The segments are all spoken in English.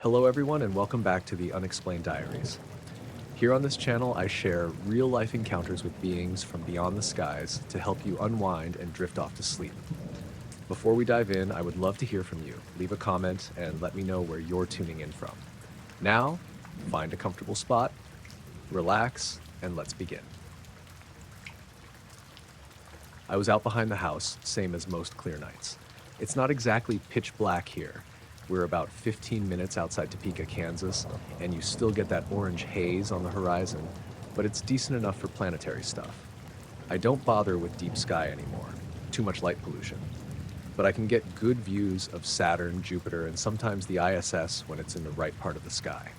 Hello everyone and welcome back to the Unexplained Diaries. Here on this channel I share real-life encounters with beings from beyond the skies to help you unwind and drift off to sleep. Before we dive in, I would love to hear from you. Leave a comment and let me know where you're tuning in from. Now, find a comfortable spot, relax, and let's begin. I was out behind the house, same as most clear nights. It's not exactly pitch black here. We're about 15 minutes outside Topeka, Kansas, and you still get that orange haze on the horizon, but it's decent enough for planetary stuff. I don't bother with deep sky anymore, too much light pollution. But I can get good views of Saturn, Jupiter, and sometimes the ISS when it's in the right part of the sky.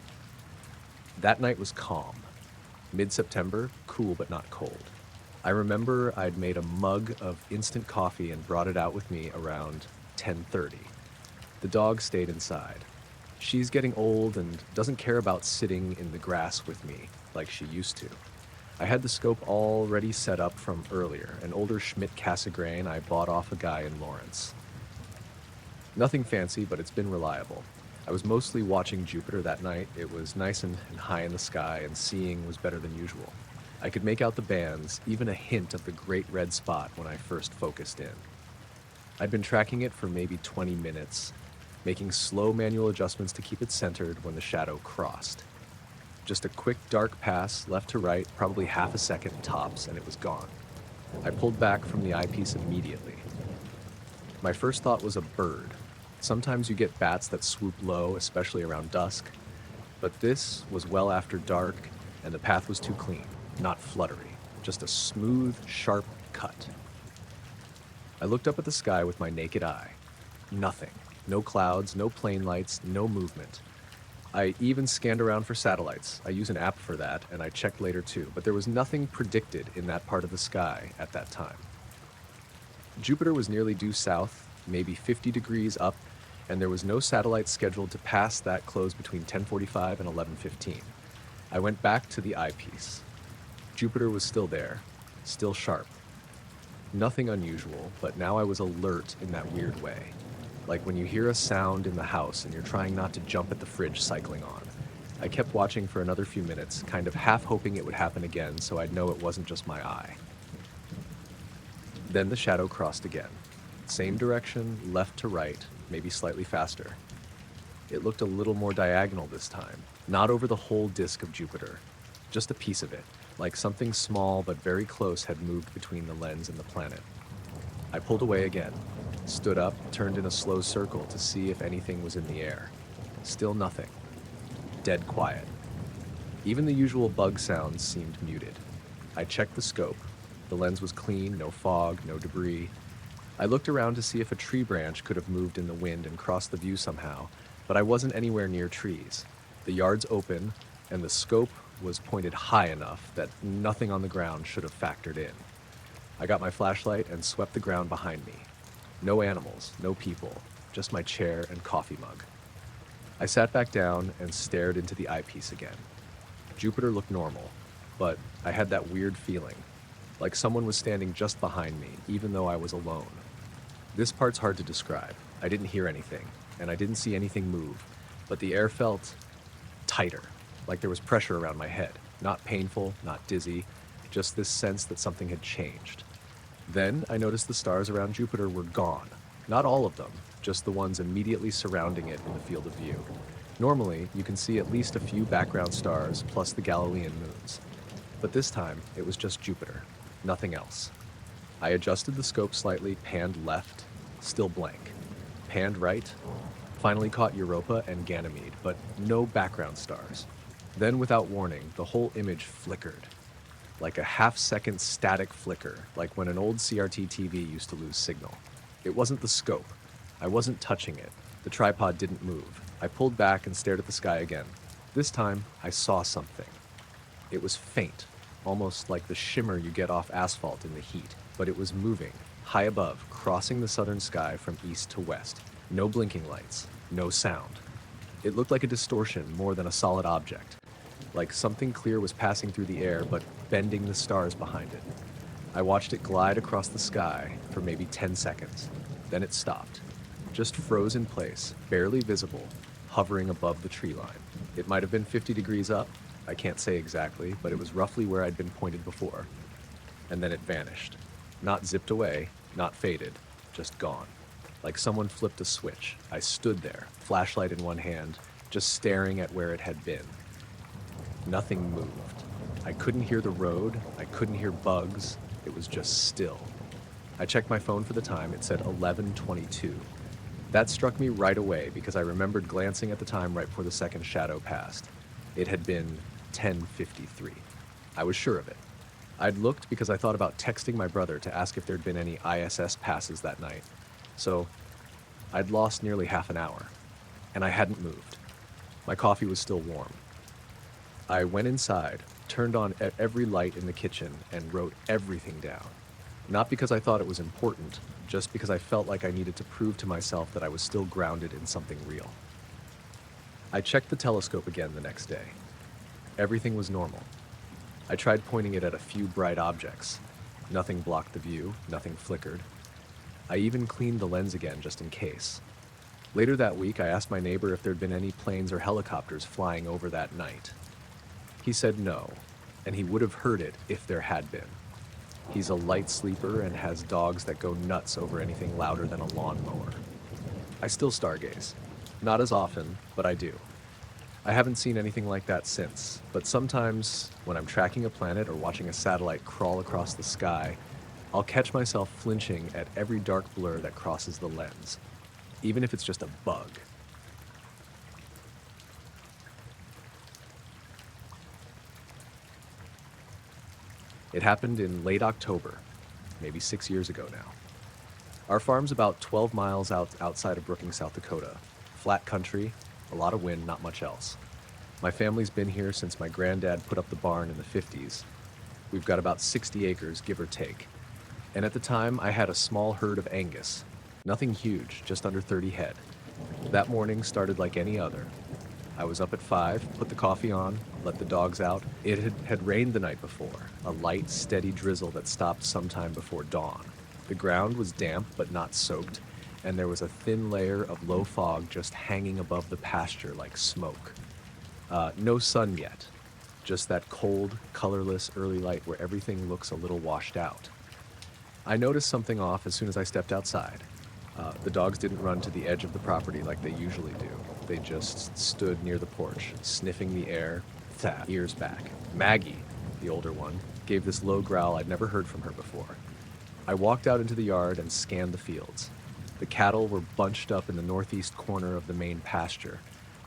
That night was calm. Mid-September, cool but not cold. I remember I'd made a mug of instant coffee and brought it out with me around 10:30. The dog stayed inside. She's getting old and doesn't care about sitting in the grass with me like she used to. I had the scope already set up from earlier, an older Schmidt Cassegrain I bought off a guy in Lawrence. Nothing fancy, but it's been reliable. I was mostly watching Jupiter that night. It was nice and high in the sky, and seeing was better than usual. I could make out the bands, even a hint of the great red spot when I first focused in. I'd been tracking it for maybe 20 minutes, making slow manual adjustments to keep it centered when the shadow crossed. Just a quick dark pass left to right, probably half a second tops, and it was gone. I pulled back from the eyepiece immediately. My first thought was a bird. Sometimes you get bats that swoop low, especially around dusk, but this was well after dark, and the path was too clean, not fluttery, just a smooth, sharp cut. I looked up at the sky with my naked eye. Nothing. No clouds, no plane lights, no movement. I even scanned around for satellites. I use an app for that, and I checked later too, but there was nothing predicted in that part of the sky at that time. Jupiter was nearly due south, maybe 50 degrees up, and there was no satellite scheduled to pass that close between 10:45 and 11:15. I went back to the eyepiece. Jupiter was still there, still sharp. Nothing unusual, but now I was alert in that weird way. Like when you hear a sound in the house and you're trying not to jump at the fridge cycling on. I kept watching for another few minutes, kind of half hoping it would happen again so I'd know it wasn't just my eye. Then the shadow crossed again. Same direction, left to right, maybe slightly faster. It looked a little more diagonal this time, not over the whole disk of Jupiter, just a piece of it, like something small but very close had moved between the lens and the planet. I pulled away again, stood up, turned in a slow circle to see if anything was in the air. Still nothing. Dead quiet. Even the usual bug sounds seemed muted. I checked the scope. The lens was clean, no fog, no debris. I looked around to see if a tree branch could have moved in the wind and crossed the view somehow, but I wasn't anywhere near trees. The yard's open, and the scope was pointed high enough that nothing on the ground should have factored in. I got my flashlight and swept the ground behind me. No animals, no people, just my chair and coffee mug. I sat back down and stared into the eyepiece again. Jupiter looked normal, but I had that weird feeling, like someone was standing just behind me, even though I was alone. This part's hard to describe. I didn't hear anything, and I didn't see anything move, but the air felt tighter, like there was pressure around my head. Not painful, not dizzy, just this sense that something had changed. Then I noticed the stars around Jupiter were gone. Not all of them, just the ones immediately surrounding it in the field of view. Normally, you can see at least a few background stars plus the Galilean moons. But this time, it was just Jupiter, nothing else. I adjusted the scope slightly, panned left, still blank. Panned right, finally caught Europa and Ganymede, but no background stars. Then, without warning, the whole image flickered. Like a half-second static flicker, like when an old CRT TV used to lose signal. It wasn't the scope. I wasn't touching it. The tripod didn't move. I pulled back and stared at the sky again. This time, I saw something. It was faint, almost like the shimmer you get off asphalt in the heat, but it was moving, high above, crossing the southern sky from east to west. No blinking lights, no sound. It looked like a distortion more than a solid object. Like something clear was passing through the air, but bending the stars behind it. I watched it glide across the sky for maybe 10 seconds. Then it stopped. Just froze in place, barely visible, hovering above the tree line. It might have been 50 degrees up, I can't say exactly, but it was roughly where I'd been pointed before. And then it vanished. Not zipped away, not faded, just gone. Like someone flipped a switch. I stood there, flashlight in one hand, just staring at where it had been. Nothing moved. I couldn't hear the road, I couldn't hear bugs, it was just still. I checked my phone for the time, it said 11:22. That struck me right away because I remembered glancing at the time right before the second shadow passed. It had been 10:53. I was sure of it. I'd looked because I thought about texting my brother to ask if there'd been any ISS passes that night. So, I'd lost nearly half an hour, and I hadn't moved. My coffee was still warm. I went inside, turned on every light in the kitchen, and wrote everything down. Not because I thought it was important, just because I felt like I needed to prove to myself that I was still grounded in something real. I checked the telescope again the next day. Everything was normal. I tried pointing it at a few bright objects. Nothing blocked the view, nothing flickered. I even cleaned the lens again just in case. Later that week, I asked my neighbor if there'd been any planes or helicopters flying over that night. He said no, and he would have heard it if there had been. He's a light sleeper and has dogs that go nuts over anything louder than a lawnmower. I still stargaze. Not as often, but I do. I haven't seen anything like that since, but sometimes, when I'm tracking a planet or watching a satellite crawl across the sky, I'll catch myself flinching at every dark blur that crosses the lens, even if it's just a bug. It happened in late October, maybe 6 years ago now. Our farm's about 12 miles outside of Brookings, South Dakota. Flat country, a lot of wind, not much else. My family's been here since my granddad put up the barn in the 50s. We've got about 60 acres, give or take. And at the time, I had a small herd of Angus. Nothing huge, just under 30 head. That morning started like any other. I was up at 5, put the coffee on, let the dogs out. It had rained the night before, a light, steady drizzle that stopped sometime before dawn. The ground was damp but not soaked, and there was a thin layer of low fog just hanging above the pasture like smoke. No sun yet, just that cold, colorless early light where everything looks a little washed out. I noticed something off as soon as I stepped outside. The dogs didn't run to the edge of the property like they usually do. They just stood near the porch, sniffing the air, ears back. Maggie, the older one, gave this low growl I'd never heard from her before. I walked out into the yard and scanned the fields. The cattle were bunched up in the northeast corner of the main pasture,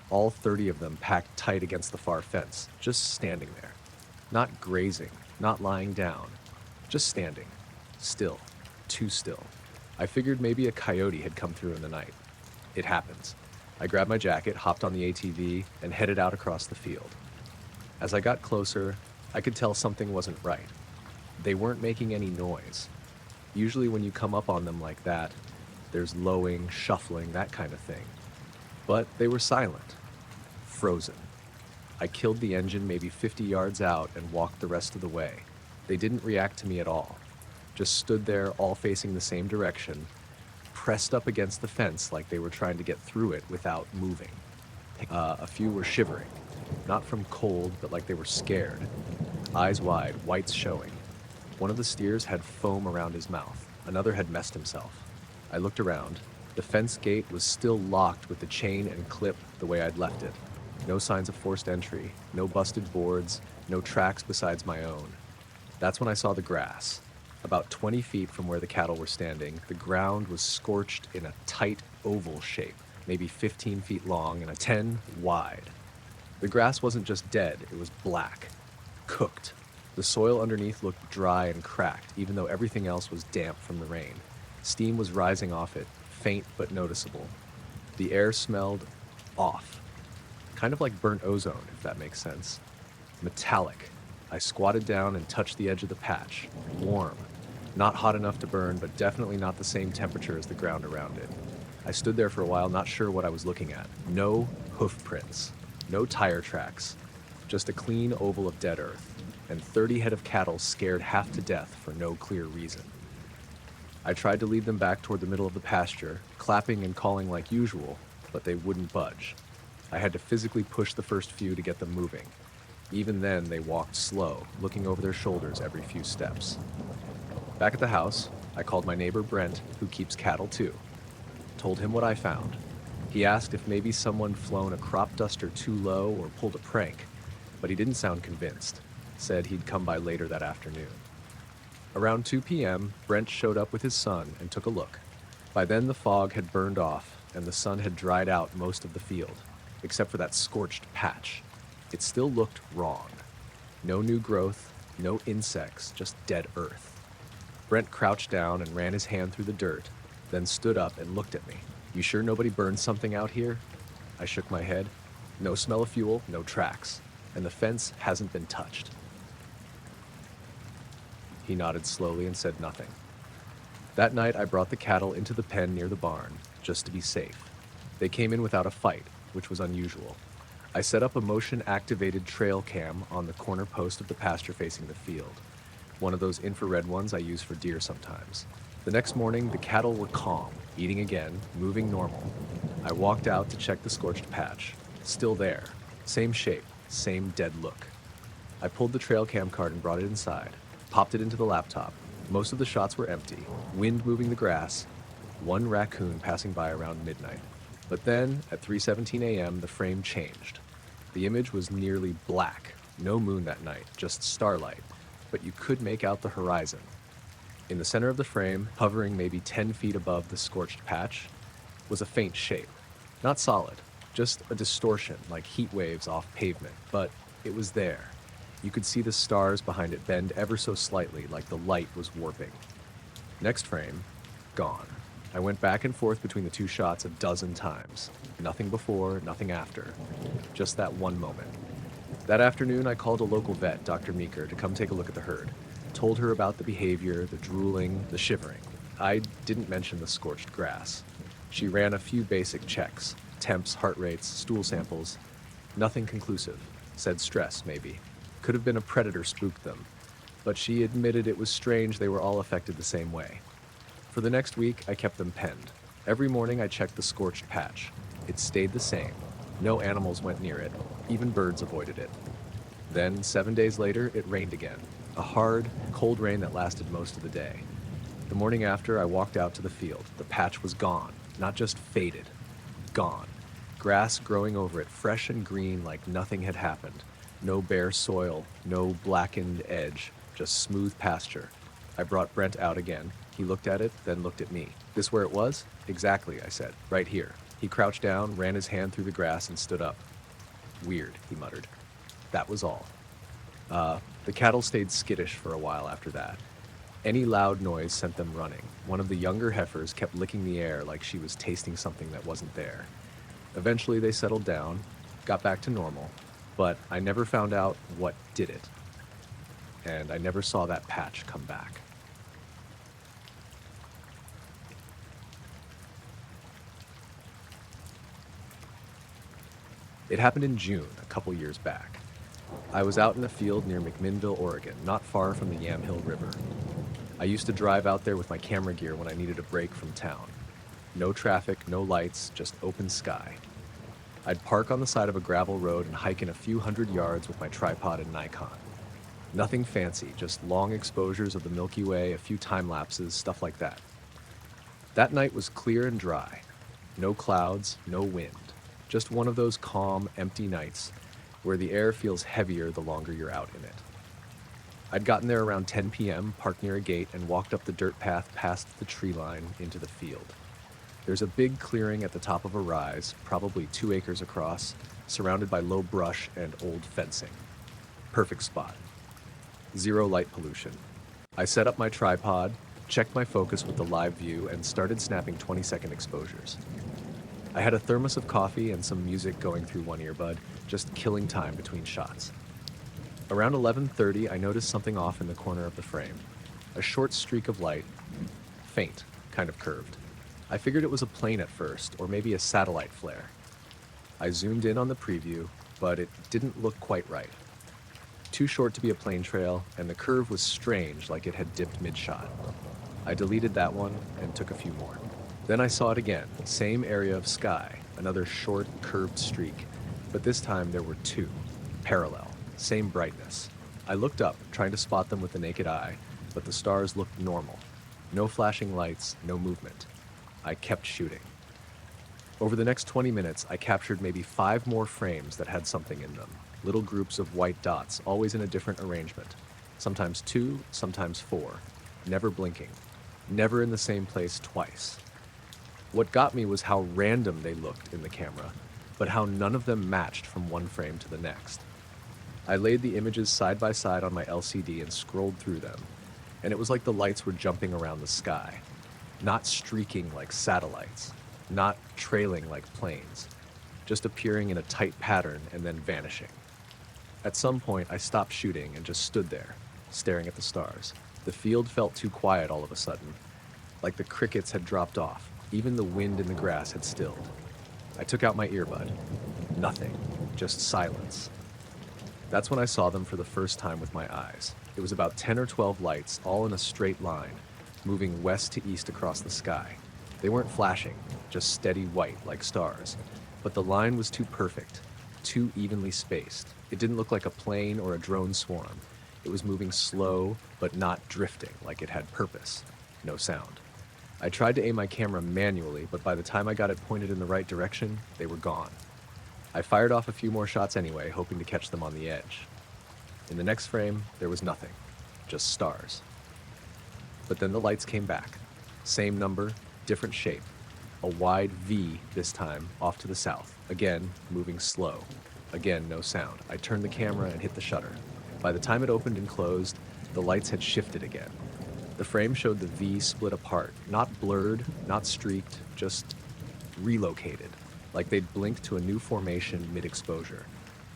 all 30 of them packed tight against the far fence, just standing there. Not grazing, not lying down, just standing. Still, too still. I figured maybe a coyote had come through in the night. It happens. I grabbed my jacket, hopped on the ATV, and headed out across the field. As I got closer, I could tell something wasn't right. They weren't making any noise. Usually when you come up on them like that, there's lowing, shuffling, that kind of thing. But they were silent, frozen. I killed the engine maybe 50 yards out and walked the rest of the way. They didn't react to me at all. Just stood there all facing the same direction, pressed up against the fence like they were trying to get through it without moving. A few were shivering, not from cold, but like they were scared. Eyes wide, whites showing. One of the steers had foam around his mouth. Another had messed himself. I looked around. The fence gate was still locked with the chain and clip the way I'd left it. No signs of forced entry, no busted boards, no tracks besides my own. That's when I saw the grass. About 20 feet from where the cattle were standing, the ground was scorched in a tight oval shape, maybe 15 feet long and 10 wide. The grass wasn't just dead, it was black, cooked. The soil underneath looked dry and cracked, even though everything else was damp from the rain. Steam was rising off it, faint but noticeable. The air smelled off, kind of like burnt ozone, if that makes sense. Metallic. I squatted down and touched the edge of the patch. Warm. Not hot enough to burn, but definitely not the same temperature as the ground around it. I stood there for a while, not sure what I was looking at. No hoof prints. No tire tracks. Just a clean oval of dead earth. And 30 head of cattle scared half to death for no clear reason. I tried to lead them back toward the middle of the pasture, clapping and calling like usual, but they wouldn't budge. I had to physically push the first few to get them moving. Even then, they walked slow, looking over their shoulders every few steps. Back at the house, I called my neighbor Brent, who keeps cattle too. Told him what I found. He asked if maybe someone flown a crop duster too low or pulled a prank, but he didn't sound convinced. Said he'd come by later that afternoon. Around 2 p.m., Brent showed up with his son and took a look. By then, the fog had burned off, and the sun had dried out most of the field, except for that scorched patch. It still looked wrong. No new growth, no insects, just dead earth. Brent crouched down and ran his hand through the dirt, then stood up and looked at me. "You sure nobody burned something out here?" I shook my head. "No smell of fuel, no tracks, and the fence hasn't been touched." He nodded slowly and said nothing. That night, I brought the cattle into the pen near the barn, just to be safe. They came in without a fight, which was unusual. I set up a motion-activated trail cam on the corner post of the pasture facing the field, one of those infrared ones I use for deer sometimes. The next morning, the cattle were calm, eating again, moving normal. I walked out to check the scorched patch. Still there. Same shape, same dead look. I pulled the trail cam card and brought it inside, popped it into the laptop. Most of the shots were empty, wind moving the grass, one raccoon passing by around midnight. But then, at 3:17 a.m., the frame changed. The image was nearly black. No moon that night, just starlight, but you could make out the horizon. In the center of the frame, hovering maybe 10 feet above the scorched patch, was a faint shape. Not solid, just a distortion like heat waves off pavement, but it was there. You could see the stars behind it bend ever so slightly like the light was warping. Next frame, gone. I went back and forth between the two shots a dozen times. Nothing before, nothing after. Just that one moment. That afternoon, I called a local vet, Dr. Meeker, to come take a look at the herd. Told her about the behavior, the drooling, the shivering. I didn't mention the scorched grass. She ran a few basic checks. Temps, heart rates, stool samples. Nothing conclusive. Said stress, maybe. Could have been a predator spooked them. But she admitted it was strange they were all affected the same way. For the next week, I kept them penned. Every morning, I checked the scorched patch. It stayed the same. No animals went near it. Even birds avoided it. Then, 7 days later, it rained again. A hard, cold rain that lasted most of the day. The morning after, I walked out to the field. The patch was gone. Not just faded. Gone. Grass growing over it, fresh and green like nothing had happened. No bare soil, no blackened edge, just smooth pasture. I brought Brent out again. He looked at it, then looked at me. "This where it was?" "Exactly," I said. "Right here." He crouched down, ran his hand through the grass, and stood up. "Weird," he muttered. That was all. The cattle stayed skittish for a while after that. Any loud noise sent them running. One of the younger heifers kept licking the air like she was tasting something that wasn't there. Eventually they settled down, got back to normal, but I never found out what did it. And I never saw that patch come back. It happened in June, a couple years back. I was out in a field near McMinnville, Oregon, not far from the Yamhill River. I used to drive out there with my camera gear when I needed a break from town. No traffic, no lights, just open sky. I'd park on the side of a gravel road and hike in a few hundred yards with my tripod and Nikon. Nothing fancy, just long exposures of the Milky Way, a few time lapses, stuff like that. That night was clear and dry. No clouds, no wind. Just one of those calm, empty nights where the air feels heavier the longer you're out in it. I'd gotten there around 10 p.m., parked near a gate, and walked up the dirt path past the tree line into the field. There's a big clearing at the top of a rise, probably 2 acres across, surrounded by low brush and old fencing. Perfect spot. Zero light pollution. I set up my tripod, checked my focus with the live view, and started snapping 20-second exposures. I had a thermos of coffee and some music going through one earbud, just killing time between shots. Around 11:30, I noticed something off in the corner of the frame. A short streak of light, faint, kind of curved. I figured it was a plane at first, or maybe a satellite flare. I zoomed in on the preview, but it didn't look quite right. Too short to be a plane trail, and the curve was strange, like it had dipped mid-shot. I deleted that one and took a few more. 'Then I saw it again, same area of sky, another short, curved streak, But this time there were two, parallel, same brightness. I looked up, trying to spot them with the naked eye, but the stars looked normal. No flashing lights, no movement. I kept shooting. Over the next 20 minutes, I captured maybe 5 more frames that had something in them. Little groups of white dots, always in a different arrangement. Sometimes 2, sometimes 4. Never blinking. Never in the same place twice. What got me was how random they looked in the camera, but how none of them matched from one frame to the next. I laid the images side by side on my LCD and scrolled through them, and it was like the lights were jumping around the sky, not streaking like satellites, not trailing like planes, just appearing in a tight pattern and then vanishing. At some point, I stopped shooting and just stood there, staring at the stars. The field felt too quiet all of a sudden, like the crickets had dropped off. Even the wind in the grass had stilled. I took out my earbud. Nothing, just silence. That's when I saw them for the first time with my eyes. It was about 10 or 12 lights, all in a straight line, moving west to east across the sky. They weren't flashing, just steady white like stars. But the line was too perfect, too evenly spaced. It didn't look like a plane or a drone swarm. It was moving slow, but not drifting, like it had purpose. No sound. I tried to aim my camera manually, but by the time I got it pointed in the right direction, they were gone. I fired off a few more shots anyway, hoping to catch them on the edge. In the next frame, there was nothing, just stars. But then the lights came back. Same number, different shape. A wide V this time, off to the south. Again, moving slow. Again, no sound. I turned the camera and hit the shutter. By the time it opened and closed, the lights had shifted again. The frame showed the V split apart, not blurred, not streaked, just relocated, like they'd blinked to a new formation mid-exposure.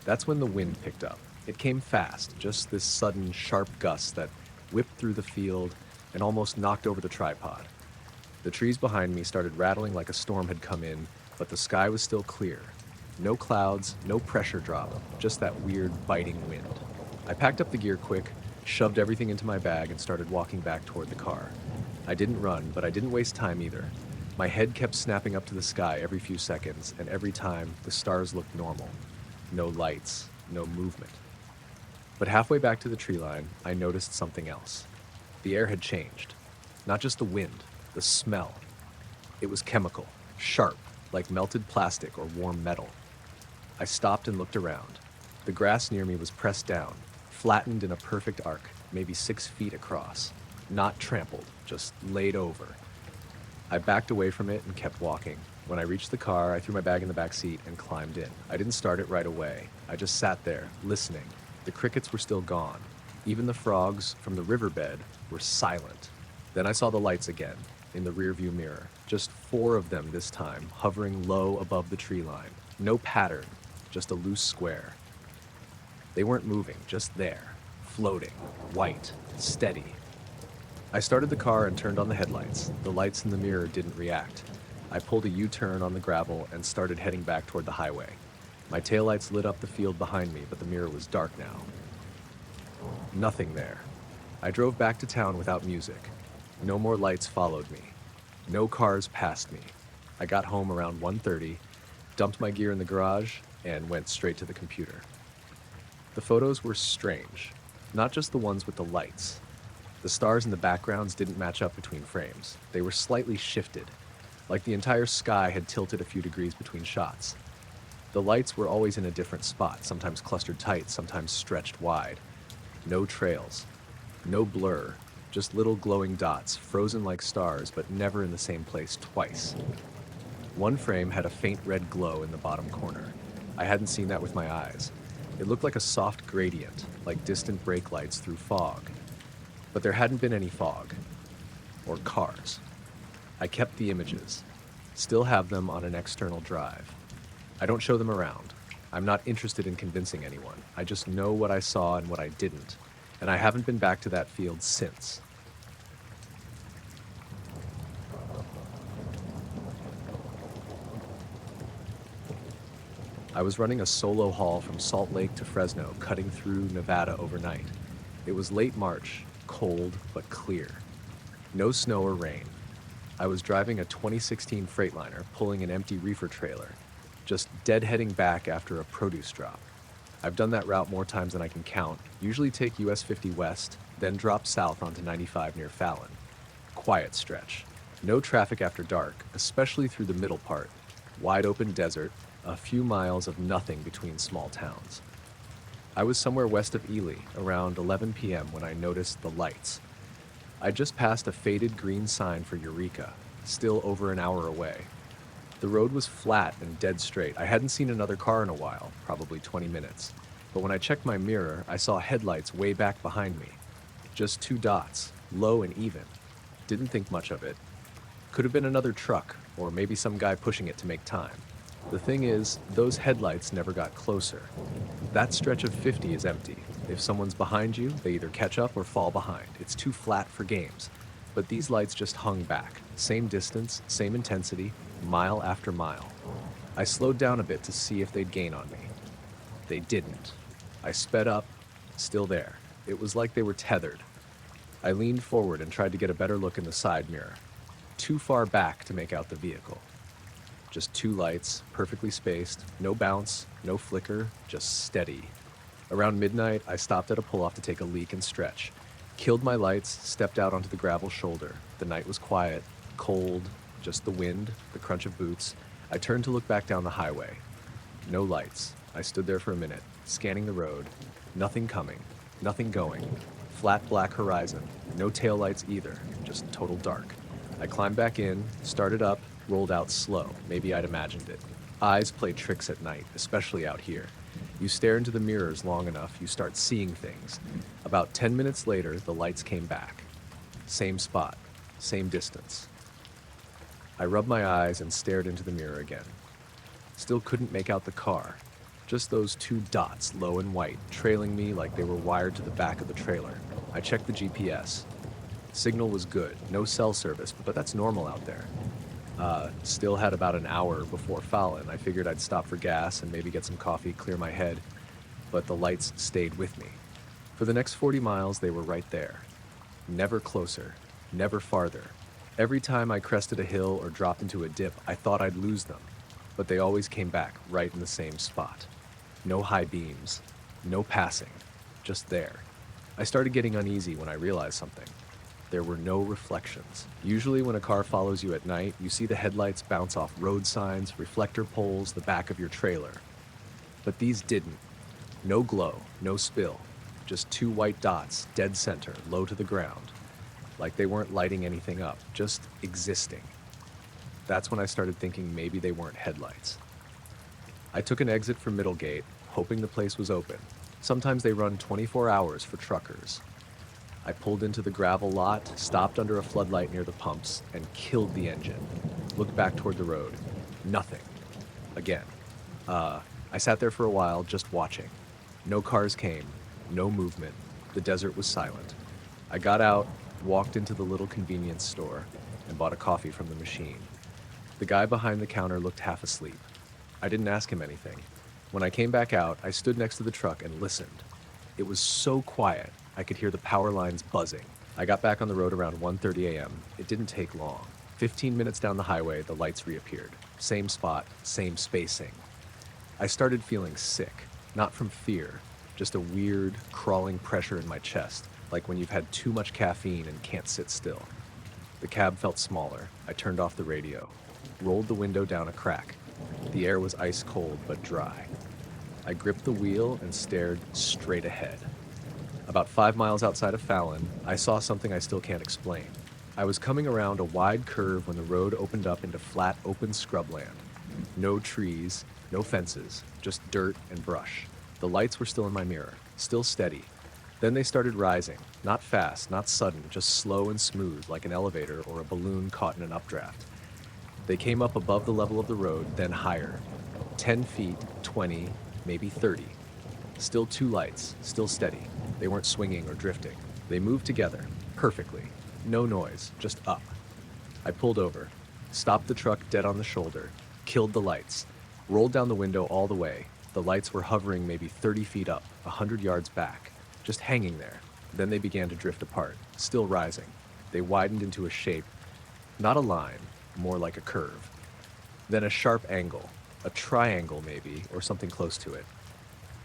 That's when the wind picked up. It came fast, just this sudden, sharp gust that whipped through the field and almost knocked over the tripod. The trees behind me started rattling like a storm had come in, but the sky was still clear. No clouds, no pressure drop, just that weird, biting wind. I packed up the gear quick, shoved everything into my bag, and started walking back toward the car. I didn't run, but I didn't waste time either. My head kept snapping up to the sky every few seconds, and every time, the stars looked normal. No lights, no movement. But halfway back to the tree line, I noticed something else. The air had changed. Not just the wind, the smell. It was chemical, sharp, like melted plastic or warm metal. I stopped and looked around. The grass near me was pressed down, flattened in a perfect arc, maybe 6 feet across. Not trampled, just laid over. I backed away from it and kept walking. When I reached the car, I threw my bag in the back seat and climbed in. I didn't start it right away. I just sat there, listening. The crickets were still gone. Even the frogs from the riverbed were silent. Then I saw the lights again, in the rearview mirror. Just 4 of them this time, hovering low above the tree line. No pattern, just a loose square. They weren't moving, just there, floating, white, steady. I started the car and turned on the headlights. The lights in the mirror didn't react. I pulled a U-turn on the gravel and started heading back toward the highway. My taillights lit up the field behind me, but the mirror was dark now. Nothing there. I drove back to town without music. No more lights followed me. No cars passed me. I got home around 1:30, dumped my gear in the garage, and went straight to the computer. The photos were strange, not just the ones with the lights. The stars in the backgrounds didn't match up between frames. They were slightly shifted, like the entire sky had tilted a few degrees between shots. The lights were always in a different spot, sometimes clustered tight, sometimes stretched wide. No trails, no blur, just little glowing dots, frozen like stars, but never in the same place twice. One frame had a faint red glow in the bottom corner. I hadn't seen that with my eyes. It looked like a soft gradient, like distant brake lights through fog. But there hadn't been any fog. Or cars. I kept the images. Still have them on an external drive. I don't show them around. I'm not interested in convincing anyone. I just know what I saw and what I didn't. And I haven't been back to that field since. I was running a solo haul from Salt Lake to Fresno, cutting through Nevada overnight. It was late March, cold but clear. No snow or rain. I was driving a 2016 Freightliner, pulling an empty reefer trailer. just deadheading back after a produce drop. I've done that route more times than I can count, usually take US 50 west, then drop south onto 95 near Fallon. Quiet stretch. No traffic after dark, especially through the middle part. Wide open desert, a few miles of nothing between small towns. I was somewhere west of Ely, around 11 p.m. when I noticed the lights. I just passed a faded green sign for Eureka, still over an hour away. The road was flat and dead straight. I hadn't seen another car in a while, probably 20 minutes. But when I checked my mirror, I saw headlights way back behind me. Just two dots, low and even. Didn't think much of it. Could have been another truck, or maybe some guy pushing it to make time. The thing is, those headlights never got closer. That stretch of 50 is empty. If someone's behind you, they either catch up or fall behind. It's too flat for games. But these lights just hung back. Same distance, same intensity, mile after mile. I slowed down a bit to see if they'd gain on me. They didn't. I sped up, still there. It was like they were tethered. I leaned forward and tried to get a better look in the side mirror. Too far back to make out the vehicle. Just two lights, perfectly spaced, no bounce, no flicker, just steady. Around midnight, I stopped at a pull-off to take a leak and stretch. Killed my lights, stepped out onto the gravel shoulder. The night was quiet, cold, just the wind, the crunch of boots. I turned to look back down the highway. No lights. I stood there for a minute, scanning the road. Nothing coming, nothing going. Flat black horizon, no taillights either, just total dark. I climbed back in, started up, rolled out slow. Maybe I'd imagined it. Eyes play tricks at night, especially out here. You stare into the mirrors long enough, you start seeing things. About 10 minutes later, the lights came back. Same spot, same distance. I rubbed my eyes and stared into the mirror again. Still couldn't make out the car. Just those two dots, low and white, trailing me like they were wired to the back of the trailer. I checked the GPS. Signal was good, no cell service, but that's normal out there. Still had about an hour before Fallon. I figured I'd stop for gas and maybe get some coffee, clear my head, but the lights stayed with me. For the next 40 miles, they were right there. Never closer, never farther. Every time I crested a hill or dropped into a dip, I thought I'd lose them, but they always came back right in the same spot. No high beams, no passing, just there. I started getting uneasy when I realized something. There were no reflections. Usually when a car follows you at night, you see the headlights bounce off road signs, reflector poles, the back of your trailer. But these didn't. No glow, no spill. Just two white dots, dead center, low to the ground. Like they weren't lighting anything up, just existing. That's when I started thinking maybe they weren't headlights. I took an exit for Middlegate, hoping the place was open. Sometimes they run 24 hours for truckers. I pulled into the gravel lot, stopped under a floodlight near the pumps, and killed the engine. Looked back toward the road. Nothing. Again. I sat there for a while, just watching. No cars came, no movement. The desert was silent. I got out, walked into the little convenience store, and bought a coffee from the machine. The guy behind the counter looked half asleep. I didn't ask him anything. When I came back out, I stood next to the truck and listened. It was so quiet, I could hear the power lines buzzing. I got back on the road around 1:30 a.m. It didn't take long. 15 minutes down the highway, the lights reappeared. Same spot, same spacing. I started feeling sick, not from fear, just a weird, crawling pressure in my chest, like when you've had too much caffeine and can't sit still. The cab felt smaller. I turned off the radio, rolled the window down a crack. The air was ice cold but dry. I gripped the wheel and stared straight ahead. About 5 miles outside of Fallon, I saw something I still can't explain. I was coming around a wide curve when the road opened up into flat, open scrubland. No trees, no fences, just dirt and brush. The lights were still in my mirror, still steady. Then they started rising, not fast, not sudden, just slow and smooth, like an elevator or a balloon caught in an updraft. They came up above the level of the road, then higher. 10 feet, 20, maybe 30. Still two lights, still steady. They weren't swinging or drifting. They moved together, perfectly. No noise, just up. I pulled over, stopped the truck dead on the shoulder, killed the lights, rolled down the window all the way. The lights were hovering maybe 30 feet up, 100 yards back, just hanging there. Then they began to drift apart, still rising. They widened into a shape, not a line, more like a curve. Then a sharp angle, A triangle, maybe, or something close to it.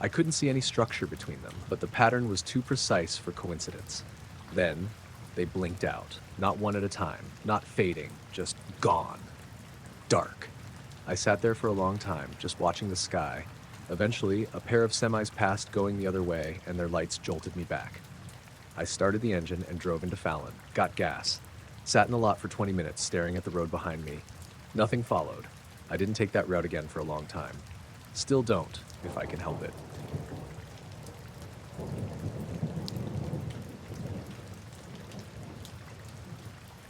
I couldn't see any structure between them, but the pattern was too precise for coincidence. Then, they blinked out, not one at a time, not fading, just gone. Dark. I sat there for a long time, just watching the sky. Eventually, a pair of semis passed going the other way, and their lights jolted me back. I started the engine and drove into Fallon, got gas, sat in the lot for 20 minutes staring at the road behind me. Nothing followed. I didn't take that route again for a long time. Still don't, if I can help it.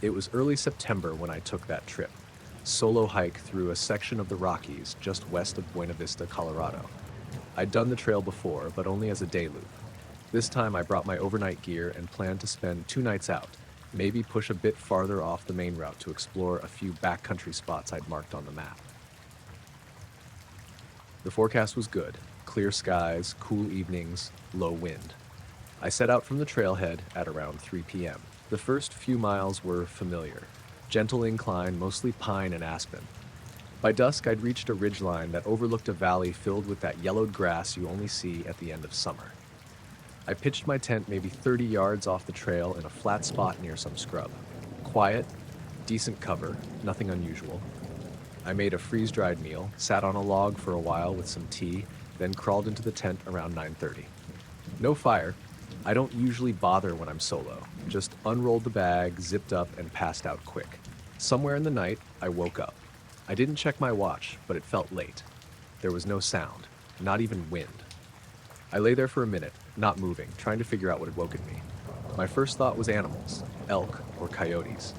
It was early September when I took that trip. Solo hike through a section of the Rockies just west of Buena Vista, Colorado. I'd done the trail before, but only as a day loop. This time I brought my overnight gear and planned to spend 2 nights out, maybe push a bit farther off the main route to explore a few backcountry spots I'd marked on the map. The forecast was good. Clear skies, cool evenings, low wind. I set out from the trailhead at around 3 p.m. The first few miles were familiar. Gentle incline, mostly pine and aspen. By dusk, I'd reached a ridgeline that overlooked a valley filled with that yellowed grass you only see at the end of summer. I pitched my tent maybe 30 yards off the trail in a flat spot near some scrub. Quiet, decent cover, nothing unusual. I made a freeze-dried meal, sat on a log for a while with some tea, then crawled into the tent around 9:30. No fire. I don't usually bother when I'm solo. Just unrolled the bag, zipped up, and passed out quick. Somewhere in the night, I woke up. I didn't check my watch, but it felt late. There was no sound, not even wind. I lay there for a minute, not moving, trying to figure out what had woken me. My first thought was animals, elk or coyotes.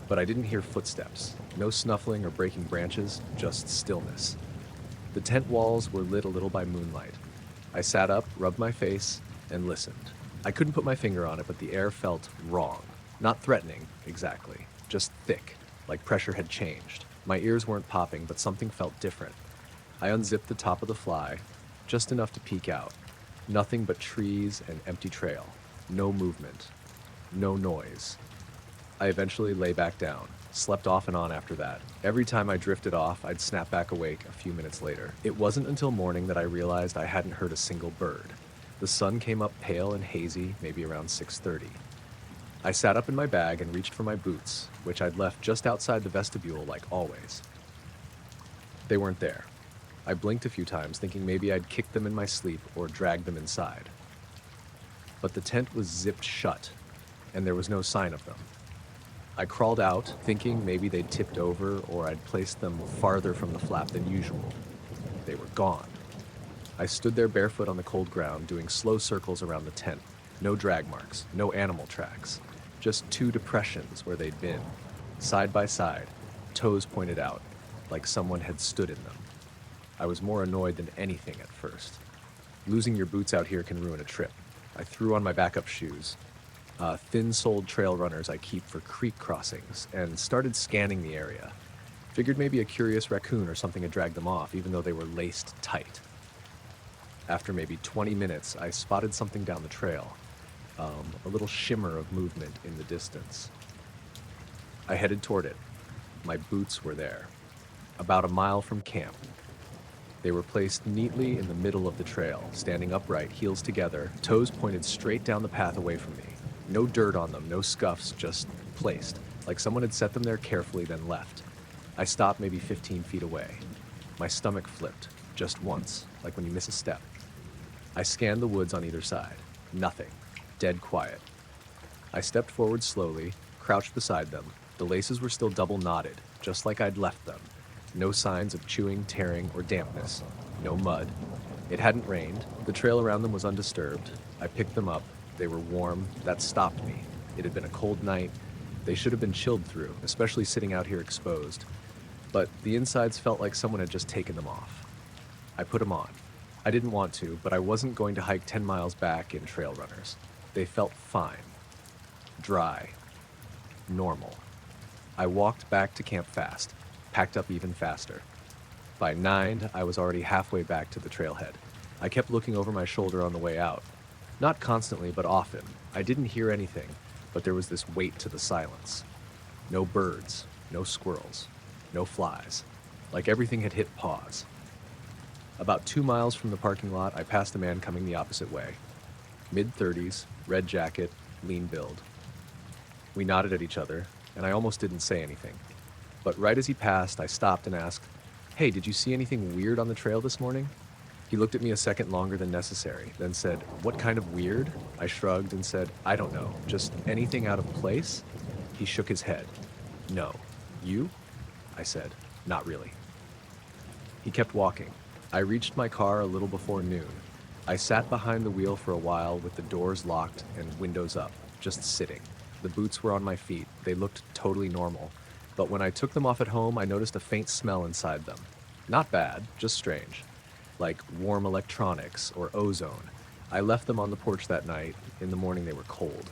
But I didn't hear footsteps. No snuffling or breaking branches, just stillness. The tent walls were lit a little by moonlight. I sat up, rubbed my face, and listened. I couldn't put my finger on it, but the air felt wrong. Not threatening, exactly. Just thick, like pressure had changed. My ears weren't popping, but something felt different. I unzipped the top of the fly, just enough to peek out. Nothing but trees and empty trail. No movement. No noise. I eventually lay back down, slept off and on after that. Every time I drifted off, I'd snap back awake a few minutes later. It wasn't until morning that I realized I hadn't heard a single bird. The sun came up pale and hazy, maybe around 6:30. I sat up in my bag and reached for my boots, which I'd left just outside the vestibule like always. They weren't there. I blinked a few times, thinking maybe I'd kicked them in my sleep or dragged them inside. But the tent was zipped shut, and there was no sign of them. I crawled out, thinking maybe they'd tipped over or I'd placed them farther from the flap than usual. They were gone. I stood there barefoot on the cold ground, doing slow circles around the tent. No drag marks, no animal tracks. Just 2 depressions where they'd been, side by side, toes pointed out, like someone had stood in them. I was more annoyed than anything at first. Losing your boots out here can ruin a trip. I threw on my backup shoes, thin-soled trail runners I keep for creek crossings, and started scanning the area. Figured maybe a curious raccoon or something had dragged them off, even though they were laced tight. After maybe 20 minutes, I spotted something down the trail, a little shimmer of movement in the distance. I headed toward it. My boots were there, about a mile from camp. They were placed neatly in the middle of the trail, standing upright, heels together, toes pointed straight down the path away from me. No dirt on them, no scuffs, just placed, like someone had set them there carefully, then left. I stopped maybe 15 feet away. My stomach flipped, just once, like when you miss a step. I scanned the woods on either side. Nothing. Dead quiet. I stepped forward slowly, crouched beside them. The laces were still double knotted, just like I'd left them. No signs of chewing, tearing, or dampness. No mud. It hadn't rained. The trail around them was undisturbed. I picked them up. They were warm. That stopped me. It had been a cold night. They should have been chilled through, especially sitting out here exposed. But the insides felt like someone had just taken them off. I put them on. I didn't want to, but I wasn't going to hike 10 miles back in trail runners. They felt fine. Dry. Normal. I walked back to camp fast, packed up even faster. By 9, I was already halfway back to the trailhead. I kept looking over my shoulder on the way out. Not constantly, but often. I didn't hear anything, but there was this weight to the silence. No birds, no squirrels, no flies. like everything had hit pause. About 2 miles from the parking lot, I passed a man coming the opposite way. Mid-30s, red jacket, lean build. We nodded at each other, and I almost didn't say anything. But right as he passed, I stopped and asked, "Hey, did you see anything weird on the trail this morning?" He looked at me a second longer than necessary, then said, "What kind of weird?" I shrugged and said, "I don't know, just anything out of place?" He shook his head. "No. You?" I said, "Not really." He kept walking. I reached my car a little before noon. I sat behind the wheel for a while with the doors locked and windows up, just sitting. The boots were on my feet. They looked totally normal. But when I took them off at home, I noticed a faint smell inside them. Not bad, just strange. Like warm electronics or ozone. I left them on the porch that night. In the morning, they were cold.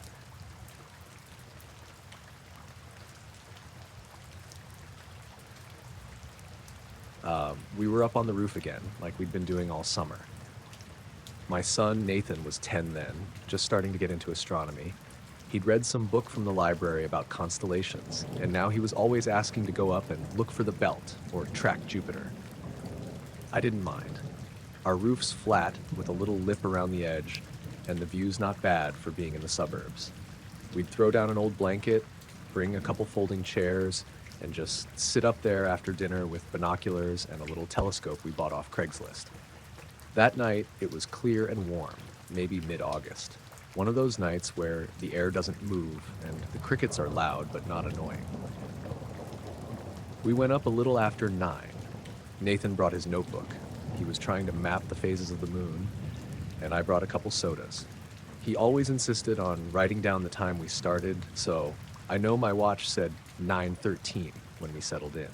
We were up on the roof again, like we'd been doing all summer. My son, Nathan, was 10 then, just starting to get into astronomy. He'd read some book from the library about constellations, and now he was always asking to go up and look for the belt, or track Jupiter. I didn't mind. Our roof's flat, with a little lip around the edge, and the view's not bad for being in the suburbs. We'd throw down an old blanket, bring a couple folding chairs, and just sit up there after dinner with binoculars and a little telescope we bought off Craigslist. That night, it was clear and warm, maybe mid-August. One of those nights where the air doesn't move and the crickets are loud but not annoying. We went up a little after 9. Nathan brought his notebook. He was trying to map the phases of the moon, and I brought a couple sodas. He always insisted on writing down the time we started, so I know my watch said 9:13 when we settled in.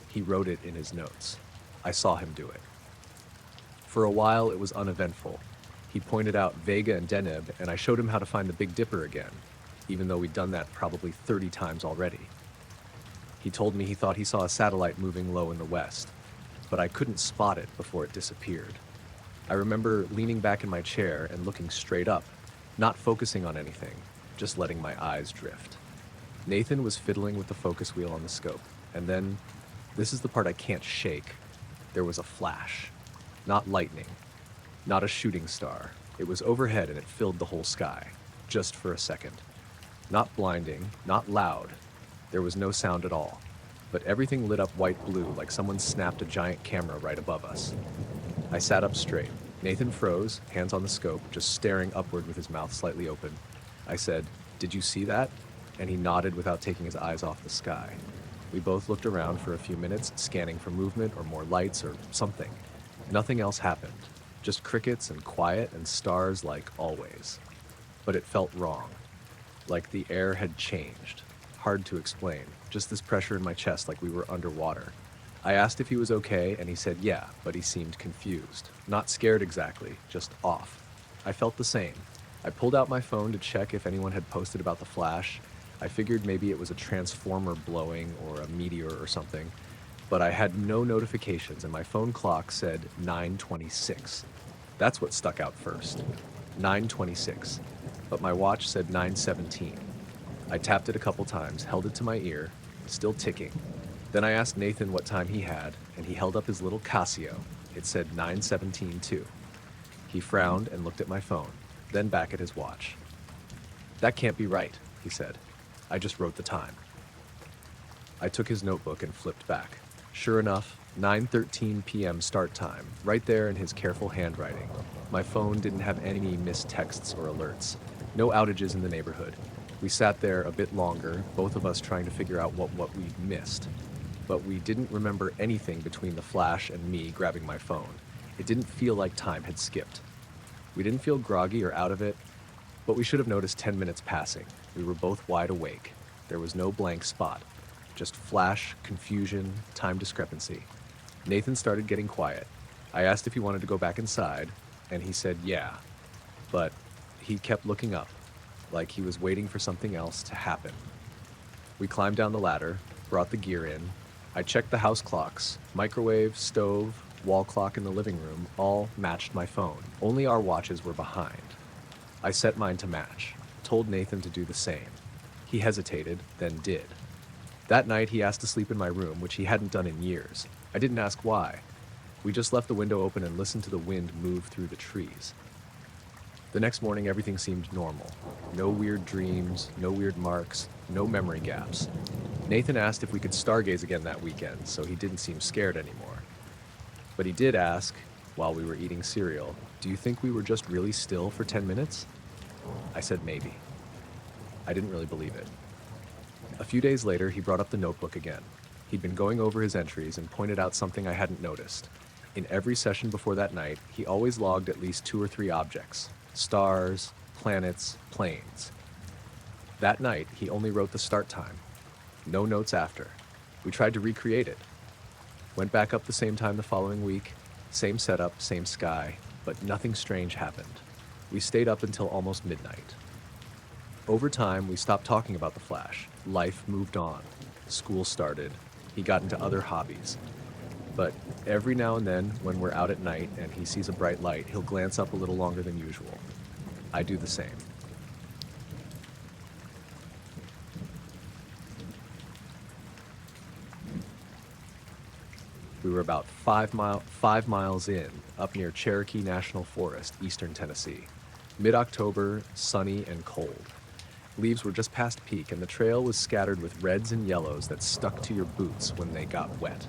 He wrote it in his notes. I saw him do it. For a while, it was uneventful. He pointed out Vega and Deneb, and I showed him how to find the Big Dipper again, even though we'd done that probably 30 times already. He told me he thought he saw a satellite moving low in the west, but I couldn't spot it before it disappeared. I remember leaning back in my chair and looking straight up, not focusing on anything, just letting my eyes drift. Nathan was fiddling with the focus wheel on the scope, and then, this is the part I can't shake, there was a flash. Not lightning, not a shooting star. It was overhead and it filled the whole sky, just for a second. Not blinding, not loud. There was no sound at all, but everything lit up white-blue like someone snapped a giant camera right above us. I sat up straight. Nathan froze, hands on the scope, just staring upward with his mouth slightly open. I said, "Did you see that?" And he nodded without taking his eyes off the sky. We both looked around for a few minutes, scanning for movement or more lights or something. Nothing else happened, just crickets and quiet and stars like always. But it felt wrong, like the air had changed. Hard to explain, just this pressure in my chest like we were underwater. I asked if he was okay, and he said yeah, but he seemed confused. Not scared exactly, just off. I felt the same. I pulled out my phone to check if anyone had posted about the flash. I figured maybe it was a transformer blowing or a meteor or something, but I had no notifications and my phone clock said 9:26. That's what stuck out first. 9:26. But my watch said 9:17. I tapped it a couple times, held it to my ear, still ticking. Then I asked Nathan what time he had, and he held up his little Casio. It said 9:17 too. He frowned and looked at my phone, then back at his watch. "That can't be right," he said. "I just wrote the time." I took his notebook and flipped back. Sure enough, 9:13 p.m. start time, right there in his careful handwriting. My phone didn't have any missed texts or alerts. No outages in the neighborhood. We sat there a bit longer, both of us trying to figure out what we'd missed. But we didn't remember anything between the flash and me grabbing my phone. It didn't feel like time had skipped. We didn't feel groggy or out of it, but we should have noticed 10 minutes passing. We were both wide awake. There was no blank spot. Just flash, confusion, time discrepancy. Nathan started getting quiet. I asked if he wanted to go back inside, and he said yeah. But he kept looking up, like he was waiting for something else to happen. We climbed down the ladder, brought the gear in. I checked the house clocks. Microwave, stove, wall clock in the living room all matched my phone. Only our watches were behind. I set mine to match, told Nathan to do the same. He hesitated, then did. That night he asked to sleep in my room, which he hadn't done in years. I didn't ask why. We just left the window open and listened to the wind move through the trees. The next morning, everything seemed normal. No weird dreams, no weird marks, no memory gaps. Nathan asked if we could stargaze again that weekend, so he didn't seem scared anymore. But he did ask, while we were eating cereal, do you think we were just really still for 10 minutes? I said maybe. I didn't really believe it. A few days later, he brought up the notebook again. He'd been going over his entries and pointed out something I hadn't noticed. In every session before that night, he always logged at least 2 or 3 objects: stars, planets, planes. That night, he only wrote the start time. No notes after. We tried to recreate it. Went back up the same time the following week, same setup, same sky, but nothing strange happened. We stayed up until almost midnight. Over time, we stopped talking about the flash. Life moved on. School started. He got into other hobbies. But every now and then, when we're out at night and he sees a bright light, he'll glance up a little longer than usual. I do the same. We were about 5 miles in, up near Cherokee National Forest, eastern Tennessee. Mid-October, sunny and cold. Leaves were just past peak, and the trail was scattered with reds and yellows that stuck to your boots when they got wet.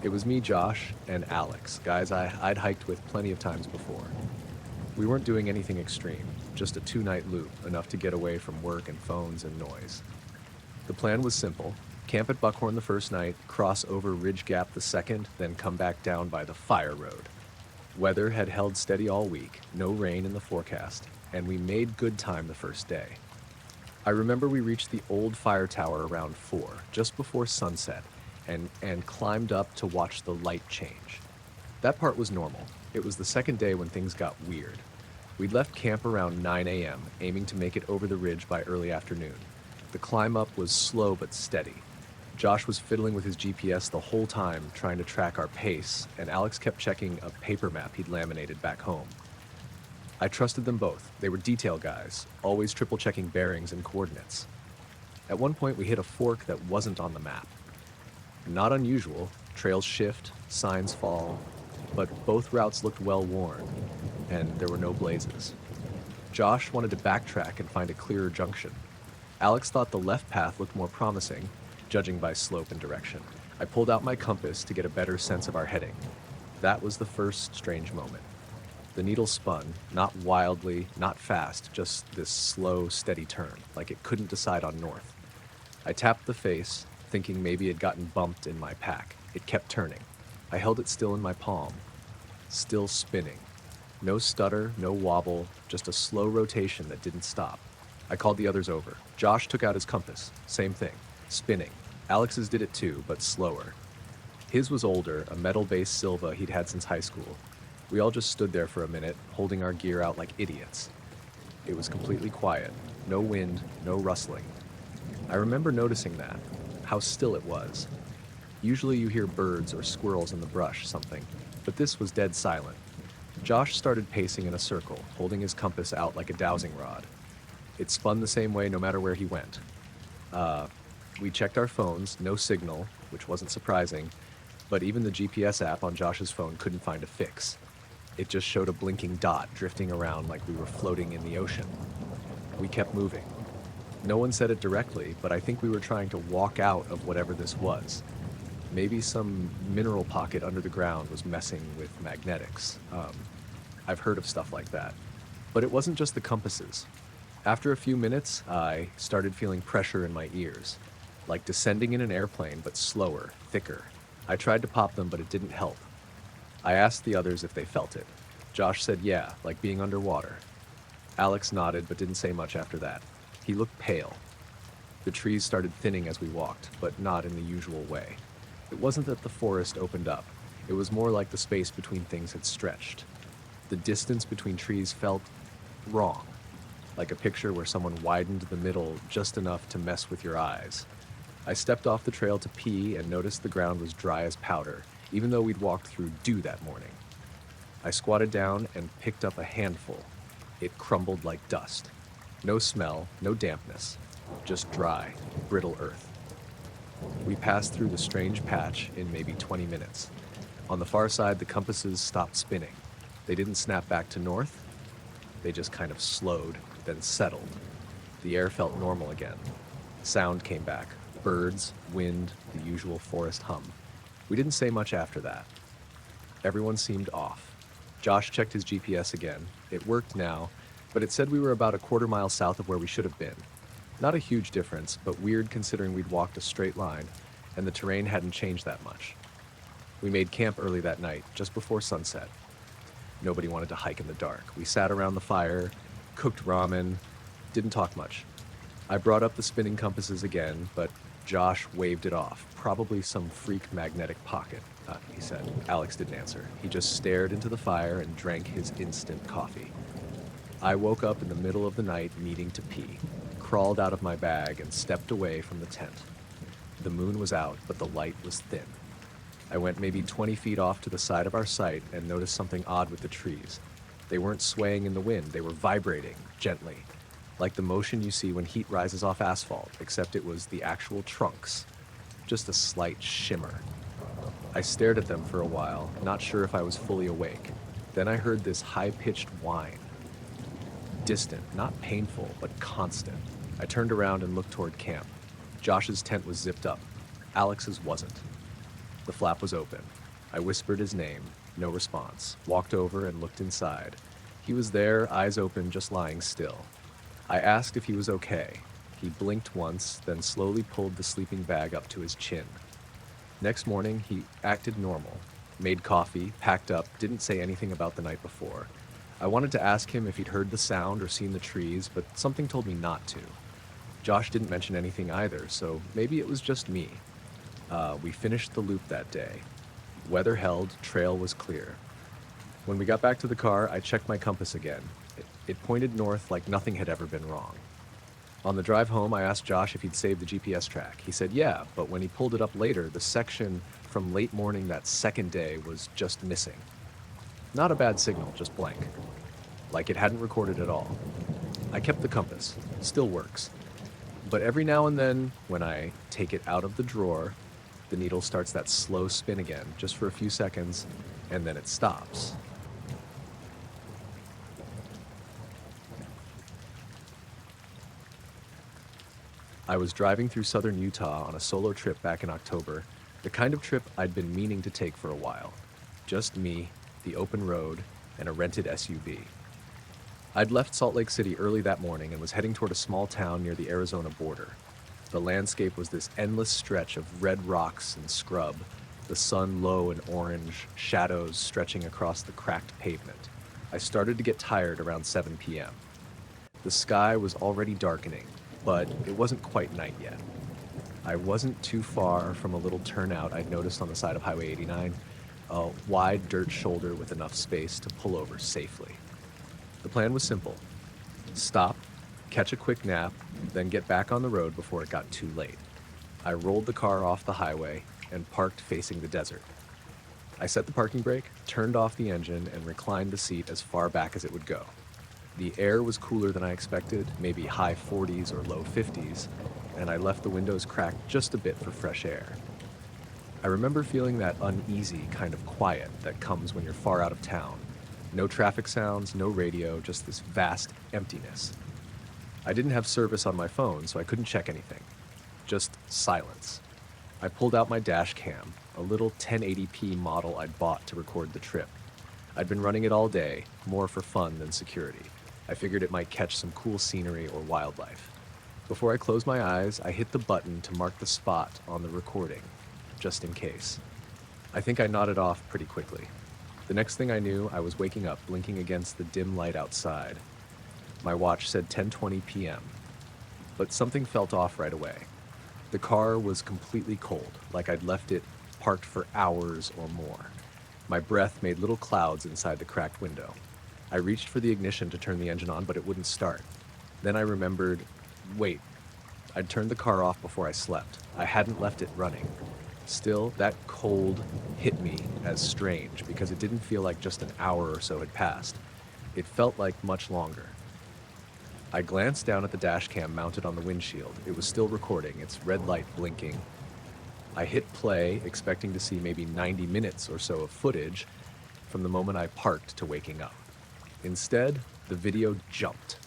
It was me, Josh, and Alex, guys I'd hiked with plenty of times before. We weren't doing anything extreme, just a 2-night loop, enough to get away from work and phones and noise. The plan was simple: camp at Buckhorn the first night, cross over Ridge Gap the second, then come back down by the Fire Road. Weather had held steady all week, no rain in the forecast, and we made good time the first day. I remember we reached the old fire tower around 4, just before sunset, and climbed up to watch the light change. That part was normal. It was the second day when things got weird. We'd left camp around 9 a.m., aiming to make it over the ridge by early afternoon. The climb up was slow but steady. Josh was fiddling with his GPS the whole time, trying to track our pace, and Alex kept checking a paper map he'd laminated back home. I trusted them both. They were detail guys, always triple-checking bearings and coordinates. At one point, we hit a fork that wasn't on the map. Not unusual. Trails shift, signs fall, but both routes looked well-worn, and there were no blazes. Josh wanted to backtrack and find a clearer junction. Alex thought the left path looked more promising, judging by slope and direction. I pulled out my compass to get a better sense of our heading. That was the first strange moment. The needle spun, not wildly, not fast, just this slow, steady turn, like it couldn't decide on north. I tapped the face, thinking maybe it'd gotten bumped in my pack. It kept turning. I held it still in my palm. Still spinning. No stutter, no wobble, just a slow rotation that didn't stop. I called the others over. Josh took out his compass. Same thing. Spinning. Alex's did it too, but slower. His was older, a metal-based Silva he'd had since high school. We all just stood there for a minute, holding our gear out like idiots. It was completely quiet. No wind, no rustling. I remember noticing that, how still it was. Usually you hear birds or squirrels in the brush, something, but this was dead silent. Josh started pacing in a circle, holding his compass out like a dowsing rod. It spun the same way no matter where he went. We checked our phones, no signal, which wasn't surprising, but even the GPS app on Josh's phone couldn't find a fix. It just showed a blinking dot drifting around like we were floating in the ocean. We kept moving. No one said it directly, but I think we were trying to walk out of whatever this was. Maybe some mineral pocket under the ground was messing with magnetics. I've heard of stuff like that. But it wasn't just the compasses. After a few minutes, I started feeling pressure in my ears, like descending in an airplane, but slower, thicker. I tried to pop them, but it didn't help. I asked the others if they felt it. Josh said yeah, like being underwater. Alex nodded, but didn't say much after that. He looked pale. The trees started thinning as we walked, but not in the usual way. It wasn't that the forest opened up. It was more like the space between things had stretched. The distance between trees felt wrong, like a picture where someone widened the middle just enough to mess with your eyes. I stepped off the trail to pee and noticed the ground was dry as powder, even though we'd walked through dew that morning. I squatted down and picked up a handful. It crumbled like dust. No smell, no dampness, just dry, brittle earth. We passed through the strange patch in maybe 20 minutes. On the far side, the compasses stopped spinning. They didn't snap back to north, they just kind of slowed, then settled. The air felt normal again. Sound came back. Birds, wind, the usual forest hum. We didn't say much after that. Everyone seemed off. Josh checked his GPS again. It worked now, but it said we were about a quarter-mile south of where we should have been. Not a huge difference, but weird considering we'd walked a straight line, and the terrain hadn't changed that much. We made camp early that night, just before sunset. Nobody wanted to hike in the dark. We sat around the fire, cooked ramen, didn't talk much. I brought up the spinning compasses again, but Josh waved it off. Probably some freak magnetic pocket, he said. Alex didn't answer. He just stared into the fire and drank his instant coffee. I woke up in the middle of the night needing to pee, crawled out of my bag and stepped away from the tent. The moon was out, but the light was thin. I went maybe 20 feet off to the side of our site and noticed something odd with the trees. They weren't swaying in the wind, they were vibrating, gently, like the motion you see when heat rises off asphalt, except it was the actual trunks, just a slight shimmer. I stared at them for a while, not sure if I was fully awake. Then I heard this high-pitched whine. Distant, not painful, but constant. I turned around and looked toward camp. Josh's tent was zipped up. Alex's wasn't. The flap was open. I whispered his name, no response. Walked over and looked inside. He was there, eyes open, just lying still. I asked if he was okay. He blinked once, then slowly pulled the sleeping bag up to his chin. Next morning, he acted normal. Made coffee, packed up, didn't say anything about the night before. I wanted to ask him if he'd heard the sound or seen the trees, but something told me not to. Josh didn't mention anything either, so maybe it was just me. We finished the loop that day. Weather held, trail was clear. When we got back to the car, I checked my compass again. It pointed north like nothing had ever been wrong. On the drive home, I asked Josh if he'd saved the GPS track. He said yeah, but when he pulled it up later, the section from late morning that second day was just missing. Not a bad signal, just blank. Like it hadn't recorded at all. I kept the compass. Still works. But every now and then, when I take it out of the drawer, the needle starts that slow spin again, just for a few seconds, and then it stops. I was driving through southern Utah on a solo trip back in October, the kind of trip I'd been meaning to take for a while. Just me, the open road, and a rented SUV. I'd left Salt Lake City early that morning and was heading toward a small town near the Arizona border. The landscape was this endless stretch of red rocks and scrub, the sun low and orange, shadows stretching across the cracked pavement. I started to get tired around 7 p.m. The sky was already darkening, but it wasn't quite night yet. I wasn't too far from a little turnout I'd noticed on the side of Highway 89, a wide dirt shoulder with enough space to pull over safely. The plan was simple. Stop, catch a quick nap, then get back on the road before it got too late. I rolled the car off the highway and parked facing the desert. I set the parking brake, turned off the engine, and reclined the seat as far back as it would go. The air was cooler than I expected, maybe high 40s or low 50s, and I left the windows cracked just a bit for fresh air. I remember feeling that uneasy kind of quiet that comes when you're far out of town. No traffic sounds, no radio, just this vast emptiness. I didn't have service on my phone, so I couldn't check anything. Just silence. I pulled out my dash cam, a little 1080p model I'd bought to record the trip. I'd been running it all day, more for fun than security. I figured it might catch some cool scenery or wildlife. Before I closed my eyes, I hit the button to mark the spot on the recording, just in case. I think I nodded off pretty quickly. The next thing I knew, I was waking up, blinking against the dim light outside. My watch said 10:20 p.m., but something felt off right away. The car was completely cold, like I'd left it parked for hours or more. My breath made little clouds inside the cracked window. I reached for the ignition to turn the engine on, but it wouldn't start. Then I remembered, wait, I'd turned the car off before I slept. I hadn't left it running. Still, that cold hit me as strange because it didn't feel like just an hour or so had passed. It felt like much longer. I glanced down at the dash cam mounted on the windshield. It was still recording, its red light blinking. I hit play, expecting to see maybe 90 minutes or so of footage from the moment I parked to waking up. Instead, the video jumped.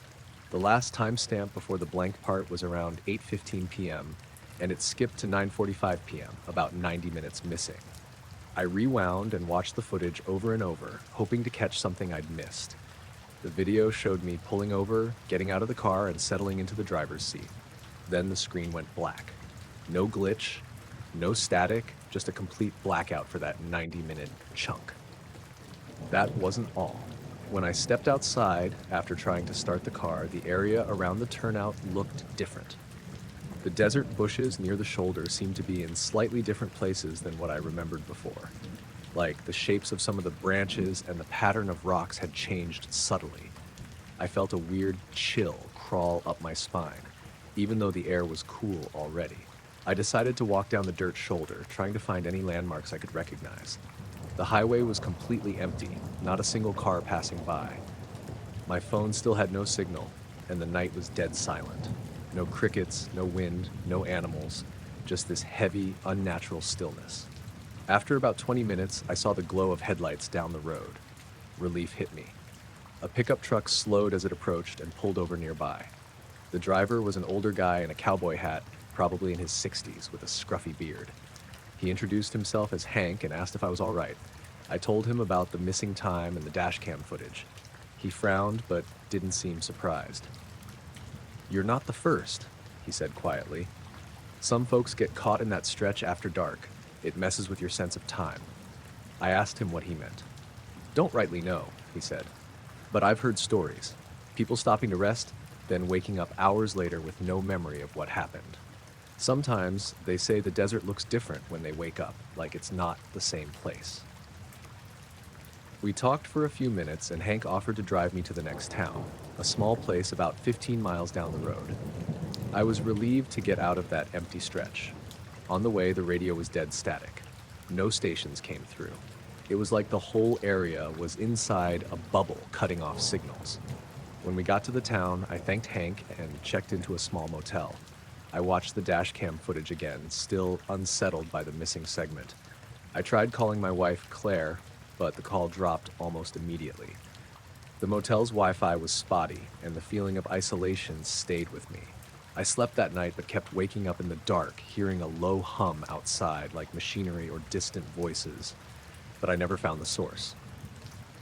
The last timestamp before the blank part was around 8:15 p.m., and it skipped to 9:45 p.m., about 90 minutes missing. I rewound and watched the footage over and over, hoping to catch something I'd missed. The video showed me pulling over, getting out of the car, and settling into the driver's seat. Then the screen went black. No glitch, no static, just a complete blackout for that 90-minute chunk. That wasn't all. When I stepped outside after trying to start the car, the area around the turnout looked different. The desert bushes near the shoulder seemed to be in slightly different places than what I remembered before. Like the shapes of some of the branches and the pattern of rocks had changed subtly. I felt a weird chill crawl up my spine, even though the air was cool already. I decided to walk down the dirt shoulder, trying to find any landmarks I could recognize. The highway was completely empty, not a single car passing by. My phone still had no signal, and the night was dead silent. No crickets, no wind, no animals, just this heavy, unnatural stillness. After about 20 minutes, I saw the glow of headlights down the road. Relief hit me. A pickup truck slowed as it approached and pulled over nearby. The driver was an older guy in a cowboy hat, probably in his 60s, with a scruffy beard. He introduced himself as Hank and asked if I was all right. I told him about the missing time and the dashcam footage. He frowned, but didn't seem surprised. "You're not the first," he said quietly. "Some folks get caught in that stretch after dark. It messes with your sense of time." I asked him what he meant. "Don't rightly know," he said, "but I've heard stories. People stopping to rest, then waking up hours later with no memory of what happened. Sometimes they say the desert looks different when they wake up, like it's not the same place." We talked for a few minutes, and Hank offered to drive me to the next town, a small place about 15 miles down the road. I was relieved to get out of that empty stretch. On the way, the radio was dead static. No stations came through. It was like the whole area was inside a bubble cutting off signals. When we got to the town, I thanked Hank and checked into a small motel. I watched the dashcam footage again, still unsettled by the missing segment. I tried calling my wife, Claire, but the call dropped almost immediately. The motel's Wi-Fi was spotty, and the feeling of isolation stayed with me. I slept that night but kept waking up in the dark, hearing a low hum outside like machinery or distant voices, but I never found the source.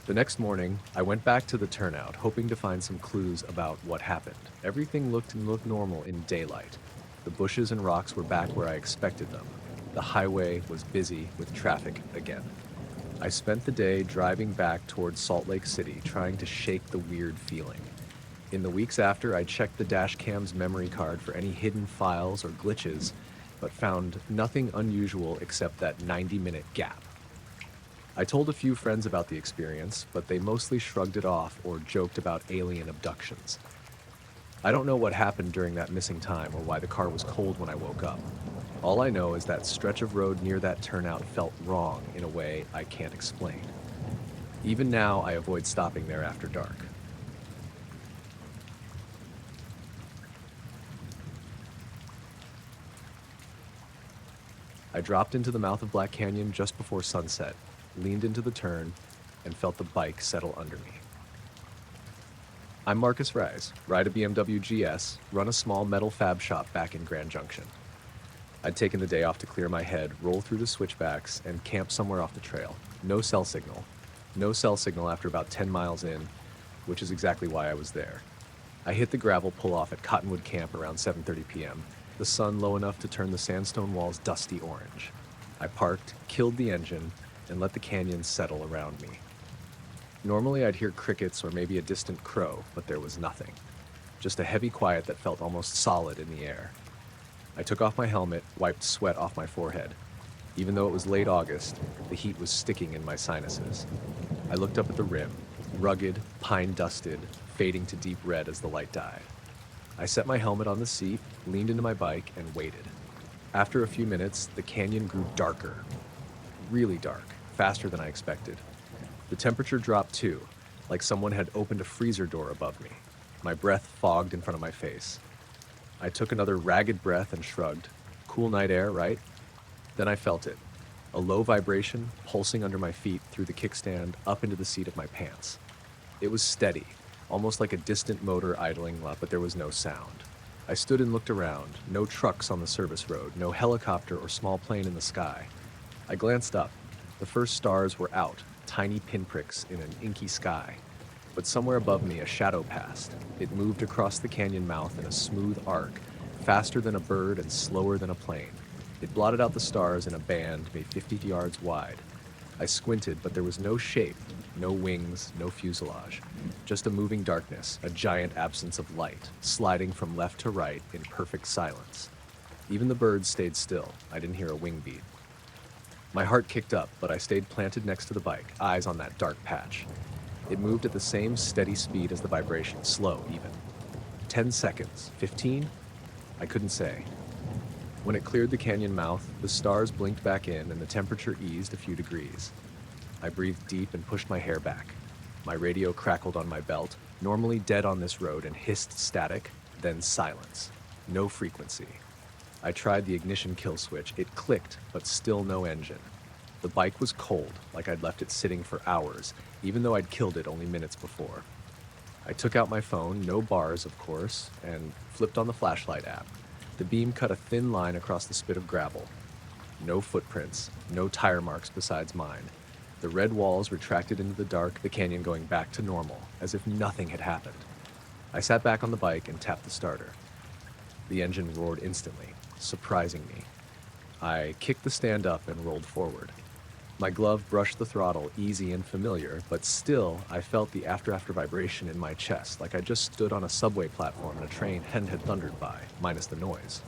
The next morning, I went back to the turnout, hoping to find some clues about what happened. Everything looked normal in daylight. The bushes and rocks were back where I expected them. The highway was busy with traffic again. I spent the day driving back towards Salt Lake City, trying to shake the weird feeling. In the weeks after, I checked the dashcam's memory card for any hidden files or glitches, but found nothing unusual except that 90-minute gap. I told a few friends about the experience, but they mostly shrugged it off or joked about alien abductions. I don't know what happened during that missing time or why the car was cold when I woke up. All I know is that stretch of road near that turnout felt wrong in a way I can't explain. Even now, I avoid stopping there after dark. I dropped into the mouth of Black Canyon just before sunset, leaned into the turn, and felt the bike settle under me. I'm Marcus Rise, ride a BMW GS, run a small metal fab shop back in Grand Junction. I'd taken the day off to clear my head, roll through the switchbacks, and camp somewhere off the trail. No cell signal. No cell signal after about 10 miles in, which is exactly why I was there. I hit the gravel pull-off at Cottonwood Camp around 7:30 p.m., the sun low enough to turn the sandstone walls dusty orange. I parked, killed the engine, and let the canyon settle around me. Normally I'd hear crickets or maybe a distant crow, but there was nothing. Just a heavy quiet that felt almost solid in the air. I took off my helmet, wiped sweat off my forehead. Even though it was late August, the heat was sticking in my sinuses. I looked up at the rim, rugged, pine-dusted, fading to deep red as the light died. I set my helmet on the seat, leaned into my bike, and waited. After a few minutes, the canyon grew darker. Really dark, faster than I expected. The temperature dropped too, like someone had opened a freezer door above me. My breath fogged in front of my face. I took another ragged breath and shrugged. Cool night air, right? Then I felt it. A low vibration pulsing under my feet through the kickstand up into the seat of my pants. It was steady, almost like a distant motor idling, but there was no sound. I stood and looked around. No trucks on the service road, no helicopter or small plane in the sky. I glanced up. The first stars were out, tiny pinpricks in an inky sky. But somewhere above me, a shadow passed. It moved across the canyon mouth in a smooth arc, faster than a bird and slower than a plane. It blotted out the stars in a band maybe 50 yards wide. I squinted, but there was no shape, no wings, no fuselage. Just a moving darkness, a giant absence of light, sliding from left to right in perfect silence. Even the birds stayed still. I didn't hear a wing beat. My heart kicked up, but I stayed planted next to the bike, eyes on that dark patch. It moved at the same steady speed as the vibration, slow even. 10 seconds, 15? I couldn't say. When it cleared the canyon mouth, the stars blinked back in and the temperature eased a few degrees. I breathed deep and pushed my hair back. My radio crackled on my belt, normally dead on this road, and hissed static, then silence. No frequency. I tried the ignition kill switch. It clicked, but still no engine. The bike was cold, like I'd left it sitting for hours, even though I'd killed it only minutes before. I took out my phone, no bars of course, and flipped on the flashlight app. The beam cut a thin line across the spit of gravel. No footprints, no tire marks besides mine. The red walls retracted into the dark, the canyon going back to normal, as if nothing had happened. I sat back on the bike and tapped the starter. The engine roared instantly, surprising me. I kicked the stand up and rolled forward. My glove brushed the throttle, easy and familiar, but still I felt the after vibration in my chest, like I just stood on a subway platform and a train had thundered by, minus the noise.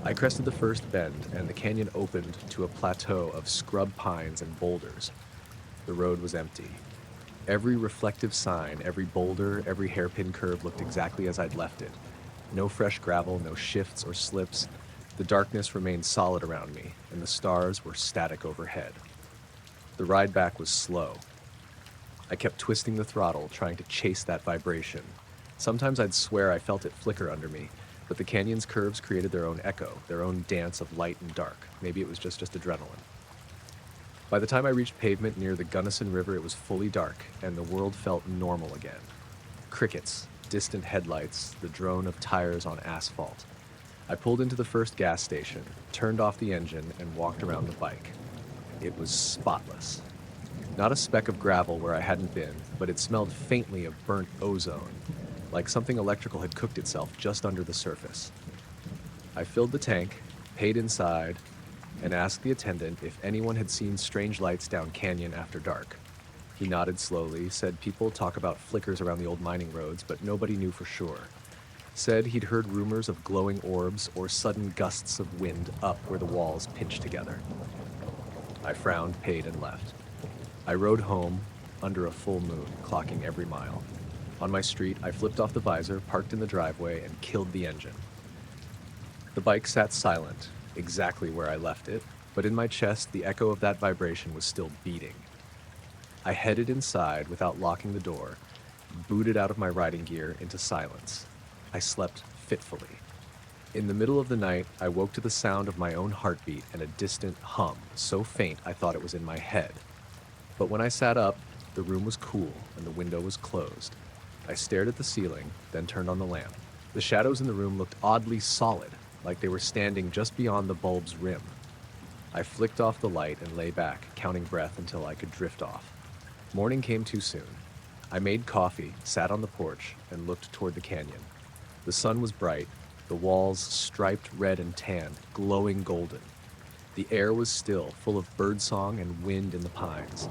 I crested the first bend, and the canyon opened to a plateau of scrub pines and boulders. The road was empty. Every reflective sign, every boulder, every hairpin curve looked exactly as I'd left it. No fresh gravel, no shifts or slips. The darkness remained solid around me, and the stars were static overhead. The ride back was slow. I kept twisting the throttle, trying to chase that vibration. Sometimes I'd swear I felt it flicker under me, but the canyon's curves created their own echo, their own dance of light and dark. Maybe it was just adrenaline. By the time I reached pavement near the Gunnison River, it was fully dark, and the world felt normal again. Crickets, distant headlights, the drone of tires on asphalt. I pulled into the first gas station, turned off the engine, and walked around the bike. It was spotless. Not a speck of gravel where I hadn't been, but it smelled faintly of burnt ozone, like something electrical had cooked itself just under the surface. I filled the tank, paid inside, and asked the attendant if anyone had seen strange lights down canyon after dark. He nodded slowly, said people talk about flickers around the old mining roads, but nobody knew for sure. Said he'd heard rumors of glowing orbs or sudden gusts of wind up where the walls pinched together. I frowned, paid, and left. I rode home under a full moon, clocking every mile. On my street, I flipped off the visor, parked in the driveway, and killed the engine. The bike sat silent, exactly where I left it, but in my chest, the echo of that vibration was still beating. I headed inside without locking the door, booted out of my riding gear into silence. I slept fitfully. In the middle of the night, I woke to the sound of my own heartbeat and a distant hum, so faint I thought it was in my head. But when I sat up, the room was cool and the window was closed. I stared at the ceiling, then turned on the lamp. The shadows in the room looked oddly solid, like they were standing just beyond the bulb's rim. I flicked off the light and lay back, counting breath until I could drift off. Morning came too soon. I made coffee, sat on the porch, and looked toward the canyon. The sun was bright, the walls striped red and tan, glowing golden. The air was still, full of birdsong and wind in the pines.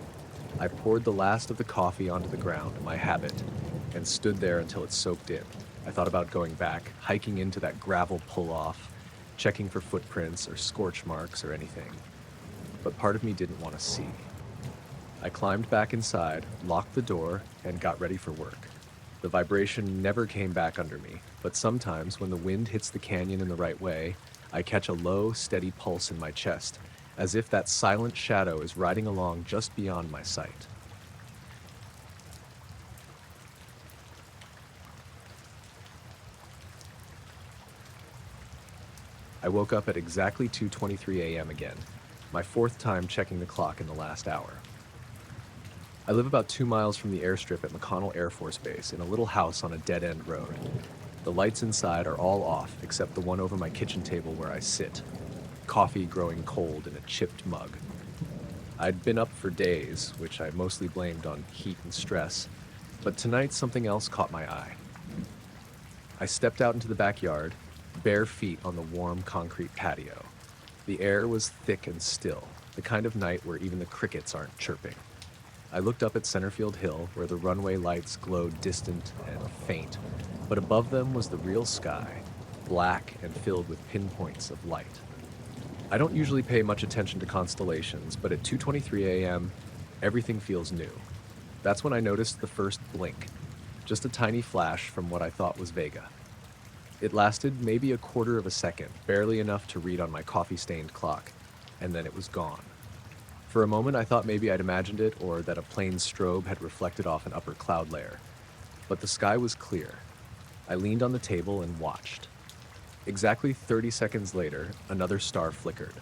I poured the last of the coffee onto the ground, my habit, and stood there until it soaked in. I thought about going back, hiking into that gravel pull-off, checking for footprints or scorch marks or anything. But part of me didn't want to see. I climbed back inside, locked the door, and got ready for work. The vibration never came back under me, but sometimes when the wind hits the canyon in the right way, I catch a low, steady pulse in my chest, as if that silent shadow is riding along just beyond my sight. I woke up at exactly 2:23 a.m. again, my fourth time checking the clock in the last hour. I live about 2 miles from the airstrip at McConnell Air Force Base in a little house on a dead-end road. The lights inside are all off except the one over my kitchen table where I sit, coffee growing cold in a chipped mug. I'd been up for days, which I mostly blamed on heat and stress, but tonight something else caught my eye. I stepped out into the backyard, bare feet on the warm concrete patio. The air was thick and still, the kind of night where even the crickets aren't chirping. I looked up at Centerfield Hill, where the runway lights glowed distant and faint, but above them was the real sky, black and filled with pinpoints of light. I don't usually pay much attention to constellations, but at 2:23 a.m., everything feels new. That's when I noticed the first blink, just a tiny flash from what I thought was Vega. It lasted maybe a quarter of a second, barely enough to read on my coffee-stained clock, and then it was gone. For a moment, I thought maybe I'd imagined it or that a plane's strobe had reflected off an upper cloud layer. But the sky was clear. I leaned on the table and watched. Exactly 30 seconds later, another star flickered,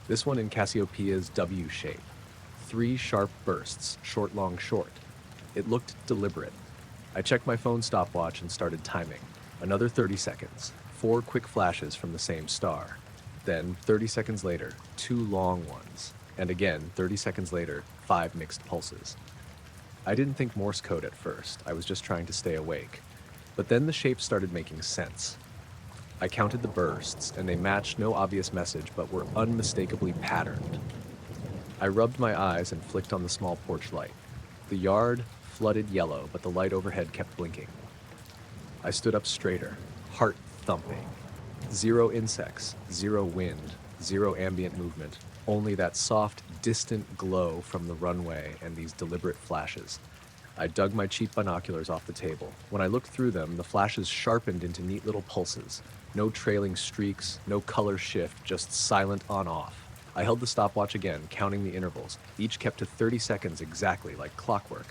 this one in Cassiopeia's W shape. 3 sharp bursts, short, long, short. It looked deliberate. I checked my phone stopwatch and started timing. Another 30 seconds, 4 quick flashes from the same star. Then, 30 seconds later, 2 long ones. And again, 30 seconds later, 5 mixed pulses. I didn't think Morse code at first. I was just trying to stay awake. But then the shapes started making sense. I counted the bursts, and they matched no obvious message, but were unmistakably patterned. I rubbed my eyes and flicked on the small porch light. The yard flooded yellow, but the light overhead kept blinking. I stood up straighter, heart thumping. 0 insects, 0 wind, 0 ambient movement, only that soft, distant glow from the runway and these deliberate flashes. I dug my cheap binoculars off the table. When I looked through them, the flashes sharpened into neat little pulses. No trailing streaks, no color shift, just silent on-off. I held the stopwatch again, counting the intervals. Each kept to 30 seconds exactly, like clockwork.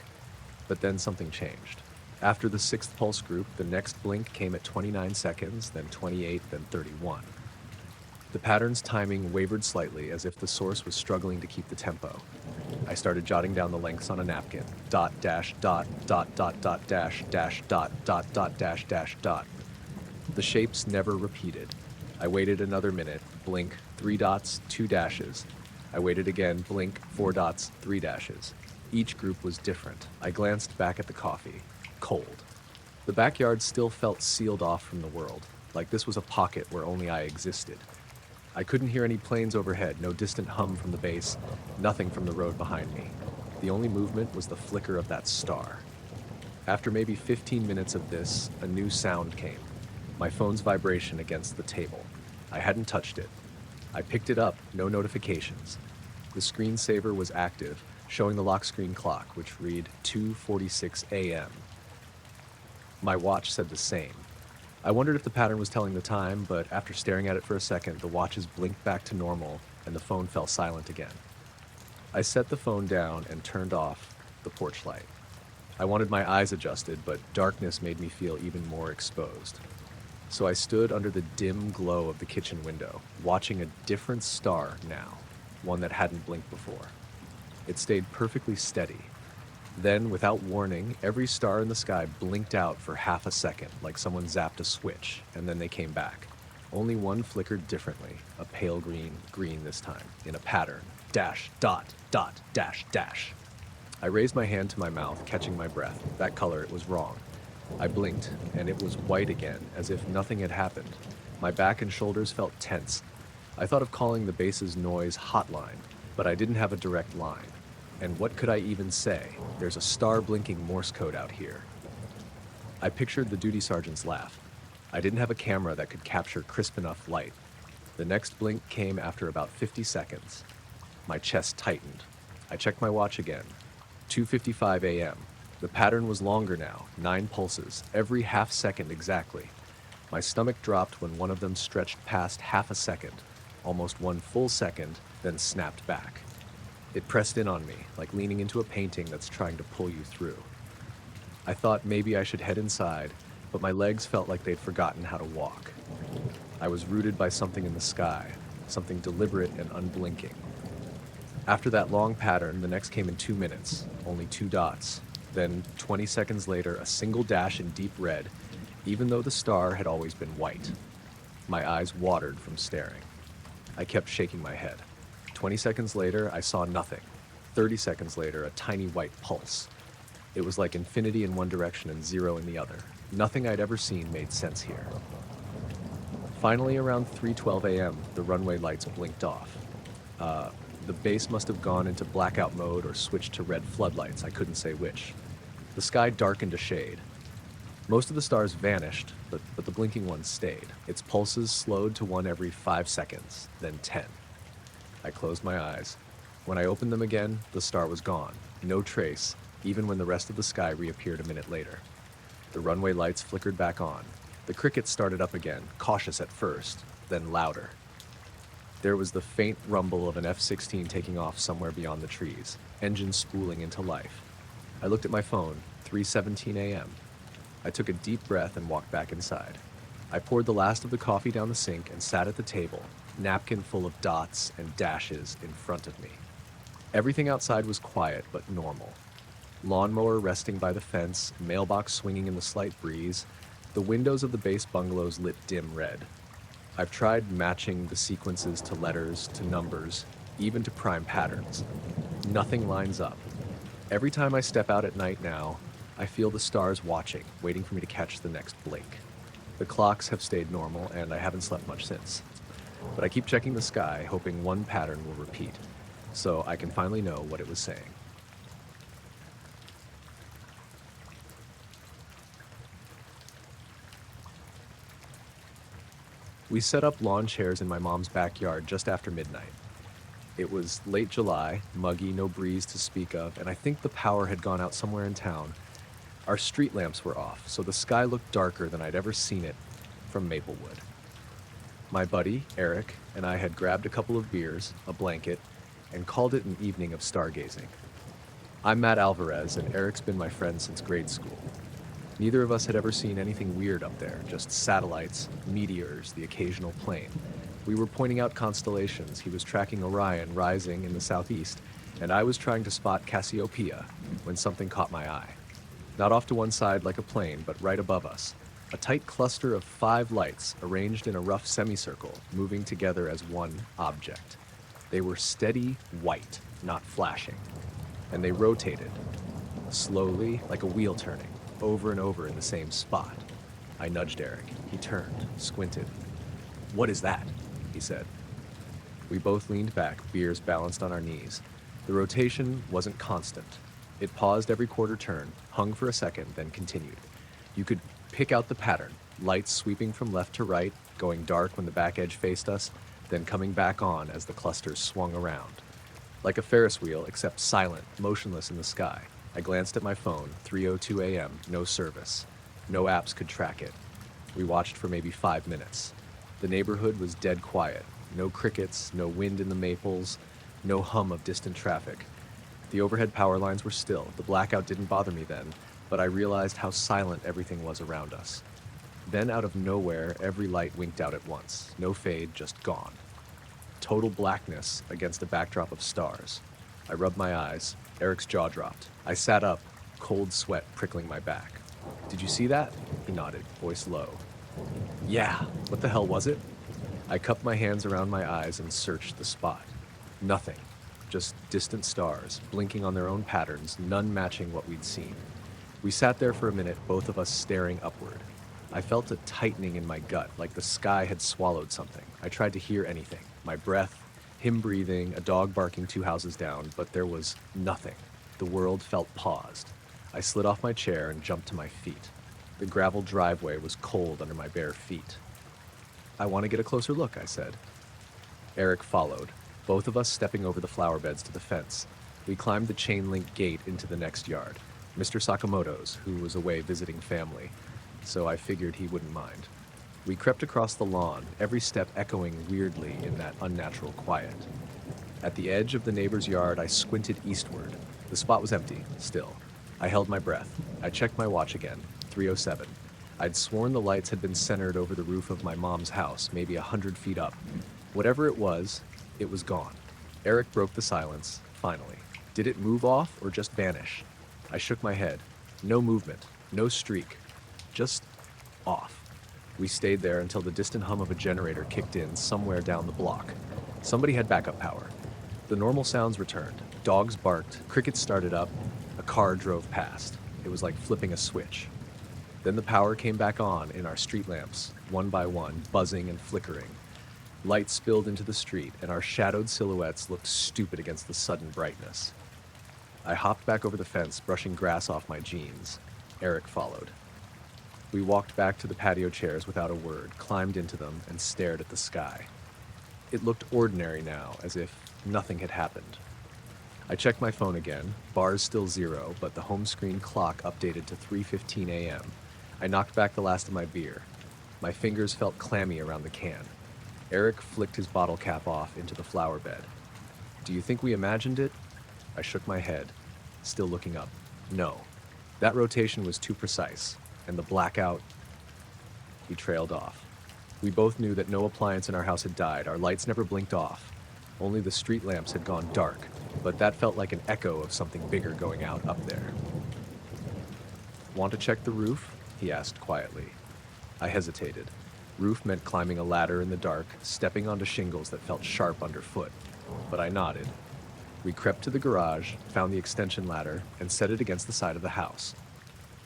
But then something changed. After the 6th pulse group, the next blink came at 29 seconds, then 28, then 31. The pattern's timing wavered slightly, as if the source was struggling to keep the tempo. I started jotting down the lengths on a napkin. Dot, dash, dot, dot, dot, dot, dash, dot, dot, dot, dash, dot. The shapes never repeated. I waited another minute, blink, 3 dots, 2 dashes. I waited again, blink, 4 dots, 3 dashes. Each group was different. I glanced back at the coffee. Cold. The backyard still felt sealed off from the world, like this was a pocket where only I existed. I couldn't hear any planes overhead, no distant hum from the base, nothing from the road behind me. The only movement was the flicker of that star. After maybe 15 minutes of this, a new sound came. My phone's vibration against the table. I hadn't touched it. I picked it up, no notifications. The screensaver was active, showing the lock screen clock, which read 2:46 a.m. My watch said the same. I wondered if the pattern was telling the time, but after staring at it for a second, the watches blinked back to normal and the phone fell silent again. I set the phone down and turned off the porch light. I wanted my eyes adjusted, but darkness made me feel even more exposed. So I stood under the dim glow of the kitchen window, watching a different star now, one that hadn't blinked before. It stayed perfectly steady. Then, without warning, every star in the sky blinked out for half a second, like someone zapped a switch, and then they came back. Only one flickered differently, a pale green this time, in a pattern. Dash, dot, dot, dash, dash. I raised my hand to my mouth, catching my breath. That color, it was wrong. I blinked, and it was white again, as if nothing had happened. My back and shoulders felt tense. I thought of calling the base's noise hotline, but I didn't have a direct line. And what could I even say? There's a star blinking Morse code out here. I pictured the duty sergeant's laugh. I didn't have a camera that could capture crisp enough light. The next blink came after about 50 seconds. My chest tightened. I checked my watch again. 2:55 a.m. The pattern was longer now, 9 pulses, every half second exactly. My stomach dropped when one of them stretched past half a second, almost 1 full second, then snapped back. It pressed in on me, like leaning into a painting that's trying to pull you through. I thought maybe I should head inside, but my legs felt like they'd forgotten how to walk. I was rooted by something in the sky, something deliberate and unblinking. After that long pattern, the next came in 2 minutes, only two dots. Then, 20 seconds later, a single dash in deep red, even though the star had always been white. My eyes watered from staring. I kept shaking my head. 20 seconds later, I saw nothing. 30 seconds later, a tiny white pulse. It was like infinity in one direction and zero in the other. Nothing I'd ever seen made sense here. Finally, around 3:12 a.m., the runway lights blinked off. The base must have gone into blackout mode or switched to red floodlights, I couldn't say which. The sky darkened to shade. Most of the stars vanished, but the blinking ones stayed. Its pulses slowed to one every 5 seconds, then 10. I closed my eyes. When I opened them again, the star was gone. No trace, even when the rest of the sky reappeared a minute later. The runway lights flickered back on. The crickets started up again, cautious at first, then louder. There was the faint rumble of an F-16 taking off somewhere beyond the trees, engines spooling into life. I looked at my phone, 3:17 a.m. I took a deep breath and walked back inside. I poured the last of the coffee down the sink and sat at the table, napkin full of dots and dashes in front of me. Everything outside was quiet but normal. Lawnmower resting by the fence, mailbox swinging in the slight breeze, the windows of the base bungalows lit dim red. I've tried matching the sequences to letters, to numbers, even to prime patterns. Nothing lines up. Every time I step out at night now, I feel the stars watching, waiting for me to catch the next blink. The clocks have stayed normal, and I haven't slept much since. But I keep checking the sky, hoping one pattern will repeat, so I can finally know what it was saying. We set up lawn chairs in my mom's backyard just after midnight. It was late July, muggy, no breeze to speak of, and I think the power had gone out somewhere in town. Our street lamps were off, so the sky looked darker than I'd ever seen it from Maplewood. My buddy, Eric, and I had grabbed a couple of beers, a blanket, and called it an evening of stargazing. I'm Matt Alvarez, and Eric's been my friend since grade school. Neither of us had ever seen anything weird up there, just satellites, meteors, the occasional plane. We were pointing out constellations. He was tracking Orion rising in the southeast, and I was trying to spot Cassiopeia when something caught my eye. Not off to one side like a plane, but right above us. A tight cluster of 5 lights arranged in a rough semicircle, moving together as one object. They were steady white, not flashing. And they rotated, slowly, like a wheel turning, over and over in the same spot. I nudged Eric. He turned, squinted. "What is that?" he said. We both leaned back, beers balanced on our knees. The rotation wasn't constant. It paused every quarter turn, hung for a second, then continued. You could pick out the pattern, lights sweeping from left to right, going dark when the back edge faced us, then coming back on as the clusters swung around. Like a Ferris wheel, except silent, motionless in the sky. I glanced at my phone, 3:02 a.m., no service. No apps could track it. We watched for maybe 5 minutes. The neighborhood was dead quiet. No crickets, no wind in the maples, no hum of distant traffic. The overhead power lines were still. The blackout didn't bother me then, but I realized how silent everything was around us. Then out of nowhere, every light winked out at once. No fade, just gone. Total blackness against a backdrop of stars. I rubbed my eyes. Eric's jaw dropped. I sat up, cold sweat prickling my back. "Did you see that?" He nodded, voice low. "Yeah, what the hell was it?" I cupped my hands around my eyes and searched the spot. Nothing. Just distant stars, blinking on their own patterns, none matching what we'd seen. We sat there for a minute, both of us staring upward. I felt a tightening in my gut, like the sky had swallowed something. I tried to hear anything. My breath, him breathing, a dog barking 2 houses down, but there was nothing. The world felt paused. I slid off my chair and jumped to my feet. The gravel driveway was cold under my bare feet. "I want to get a closer look," I said. Eric followed, both of us stepping over the flower beds to the fence. We climbed the chain-link gate into the next yard, Mr. Sakamoto's, who was away visiting family, so I figured he wouldn't mind. We crept across the lawn, every step echoing weirdly in that unnatural quiet. At the edge of the neighbor's yard, I squinted eastward. The spot was empty, still. I held my breath. I checked my watch again, 3:07. I'd sworn the lights had been centered over the roof of my mom's house, maybe 100 feet up. Whatever it was gone. Eric broke the silence, finally. Did it move off or just vanish? I shook my head. No movement, no streak, just off. We stayed there until the distant hum of a generator kicked in somewhere down the block. Somebody had backup power. The normal sounds returned. Dogs barked, crickets started up, a car drove past. It was like flipping a switch. Then the power came back on in our street lamps, one by one, buzzing and flickering. Light spilled into the street, and our shadowed silhouettes looked stupid against the sudden brightness. I hopped back over the fence, brushing grass off my jeans. Eric followed. We walked back to the patio chairs without a word, climbed into them, and stared at the sky. It looked ordinary now, as if nothing had happened. I checked my phone again, bars still 0, but the home screen clock updated to 3:15 a.m. I knocked back the last of my beer. My fingers felt clammy around the can. Eric flicked his bottle cap off into the flower bed. Do you think we imagined it? I shook my head, still looking up. No. That rotation was too precise, and the blackout... He trailed off. We both knew that no appliance in our house had died. Our lights never blinked off. Only the street lamps had gone dark, but that felt like an echo of something bigger going out up there. Want to check the roof? He asked quietly. I hesitated. Roof meant climbing a ladder in the dark, stepping onto shingles that felt sharp underfoot. But I nodded. We crept to the garage, found the extension ladder, and set it against the side of the house.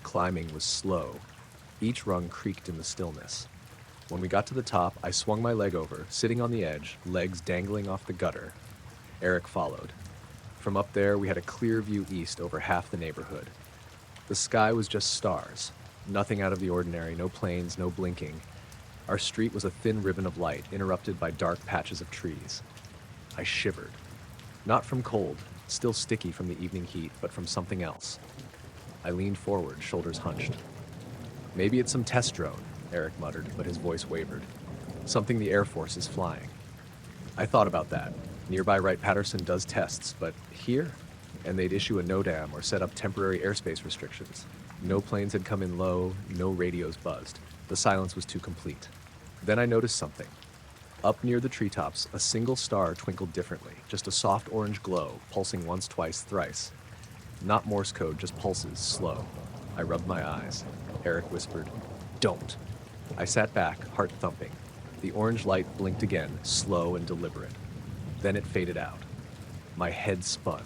Climbing was slow. Each rung creaked in the stillness. When we got to the top, I swung my leg over, sitting on the edge, legs dangling off the gutter. Eric followed. From up there, we had a clear view east over half the neighborhood. The sky was just stars. Nothing out of the ordinary, no planes, no blinking. Our street was a thin ribbon of light, interrupted by dark patches of trees. I shivered. Not from cold, still sticky from the evening heat, but from something else. I leaned forward, shoulders hunched. Maybe it's some test drone, Eric muttered, but his voice wavered. Something the Air Force is flying. I thought about that. Nearby Wright-Patterson does tests, but here? And they'd issue a NODAM or set up temporary airspace restrictions. No planes had come in low, no radios buzzed. The silence was too complete. Then I noticed something. Up near the treetops, a single star twinkled differently, just a soft orange glow, pulsing once, twice, thrice. Not Morse code, just pulses, slow. I rubbed my eyes. Eric whispered, "Don't." I sat back, heart thumping. The orange light blinked again, slow and deliberate. Then it faded out. My head spun.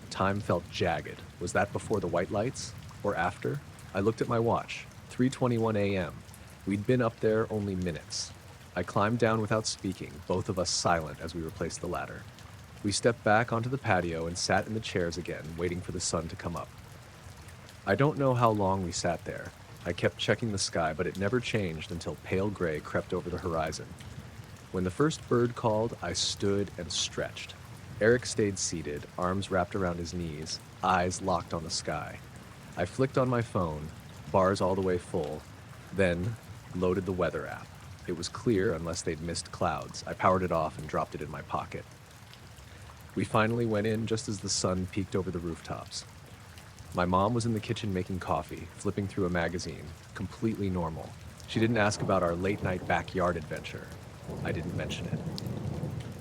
Time felt jagged. Was that before the white lights? Or after? I looked at my watch. 3:21 a.m. We'd been up there only minutes. I climbed down without speaking, both of us silent as we replaced the ladder. We stepped back onto the patio and sat in the chairs again, waiting for the sun to come up. I don't know how long we sat there. I kept checking the sky, but it never changed until pale gray crept over the horizon. When the first bird called, I stood and stretched. Eric stayed seated, arms wrapped around his knees, eyes locked on the sky. I flicked on my phone, bars all the way full, then loaded the weather app. It was clear unless they'd missed clouds. I powered it off and dropped it in my pocket. We finally went in just as the sun peeked over the rooftops. My mom was in the kitchen making coffee, flipping through a magazine, completely normal. She didn't ask about our late-night backyard adventure. I didn't mention it.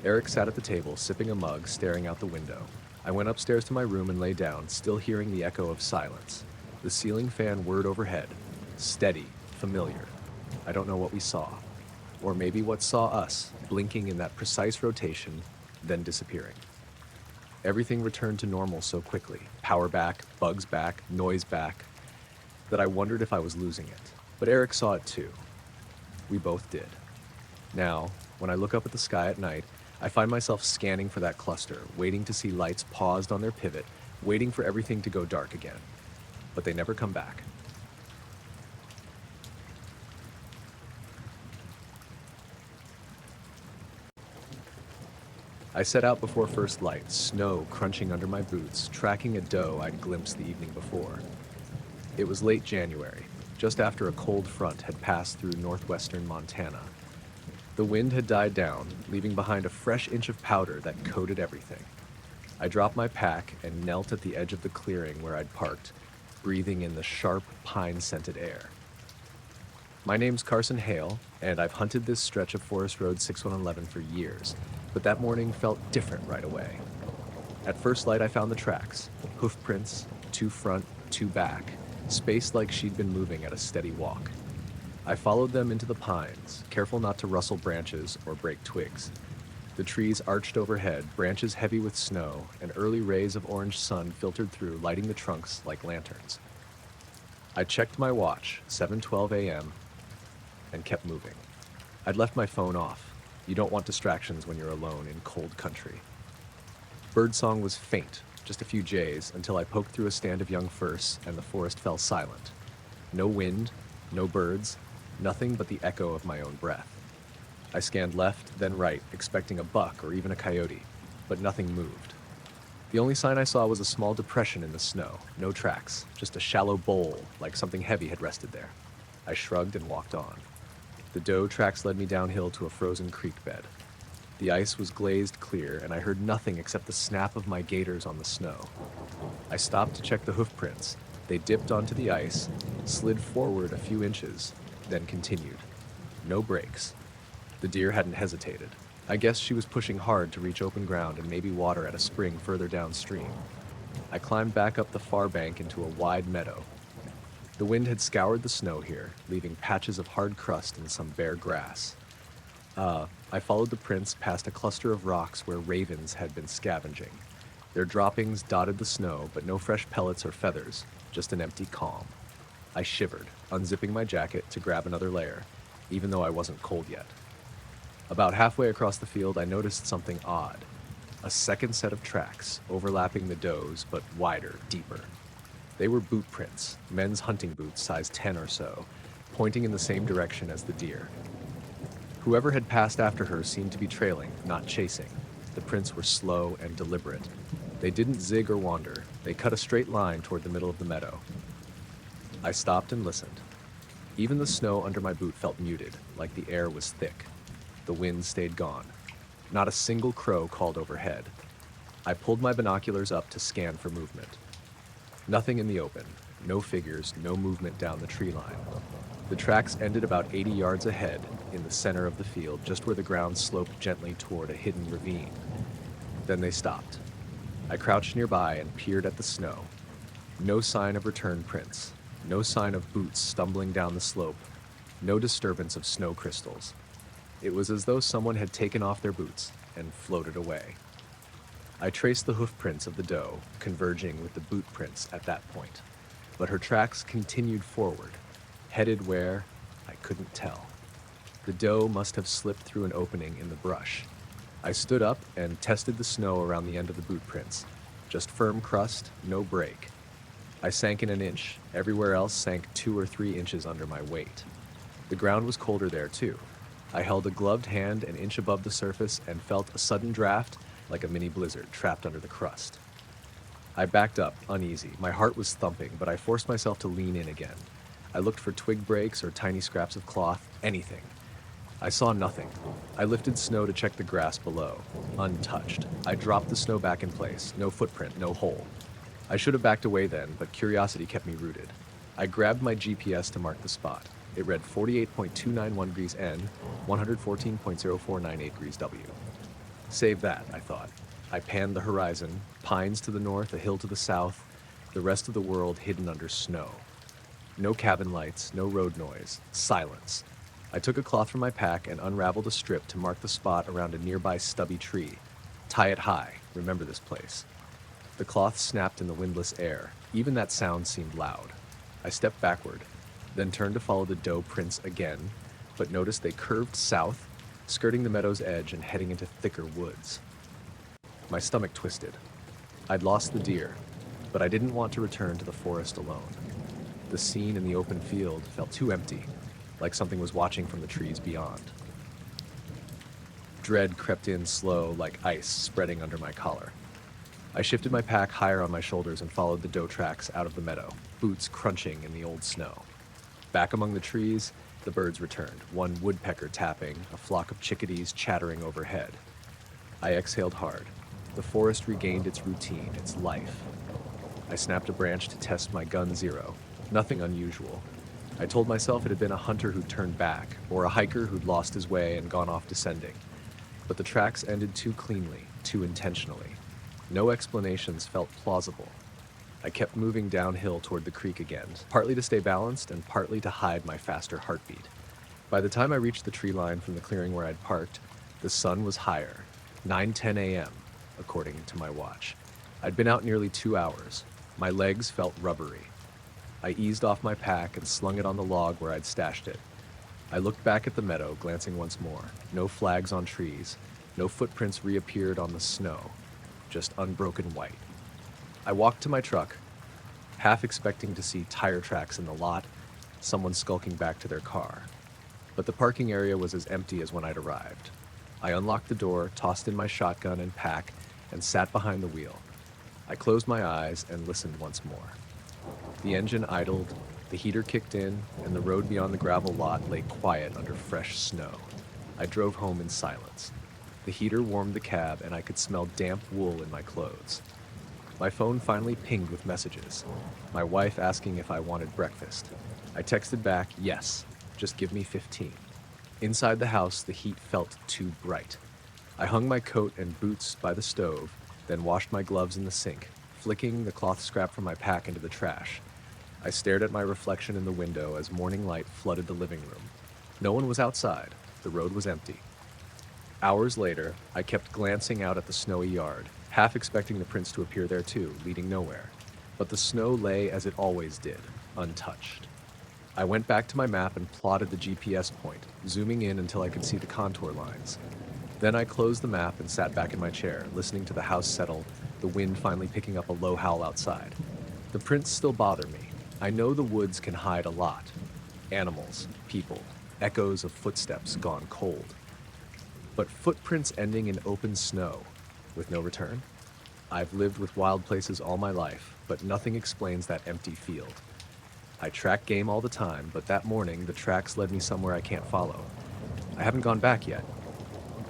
Eric sat at the table, sipping a mug, staring out the window. I went upstairs to my room and lay down, still hearing the echo of silence. The ceiling fan whirred overhead. Steady, familiar. I don't know what we saw. Or maybe what saw us, blinking in that precise rotation, then disappearing. Everything returned to normal so quickly. Power back, bugs back, noise back, that I wondered if I was losing it. But Eric saw it too. We both did. Now, when I look up at the sky at night, I find myself scanning for that cluster, waiting to see lights paused on their pivot, waiting for everything to go dark again. But they never come back. I set out before first light, snow crunching under my boots, tracking a doe I'd glimpsed the evening before. It was late January, just after a cold front had passed through northwestern Montana. The wind had died down, leaving behind a fresh inch of powder that coated everything. I dropped my pack and knelt at the edge of the clearing where I'd parked, breathing in the sharp, pine-scented air. My name's Carson Hale, and I've hunted this stretch of Forest Road 6111 for years, but that morning felt different right away. At first light, I found the tracks, hoof prints, two front, two back, spaced like she'd been moving at a steady walk. I followed them into the pines, careful not to rustle branches or break twigs. The trees arched overhead, branches heavy with snow, and early rays of orange sun filtered through, lighting the trunks like lanterns. I checked my watch, 7:12 a.m., and kept moving. I'd left my phone off. You don't want distractions when you're alone in cold country. Birdsong was faint, just a few jays, until I poked through a stand of young firs and the forest fell silent. No wind, no birds, nothing but the echo of my own breath. I scanned left, then right, expecting a buck or even a coyote, but nothing moved. The only sign I saw was a small depression in the snow, no tracks, just a shallow bowl like something heavy had rested there. I shrugged and walked on. The doe tracks led me downhill to a frozen creek bed. The ice was glazed clear, and I heard nothing except the snap of my gaiters on the snow. I stopped to check the hoof prints. They dipped onto the ice, slid forward a few inches, then continued. No breaks. The deer hadn't hesitated. I guess she was pushing hard to reach open ground and maybe water at a spring further downstream. I climbed back up the far bank into a wide meadow. The wind had scoured the snow here, leaving patches of hard crust and some bare grass. I followed the prints past a cluster of rocks where ravens had been scavenging. Their droppings dotted the snow, but no fresh pellets or feathers, just an empty calm. I shivered, unzipping my jacket to grab another layer, even though I wasn't cold yet. About halfway across the field, I noticed something odd. A second set of tracks, overlapping the doe's, but wider, deeper. They were boot prints, men's hunting boots, size 10 or so, pointing in the same direction as the deer. Whoever had passed after her seemed to be trailing, not chasing. The prints were slow and deliberate. They didn't zig or wander. They cut a straight line toward the middle of the meadow. I stopped and listened. Even the snow under my boot felt muted, like the air was thick. The wind stayed gone. Not a single crow called overhead. I pulled my binoculars up to scan for movement. Nothing in the open. No figures, no movement down the tree line. The tracks ended about 80 yards ahead, in the center of the field, just where the ground sloped gently toward a hidden ravine. Then they stopped. I crouched nearby and peered at the snow. No sign of return prints. No sign of boots stumbling down the slope. No disturbance of snow crystals. It was as though someone had taken off their boots and floated away. I traced the hoof prints of the doe, converging with the boot prints at that point. But her tracks continued forward, headed where, I couldn't tell. The doe must have slipped through an opening in the brush. I stood up and tested the snow around the end of the boot prints. Just firm crust, no break. I sank in an inch. Everywhere else sank 2 or 3 inches under my weight. The ground was colder there too. I held a gloved hand an inch above the surface and felt a sudden draft like a mini blizzard trapped under the crust. I backed up, uneasy. My heart was thumping, but I forced myself to lean in again. I looked for twig breaks or tiny scraps of cloth, anything. I saw nothing. I lifted snow to check the grass below. Untouched. I dropped the snow back in place. No footprint, no hole. I should have backed away then, but curiosity kept me rooted. I grabbed my GPS to mark the spot. It read 48.291 degrees N, 114.0498 degrees W. Save that, I thought. I panned the horizon, pines to the north, a hill to the south, the rest of the world hidden under snow. No cabin lights, no road noise, silence. I took a cloth from my pack and unraveled a strip to mark the spot around a nearby stubby tree. Tie it high, remember this place. The cloth snapped in the windless air. Even that sound seemed loud. I stepped backward, then turned to follow the doe prints again, but noticed they curved south, skirting the meadow's edge and heading into thicker woods. My stomach twisted. I'd lost the deer, but I didn't want to return to the forest alone. The scene in the open field felt too empty, like something was watching from the trees beyond. Dread crept in slow, like ice spreading under my collar. I shifted my pack higher on my shoulders and followed the doe tracks out of the meadow, boots crunching in the old snow. Back among the trees, the birds returned, one woodpecker tapping, a flock of chickadees chattering overhead. I exhaled hard. The forest regained its routine, its life. I snapped a branch to test my gun zero. Nothing unusual. I told myself it had been a hunter who'd turned back, or a hiker who'd lost his way and gone off descending. But the tracks ended too cleanly, too intentionally. No explanations felt plausible. I kept moving downhill toward the creek again, partly to stay balanced and partly to hide my faster heartbeat. By the time I reached the tree line from the clearing where I'd parked, the sun was higher, 9:10 a.m., according to my watch. I'd been out nearly 2 hours. My legs felt rubbery. I eased off my pack and slung it on the log where I'd stashed it. I looked back at the meadow, glancing once more. No flags on trees. No footprints reappeared on the snow. Just unbroken white. I walked to my truck, half expecting to see tire tracks in the lot, someone skulking back to their car. But the parking area was as empty as when I'd arrived. I unlocked the door, tossed in my shotgun and pack, and sat behind the wheel. I closed my eyes and listened once more. The engine idled, the heater kicked in, and the road beyond the gravel lot lay quiet under fresh snow. I drove home in silence. The heater warmed the cab, and I could smell damp wool in my clothes. My phone finally pinged with messages. My wife asking if I wanted breakfast. I texted back, yes, just give me 15. Inside the house, the heat felt too bright. I hung my coat and boots by the stove, then washed my gloves in the sink, flicking the cloth scrap from my pack into the trash. I stared at my reflection in the window as morning light flooded the living room. No one was outside. The road was empty. Hours later, I kept glancing out at the snowy yard, half expecting the prints to appear there too, leading nowhere. But the snow lay as it always did, untouched. I went back to my map and plotted the GPS point, zooming in until I could see the contour lines. Then I closed the map and sat back in my chair, listening to the house settle, the wind finally picking up a low howl outside. The prints still bother me. I know the woods can hide a lot. Animals, people, echoes of footsteps gone cold. But footprints ending in open snow, with no return? I've lived with wild places all my life, but nothing explains that empty field. I track game all the time, but that morning the tracks led me somewhere I can't follow. I haven't gone back yet.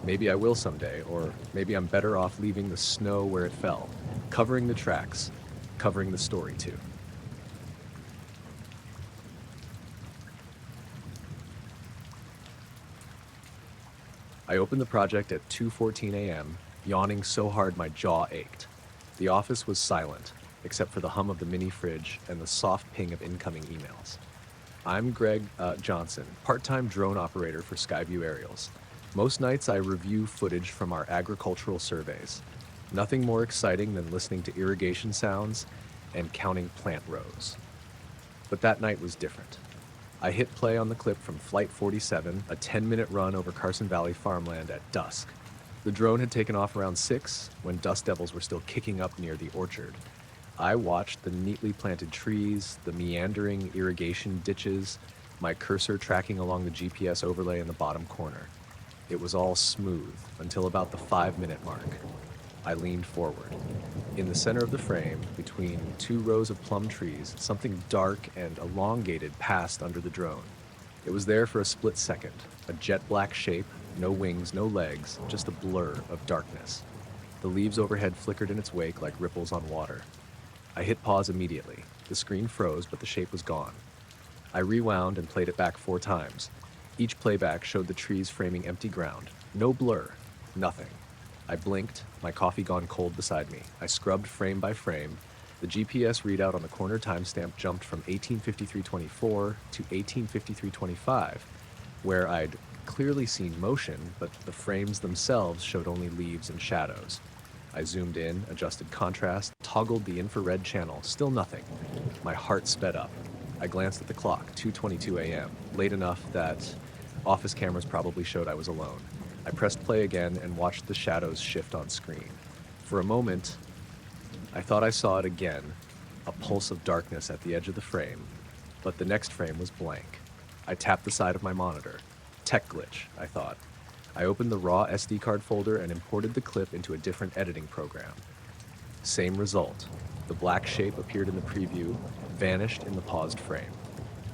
Maybe I will someday, or maybe I'm better off leaving the snow where it fell, covering the tracks, covering the story too. I opened the project at 2:14 a.m., yawning so hard my jaw ached. The office was silent, except for the hum of the mini fridge and the soft ping of incoming emails. I'm Greg Johnson, part-time drone operator for Skyview Aerials. Most nights I review footage from our agricultural surveys. Nothing more exciting than listening to irrigation sounds and counting plant rows. But that night was different. I hit play on the clip from Flight 47, a 10-minute run over Carson Valley farmland at dusk. The drone had taken off around 6, when dust devils were still kicking up near the orchard. I watched the neatly planted trees, the meandering irrigation ditches, my cursor tracking along the GPS overlay in the bottom corner. It was all smooth until about the 5-minute mark. I leaned forward. In the center of the frame, between 2 rows of plum trees, something dark and elongated passed under the drone. It was there for a split second, a jet black shape, no wings, no legs, just a blur of darkness. The leaves overhead flickered in its wake like ripples on water. I hit pause immediately. The screen froze, but the shape was gone. I rewound and played it back 4 times. Each playback showed the trees framing empty ground. No blur. Nothing. I blinked, my coffee gone cold beside me. I scrubbed frame by frame. The GPS readout on the corner timestamp jumped from 1853.24 to 1853.25, where I'd clearly seen motion, but the frames themselves showed only leaves and shadows. I zoomed in, adjusted contrast, toggled the infrared channel, still nothing. My heart sped up. I glanced at the clock, 2:22 a.m., late enough that office cameras probably showed I was alone. I pressed play again and watched the shadows shift on screen. For a moment, I thought I saw it again, a pulse of darkness at the edge of the frame, but the next frame was blank. I tapped the side of my monitor. Tech glitch, I thought. I opened the raw SD card folder and imported the clip into a different editing program. Same result. The black shape appeared in the preview, vanished in the paused frame.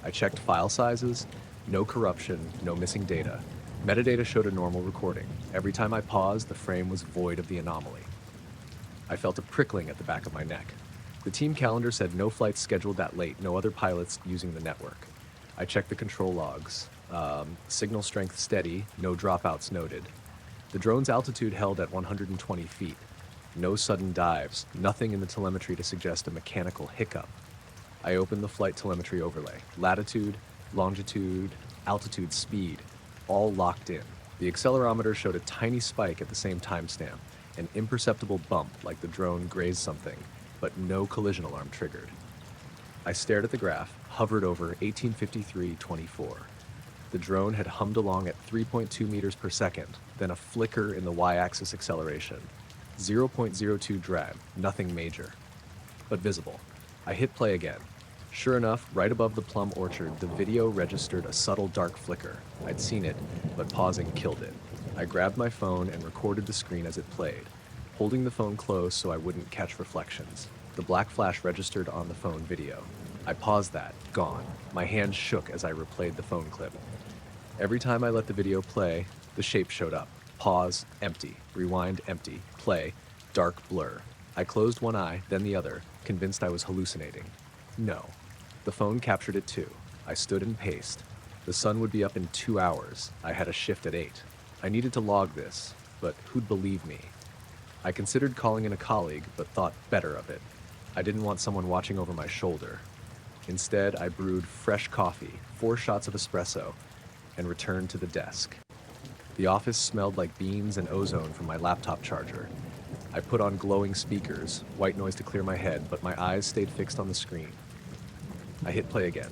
I checked file sizes, no corruption, no missing data. Metadata showed a normal recording. Every time I paused, the frame was void of the anomaly. I felt a prickling at the back of my neck. The team calendar said no flights scheduled that late, no other pilots using the network. I checked the control logs. Signal strength steady, no dropouts noted. The drone's altitude held at 120 feet. No sudden dives, nothing in the telemetry to suggest a mechanical hiccup. I opened the flight telemetry overlay. Latitude, longitude, altitude, speed, all locked in. The accelerometer showed a tiny spike at the same timestamp, an imperceptible bump like the drone grazed something, but no collision alarm triggered. I stared at the graph, hovered over 1853.24. The drone had hummed along at 3.2 meters per second, then a flicker in the y-axis acceleration. 0.02 drag, nothing major, but visible. I hit play again. Sure enough, right above the plum orchard, the video registered a subtle dark flicker. I'd seen it, but pausing killed it. I grabbed my phone and recorded the screen as it played, holding the phone close so I wouldn't catch reflections. The black flash registered on the phone video. I paused that, gone. My hands shook as I replayed the phone clip. Every time I let the video play, the shape showed up. Pause, empty. Rewind, empty. Play, dark blur. I closed one eye, then the other, convinced I was hallucinating. No. The phone captured it too. I stood and paced. The sun would be up in 2 hours. I had a shift at 8. I needed to log this, but who'd believe me? I considered calling in a colleague, but thought better of it. I didn't want someone watching over my shoulder. Instead, I brewed fresh coffee, 4 shots of espresso, and returned to the desk. The office smelled like beans and ozone from my laptop charger. I put on glowing speakers, white noise to clear my head, but my eyes stayed fixed on the screen. I hit play again.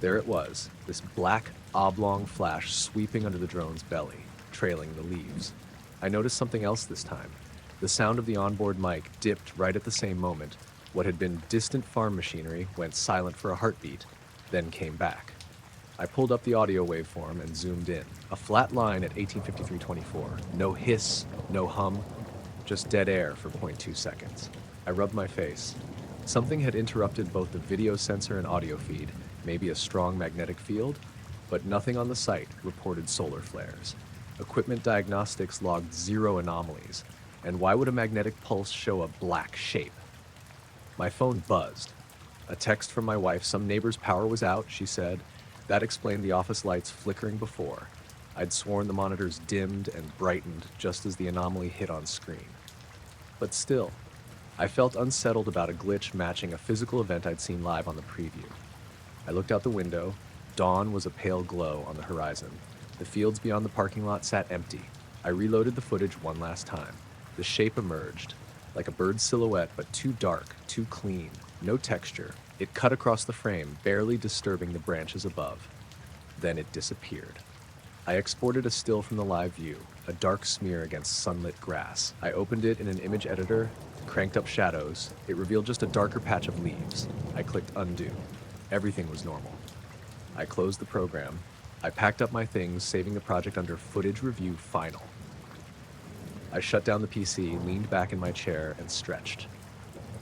There it was, this black, oblong flash sweeping under the drone's belly, trailing the leaves. I noticed something else this time. The sound of the onboard mic dipped right at the same moment. What had been distant farm machinery went silent for a heartbeat, then came back. I pulled up the audio waveform and zoomed in. A flat line at 1853.24. No hiss, no hum, just dead air for 0.2 seconds. I rubbed my face. Something had interrupted both the video sensor and audio feed, maybe a strong magnetic field, but nothing on the site reported solar flares. Equipment diagnostics logged 0 anomalies, and why would a magnetic pulse show a black shape? My phone buzzed. A text from my wife, some neighbor's power was out, she said. That explained the office lights flickering before. I'd sworn the monitors dimmed and brightened just as the anomaly hit on screen. But still, I felt unsettled about a glitch matching a physical event I'd seen live on the preview. I looked out the window. Dawn was a pale glow on the horizon. The fields beyond the parking lot sat empty. I reloaded the footage one last time. The shape emerged, like a bird's silhouette, but too dark, too clean, no texture. It cut across the frame, barely disturbing the branches above. Then it disappeared. I exported a still from the live view, a dark smear against sunlit grass. I opened it in an image editor, cranked up shadows. It revealed just a darker patch of leaves. I clicked undo. Everything was normal. I closed the program. I packed up my things, saving the project under Footage Review Final. I shut down the PC, leaned back in my chair, and stretched.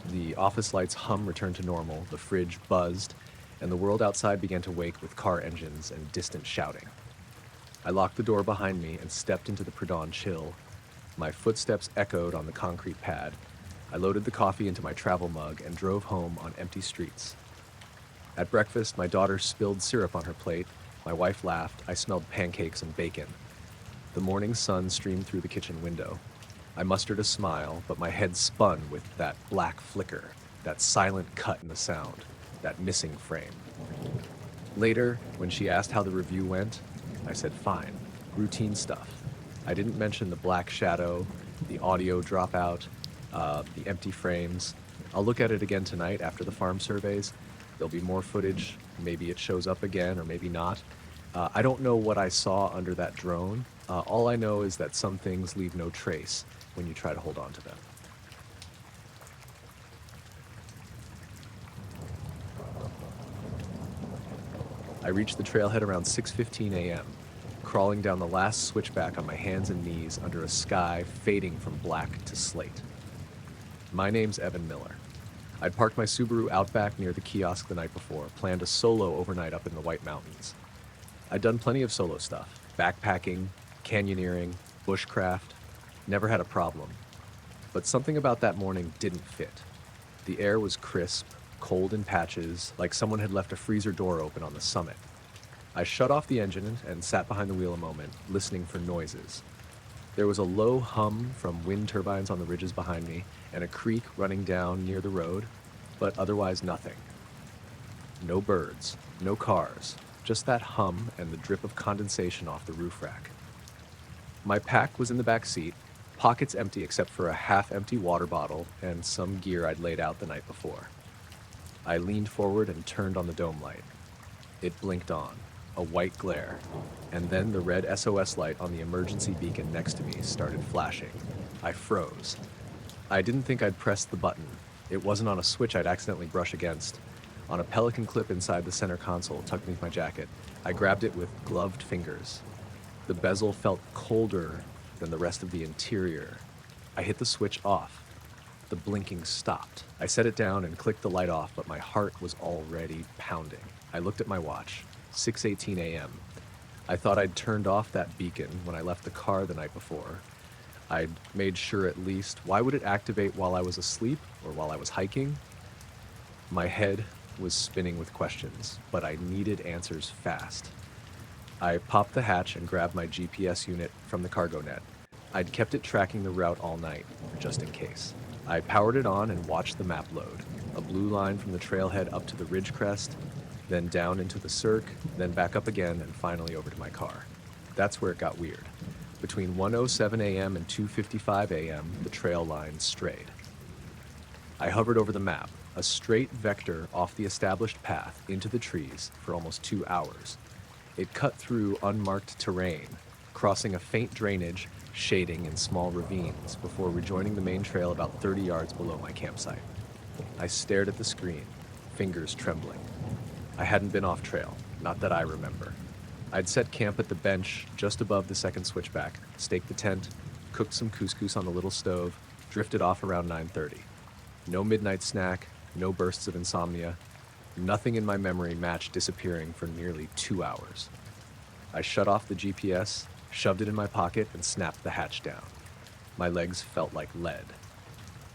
The office light's hum returned to normal, the fridge buzzed, and the world outside began to wake with car engines and distant shouting. I locked the door behind me and stepped into the pre-dawn chill. My footsteps echoed on the concrete pad. I loaded the coffee into my travel mug and drove home on empty streets. At breakfast, my daughter spilled syrup on her plate. My wife laughed. I smelled pancakes and bacon. The morning sun streamed through the kitchen window. I mustered a smile, but my head spun with that black flicker, that silent cut in the sound, that missing frame. Later, when she asked how the review went, I said fine, routine stuff. I didn't mention the black shadow, the audio dropout, the empty frames. I'll look at it again tonight after the farm surveys. There'll be more footage. Maybe it shows up again or maybe not. I don't know what I saw under that drone. All I know is that some things leave no trace when you try to hold on to them. I reached the trailhead around 6:15 a.m., crawling down the last switchback on my hands and knees under a sky fading from black to slate. My name's Evan Miller. I'd parked my Subaru Outback near the kiosk the night before, planned a solo overnight up in the White Mountains. I'd done plenty of solo stuff, backpacking, canyoneering, bushcraft, never had a problem. But something about that morning didn't fit. The air was crisp, cold in patches, like someone had left a freezer door open on the summit. I shut off the engine and sat behind the wheel a moment, listening for noises. There was a low hum from wind turbines on the ridges behind me and a creek running down near the road, but otherwise nothing. No birds, no cars, just that hum and the drip of condensation off the roof rack. My pack was in the back seat, pockets empty except for a half-empty water bottle and some gear I'd laid out the night before. I leaned forward and turned on the dome light. It blinked on, a white glare, and then the red SOS light on the emergency beacon next to me started flashing. I froze. I didn't think I'd pressed the button. It wasn't on a switch I'd accidentally brush against. On a pelican clip inside the center console tucked beneath my jacket, I grabbed it with gloved fingers. The bezel felt colder than the rest of the interior. I hit the switch off. The blinking stopped. I set it down and clicked the light off, but my heart was already pounding. I looked at my watch, 6:18 a.m. I thought I'd turned off that beacon when I left the car the night before. I'd made sure at least. Why would it activate while I was asleep or while I was hiking? My head was spinning with questions, but I needed answers fast. I popped the hatch and grabbed my GPS unit from the cargo net. I'd kept it tracking the route all night, just in case. I powered it on and watched the map load. A blue line from the trailhead up to the ridge crest, then down into the cirque, then back up again, and finally over to my car. That's where it got weird. Between 1:07 a.m. and 2:55 a.m., the trail line strayed. I hovered over the map, a straight vector off the established path into the trees for almost 2 hours. It cut through unmarked terrain, crossing a faint drainage, shading in small ravines before rejoining the main trail about 30 yards below my campsite. I stared at the screen, fingers trembling. I hadn't been off trail, not that I remember. I'd set camp at the bench just above the second switchback, staked the tent, cooked some couscous on the little stove, drifted off around 9:30. No midnight snack, no bursts of insomnia. Nothing in my memory matched disappearing for nearly 2 hours. I shut off the GPS, shoved it in my pocket, and snapped the hatch down. My legs felt like lead.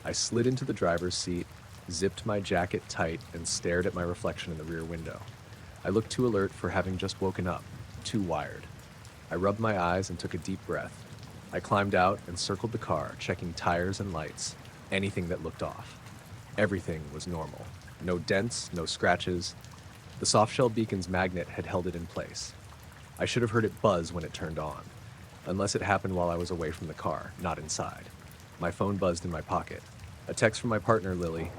I slid into the driver's seat, zipped my jacket tight, and stared at my reflection in the rear window. I looked too alert for having just woken up, too wired. I rubbed my eyes and took a deep breath. I climbed out and circled the car, checking tires and lights, anything that looked off. Everything was normal. No dents, no scratches. The softshell beacon's magnet had held it in place. I should have heard it buzz when it turned on, unless it happened while I was away from the car, not inside. My phone buzzed in my pocket. A text from my partner, Lily.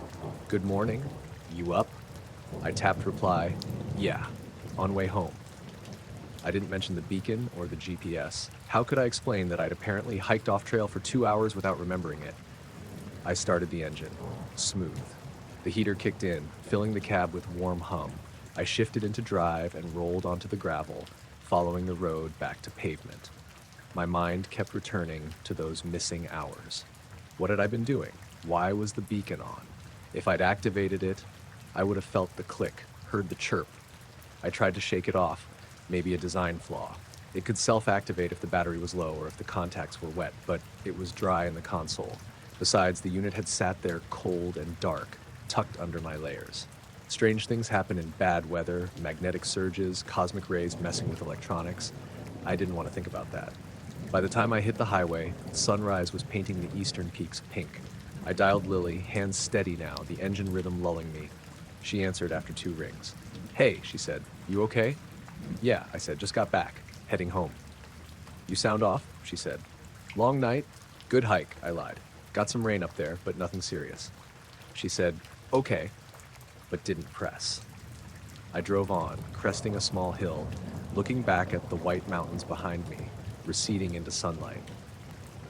"Good morning. You up?" I tapped reply. "Yeah. On way home." I didn't mention the beacon or the GPS. How could I explain that I'd apparently hiked off trail for 2 hours without remembering it? I started the engine. Smooth. The heater kicked in, filling the cab with warm hum. I shifted into drive and rolled onto the gravel, following the road back to pavement. My mind kept returning to those missing hours. What had I been doing? Why was the beacon on? If I'd activated it, I would have felt the click, heard the chirp. I tried to shake it off, maybe a design flaw. It could self-activate if the battery was low or if the contacts were wet, but it was dry in the console. Besides, the unit had sat there cold and dark, tucked under my layers. Strange things happen in bad weather, magnetic surges, cosmic rays messing with electronics. I didn't want to think about that. By the time I hit the highway, sunrise was painting the eastern peaks pink. I dialed Lily, hands steady now, the engine rhythm lulling me. She answered after 2 rings. "Hey," she said, "you okay?" "Yeah," I said, "just got back, heading home." "You sound off," she said. "Long night?" "Good hike," I lied. "Got some rain up there, but nothing serious." She said, "Okay," but didn't press. I drove on, cresting a small hill, looking back at the white mountains behind me, receding into sunlight.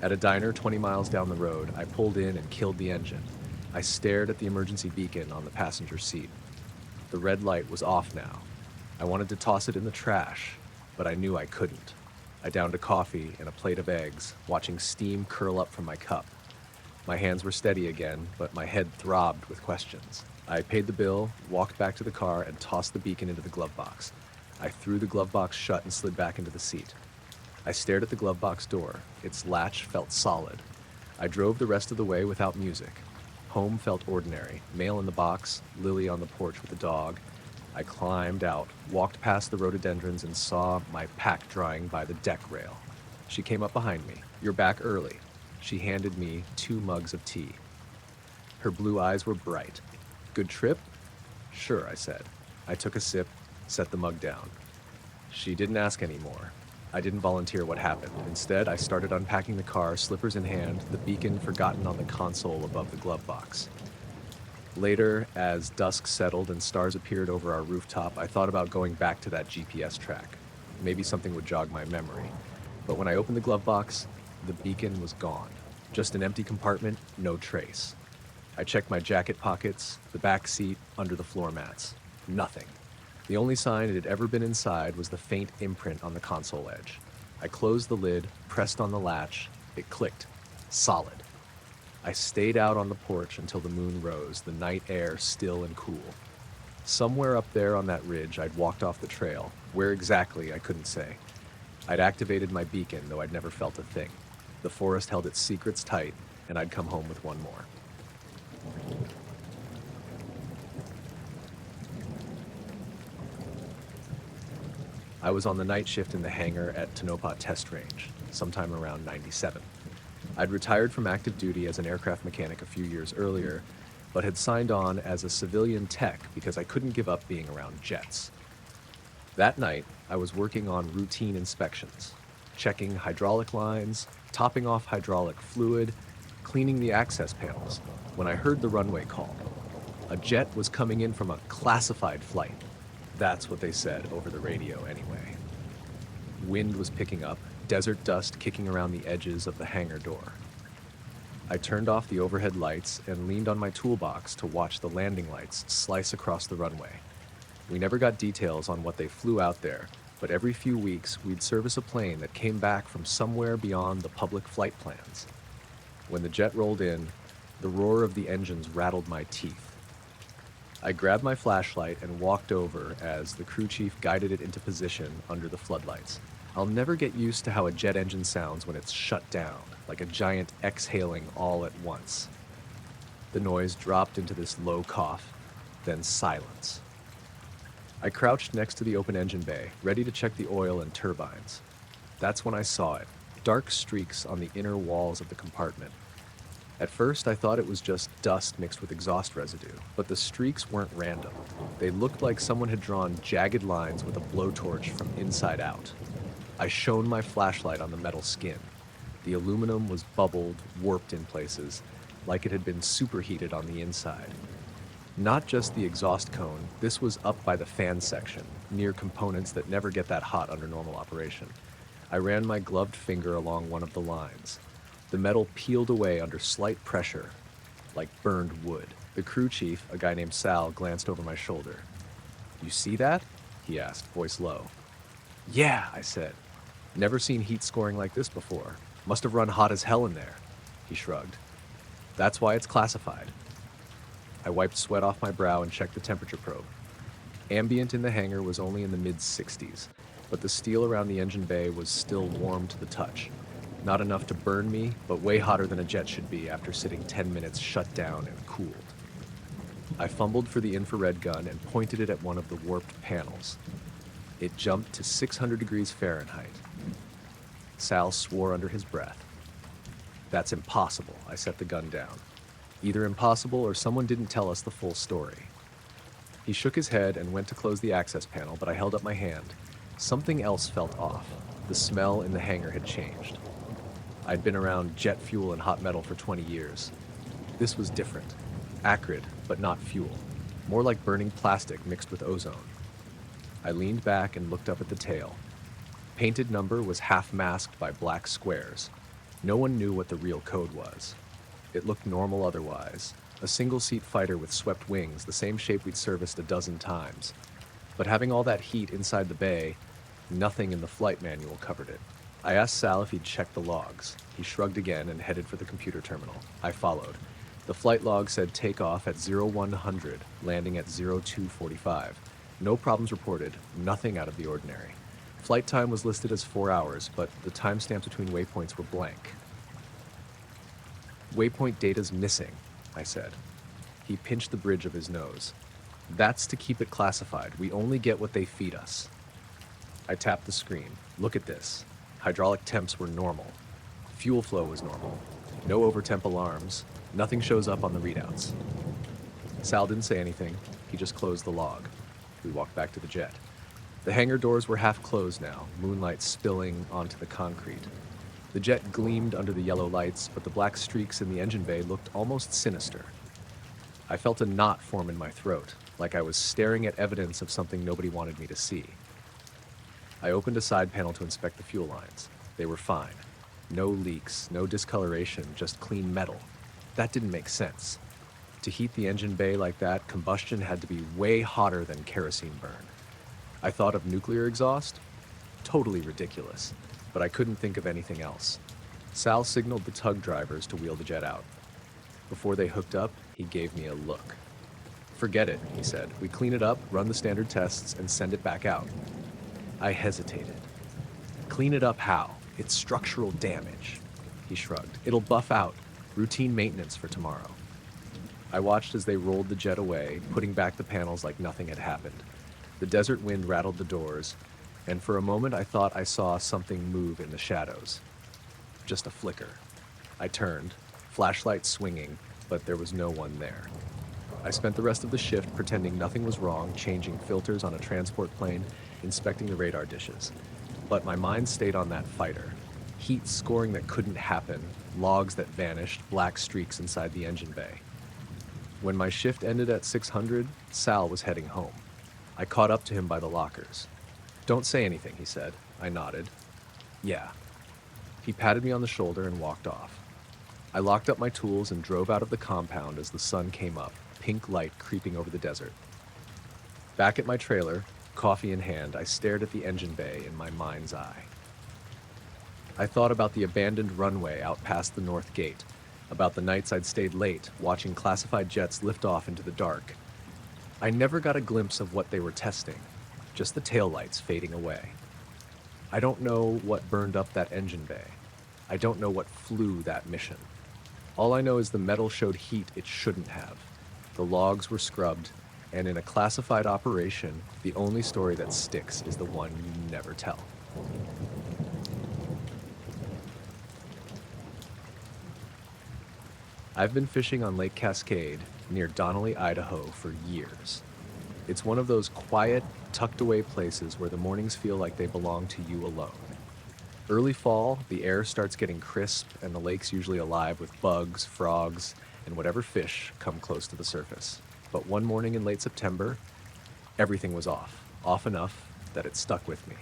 At a diner 20 miles down the road, I pulled in and killed the engine. I stared at the emergency beacon on the passenger seat. The red light was off now. I wanted to toss it in the trash, but I knew I couldn't. I downed a coffee and a plate of eggs, watching steam curl up from my cup. My hands were steady again, but my head throbbed with questions. I paid the bill, walked back to the car, and tossed the beacon into the glove box. I threw the glove box shut and slid back into the seat. I stared at the glove box door. Its latch felt solid. I drove the rest of the way without music. Home felt ordinary. Mail in the box, Lily on the porch with the dog. I climbed out, walked past the rhododendrons, and saw my pack drying by the deck rail. She came up behind me. "You're back early." She handed me 2 mugs of tea. Her blue eyes were bright. "Good trip?" "Sure," I said. I took a sip, set the mug down. She didn't ask any more. I didn't volunteer what happened. Instead, I started unpacking the car, slippers in hand, the beacon forgotten on the console above the glove box. Later, as dusk settled and stars appeared over our rooftop, I thought about going back to that GPS track. Maybe something would jog my memory. But when I opened the glove box, the beacon was gone. Just an empty compartment, no trace. I checked my jacket pockets, the back seat, under the floor mats. Nothing. The only sign it had ever been inside was the faint imprint on the console edge. I closed the lid, pressed on the latch. It clicked. Solid. I stayed out on the porch until the moon rose, the night air still and cool. Somewhere up there on that ridge, I'd walked off the trail. Where exactly, I couldn't say. I'd activated my beacon, though I'd never felt a thing. The forest held its secrets tight, and I'd come home with one more. I was on the night shift in the hangar at Tonopah Test Range, sometime around '97. I'd retired from active duty as an aircraft mechanic a few years earlier, but had signed on as a civilian tech because I couldn't give up being around jets. That night, I was working on routine inspections, checking hydraulic lines, topping off hydraulic fluid, cleaning the access panels, when I heard the runway call. A jet was coming in from a classified flight. That's what they said over the radio anyway. Wind was picking up, desert dust kicking around the edges of the hangar door. I turned off the overhead lights and leaned on my toolbox to watch the landing lights slice across the runway. We never got details on what they flew out there, but every few weeks we'd service a plane that came back from somewhere beyond the public flight plans. When the jet rolled in, the roar of the engines rattled my teeth. I grabbed my flashlight and walked over as the crew chief guided it into position under the floodlights. I'll never get used to how a jet engine sounds when it's shut down, like a giant exhaling all at once. The noise dropped into this low cough, then silence. I crouched next to the open engine bay, ready to check the oil and turbines. That's when I saw it, dark streaks on the inner walls of the compartment. At first, I thought it was just dust mixed with exhaust residue, but the streaks weren't random. They looked like someone had drawn jagged lines with a blowtorch from inside out. I shone my flashlight on the metal skin. The aluminum was bubbled, warped in places, like it had been superheated on the inside. Not just the exhaust cone, this was up by the fan section, near components that never get that hot under normal operation. I ran my gloved finger along one of the lines. The metal peeled away under slight pressure, like burned wood. The crew chief, a guy named Sal, glanced over my shoulder. "You see that?" he asked, voice low. "Yeah," I said. "Never seen heat scoring like this before. Must have run hot as hell in there." He shrugged. "That's why it's classified." I wiped sweat off my brow and checked the temperature probe. Ambient in the hangar was only in the mid-60s, but the steel around the engine bay was still warm to the touch. Not enough to burn me, but way hotter than a jet should be after sitting 10 minutes shut down and cooled. I fumbled for the infrared gun and pointed it at one of the warped panels. It jumped to 600 degrees Fahrenheit. Sal swore under his breath. "That's impossible," I set the gun down. Either impossible or someone didn't tell us the full story. He shook his head and went to close the access panel, but I held up my hand. Something else felt off. The smell in the hangar had changed. I'd been around jet fuel and hot metal for 20 years. This was different. Acrid, but not fuel. More like burning plastic mixed with ozone. I leaned back and looked up at the tail. Painted number was half masked by black squares. No one knew what the real code was. It looked normal otherwise. A single-seat fighter with swept wings, the same shape we'd serviced a dozen times. But having all that heat inside the bay, nothing in the flight manual covered it. I asked Sal if he'd checked the logs. He shrugged again and headed for the computer terminal. I followed. The flight log said takeoff at 0100, landing at 0245. No problems reported, nothing out of the ordinary. Flight time was listed as 4 hours, but the timestamps between waypoints were blank. Waypoint data's missing. I said. He pinched the bridge of his nose. That's to keep it classified. We only get what they feed us. I tapped the screen. Look at this. Hydraulic temps were normal. Fuel flow was normal. No overtemp alarms. Nothing shows up on the readouts. Sal didn't say anything. He just closed the log. We walked back to the jet. The hangar doors were half closed now, moonlight spilling onto the concrete. The jet gleamed under the yellow lights, but the black streaks in the engine bay looked almost sinister. I felt a knot form in my throat, like I was staring at evidence of something nobody wanted me to see. I opened a side panel to inspect the fuel lines. They were fine. No leaks, no discoloration, just clean metal. That didn't make sense. To heat the engine bay like that, combustion had to be way hotter than kerosene burn. I thought of nuclear exhaust. Totally ridiculous, but I couldn't think of anything else. Sal signaled the tug drivers to wheel the jet out. Before they hooked up, he gave me a look. "Forget it," he said. "We clean it up, run the standard tests, and send it back out." I hesitated. "Clean it up how? It's structural damage." He shrugged. "It'll buff out. Routine maintenance for tomorrow." I watched as they rolled the jet away, putting back the panels like nothing had happened. The desert wind rattled the doors, and for a moment I thought I saw something move in the shadows. Just a flicker. I turned, flashlight swinging, but there was no one there. I spent the rest of the shift pretending nothing was wrong, changing filters on a transport plane, inspecting the radar dishes. But my mind stayed on that fighter. Heat scoring that couldn't happen, logs that vanished, black streaks inside the engine bay. When my shift ended at 600, Sal was heading home. I caught up to him by the lockers. "Don't say anything," he said. I nodded. "Yeah." He patted me on the shoulder and walked off. I locked up my tools and drove out of the compound as the sun came up, pink light creeping over the desert. Back at my trailer, coffee in hand, I stared at the engine bay in my mind's eye. I thought about the abandoned runway out past the north gate, about the nights I'd stayed late, watching classified jets lift off into the dark. I never got a glimpse of what they were testing, just the taillights fading away. I don't know what burned up that engine bay. I don't know what flew that mission. All I know is the metal showed heat it shouldn't have. The logs were scrubbed, and in a classified operation, the only story that sticks is the one you never tell. I've been fishing on Lake Cascade near Donnelly, Idaho for years. It's one of those quiet, tucked away places where the mornings feel like they belong to you alone. Early fall, the air starts getting crisp and the lake's usually alive with bugs, frogs, and whatever fish come close to the surface. But one morning in late September, everything was off enough that it stuck with me.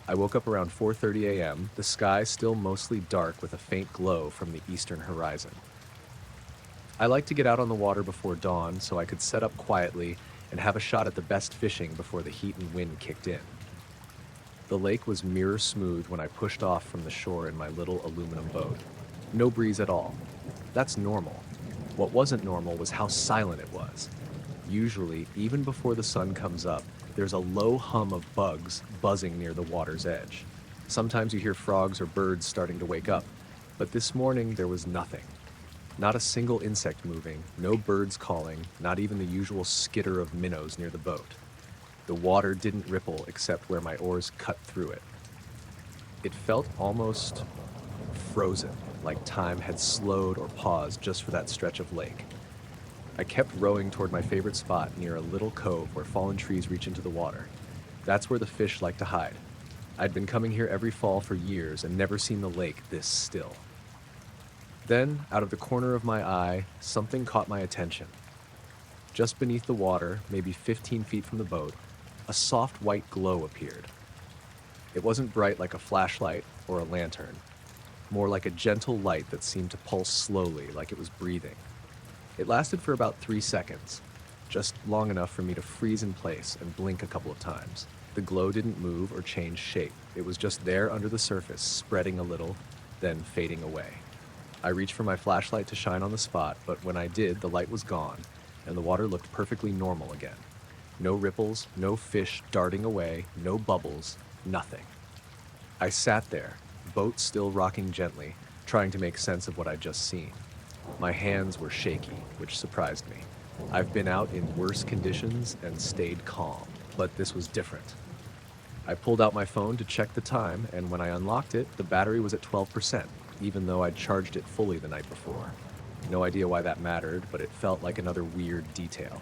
I woke up around 4:30 a.m., the sky still mostly dark with a faint glow from the eastern horizon. I like to get out on the water before dawn so I could set up quietly and have a shot at the best fishing before the heat and wind kicked in. The lake was mirror smooth when I pushed off from the shore in my little aluminum boat. No breeze at all. That's normal. What wasn't normal was how silent it was. Usually, even before the sun comes up, there's a low hum of bugs buzzing near the water's edge. Sometimes you hear frogs or birds starting to wake up, but this morning there was nothing. Not a single insect moving, no birds calling, not even the usual skitter of minnows near the boat. The water didn't ripple except where my oars cut through it. It felt almost frozen, like time had slowed or paused just for that stretch of lake. I kept rowing toward my favorite spot near a little cove where fallen trees reach into the water. That's where the fish like to hide. I'd been coming here every fall for years and never seen the lake this still. Then, out of the corner of my eye, something caught my attention. Just beneath the water, maybe 15 feet from the boat, a soft white glow appeared. It wasn't bright like a flashlight or a lantern, more like a gentle light that seemed to pulse slowly, like it was breathing. It lasted for about 3 seconds, just long enough for me to freeze in place and blink a couple of times. The glow didn't move or change shape. It was just there under the surface, spreading a little, then fading away. I reached for my flashlight to shine on the spot, but when I did, the light was gone, and the water looked perfectly normal again. No ripples, no fish darting away, no bubbles, nothing. I sat there, boat still rocking gently, trying to make sense of what I'd just seen. My hands were shaky, which surprised me. I've been out in worse conditions and stayed calm, but this was different. I pulled out my phone to check the time, and when I unlocked it, the battery was at 12%, even though I'd charged it fully the night before. No idea why that mattered, but it felt like another weird detail.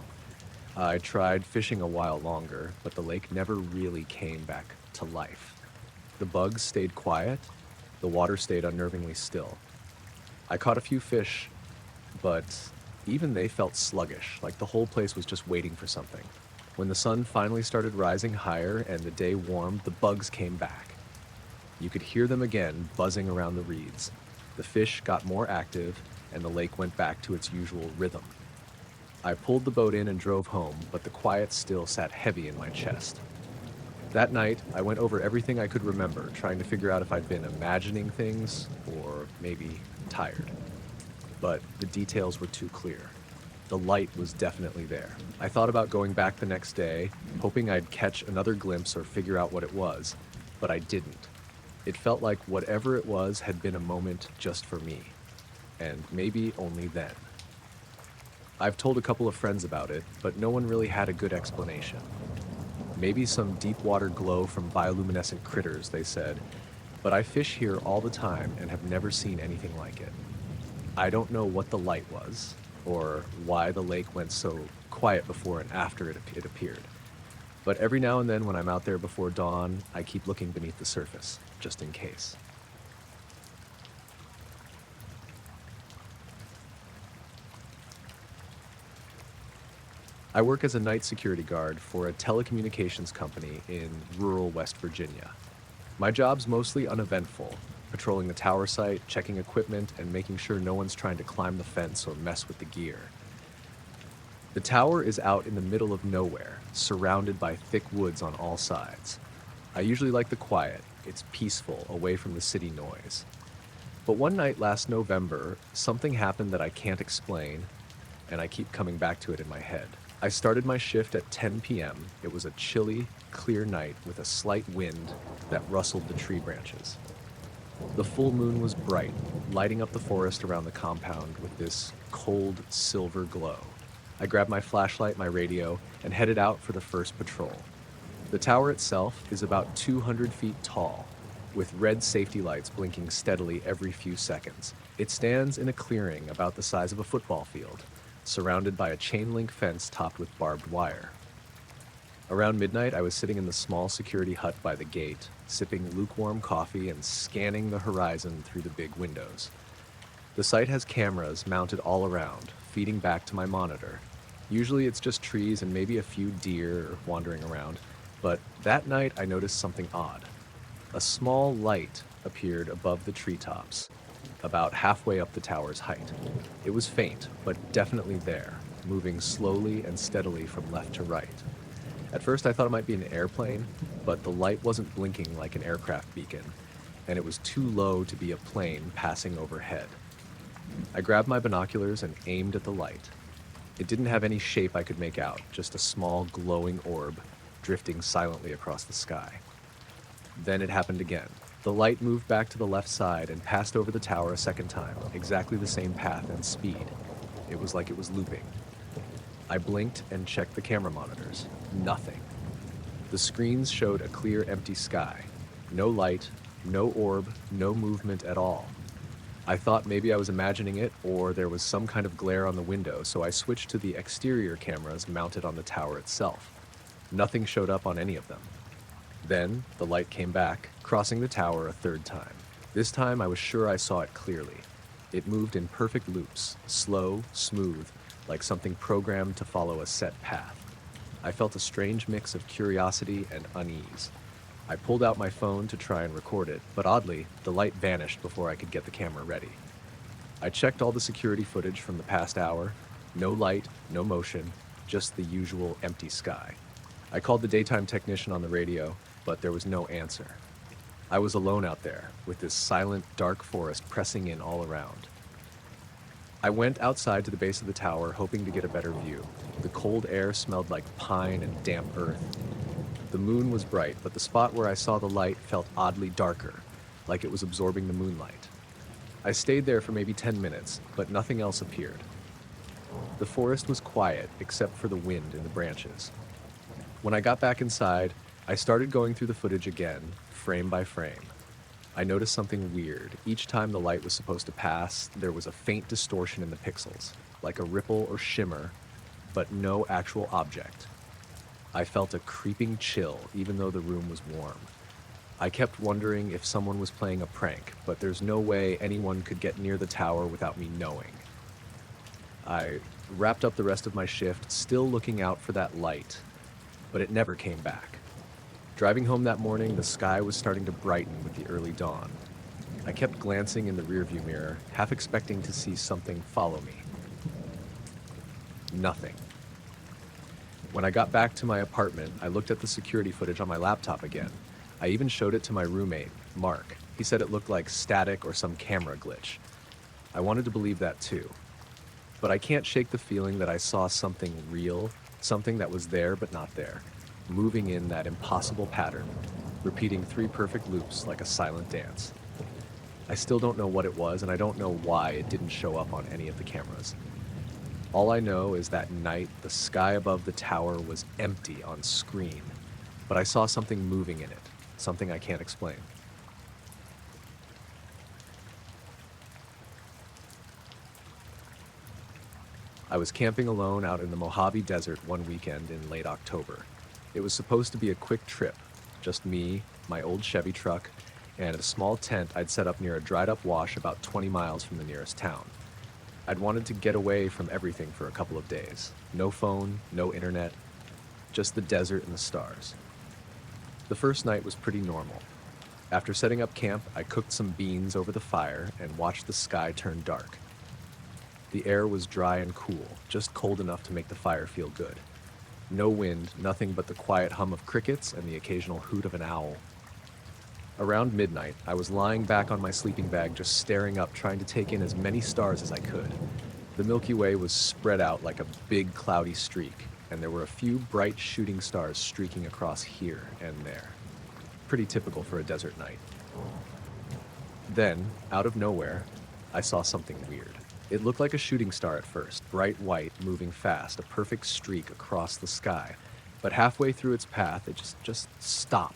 I tried fishing a while longer, but the lake never really came back to life. The bugs stayed quiet, the water stayed unnervingly still. I caught a few fish, but even they felt sluggish, like the whole place was just waiting for something. When the sun finally started rising higher and the day warmed, the bugs came back. You could hear them again buzzing around the reeds. The fish got more active, and the lake went back to its usual rhythm. I pulled the boat in and drove home, but the quiet still sat heavy in my chest. That night, I went over everything I could remember, trying to figure out if I'd been imagining things or maybe tired. But the details were too clear. The light was definitely there. I thought about going back the next day, hoping I'd catch another glimpse or figure out what it was, but I didn't. It felt like whatever it was had been a moment just for me, and maybe only then. I've told a couple of friends about it, but no one really had a good explanation. Maybe some deep water glow from bioluminescent critters, they said, but I fish here all the time and have never seen anything like it. I don't know what the light was, or why the lake went so quiet before and after it appeared. But every now and then when I'm out there before dawn, I keep looking beneath the surface, just in case. I work as a night security guard for a telecommunications company in rural West Virginia. My job's mostly uneventful, patrolling the tower site, checking equipment, and making sure no one's trying to climb the fence or mess with the gear. The tower is out in the middle of nowhere, surrounded by thick woods on all sides. I usually like the quiet. It's peaceful, away from the city noise. But one night last November, something happened that I can't explain, and I keep coming back to it in my head. I started my shift at 10 p.m. It was a chilly, clear night with a slight wind that rustled the tree branches. The full moon was bright, lighting up the forest around the compound with this cold silver glow. I grabbed my flashlight, my radio, and headed out for the first patrol. The tower itself is about 200 feet tall, with red safety lights blinking steadily every few seconds. It stands in a clearing about the size of a football field, surrounded by a chain-link fence topped with barbed wire. Around midnight, I was sitting in the small security hut by the gate, sipping lukewarm coffee and scanning the horizon through the big windows. The site has cameras mounted all around, feeding back to my monitor. Usually it's just trees and maybe a few deer wandering around, but that night I noticed something odd. A small light appeared above the treetops, about halfway up the tower's height. It was faint, but definitely there, moving slowly and steadily from left to right. At first I thought it might be an airplane, but the light wasn't blinking like an aircraft beacon, and it was too low to be a plane passing overhead. I grabbed my binoculars and aimed at the light. It didn't have any shape I could make out, just a small glowing orb drifting silently across the sky. Then it happened again. The light moved back to the left side and passed over the tower a second time, exactly the same path and speed. It was like it was looping. I blinked and checked the camera monitors. Nothing. The screens showed a clear, empty sky. No light, no orb, no movement at all. I thought maybe I was imagining it, or there was some kind of glare on the window, so I switched to the exterior cameras mounted on the tower itself. Nothing showed up on any of them. Then, the light came back, crossing the tower a third time. This time I was sure I saw it clearly. It moved in perfect loops, slow, smooth, like something programmed to follow a set path. I felt a strange mix of curiosity and unease. I pulled out my phone to try and record it, but oddly, the light vanished before I could get the camera ready. I checked all the security footage from the past hour. No light, no motion, just the usual empty sky. I called the daytime technician on the radio, but there was no answer. I was alone out there, with this silent, dark forest pressing in all around. I went outside to the base of the tower, hoping to get a better view. The cold air smelled like pine and damp earth. The moon was bright, but the spot where I saw the light felt oddly darker, like it was absorbing the moonlight. I stayed there for maybe 10 minutes, but nothing else appeared. The forest was quiet except for the wind in the branches. When I got back inside, I started going through the footage again, frame by frame. I noticed something weird. Each time the light was supposed to pass, there was a faint distortion in the pixels, like a ripple or shimmer, but no actual object. I felt a creeping chill, even though the room was warm. I kept wondering if someone was playing a prank, but there's no way anyone could get near the tower without me knowing. I wrapped up the rest of my shift, still looking out for that light, but it never came back. Driving home that morning, the sky was starting to brighten with the early dawn. I kept glancing in the rearview mirror, half expecting to see something follow me. Nothing. When I got back to my apartment, I looked at the security footage on my laptop again. I even showed it to my roommate, Mark. He said it looked like static or some camera glitch. I wanted to believe that too. But I can't shake the feeling that I saw something real, something that was there but not there, moving in that impossible pattern, repeating 3 perfect loops like a silent dance. I still don't know what it was, and I don't know why it didn't show up on any of the cameras. All I know is that night, the sky above the tower was empty on screen, but I saw something moving in it, something I can't explain. I was camping alone out in the Mojave Desert one weekend in late October. It was supposed to be a quick trip, just me, my old Chevy truck, and a small tent I'd set up near a dried-up wash about 20 miles from the nearest town. I'd wanted to get away from everything for a couple of days. No phone, no internet, just the desert and the stars. The first night was pretty normal. After setting up camp, I cooked some beans over the fire and watched the sky turn dark. The air was dry and cool, just cold enough to make the fire feel good. No wind, nothing but the quiet hum of crickets and the occasional hoot of an owl. Around midnight, I was lying back on my sleeping bag just staring up, trying to take in as many stars as I could. The Milky Way was spread out like a big cloudy streak, and there were a few bright shooting stars streaking across here and there. Pretty typical for a desert night. Then, out of nowhere, I saw something weird. It looked like a shooting star at first, bright white, moving fast, a perfect streak across the sky. But halfway through its path, it just stopped,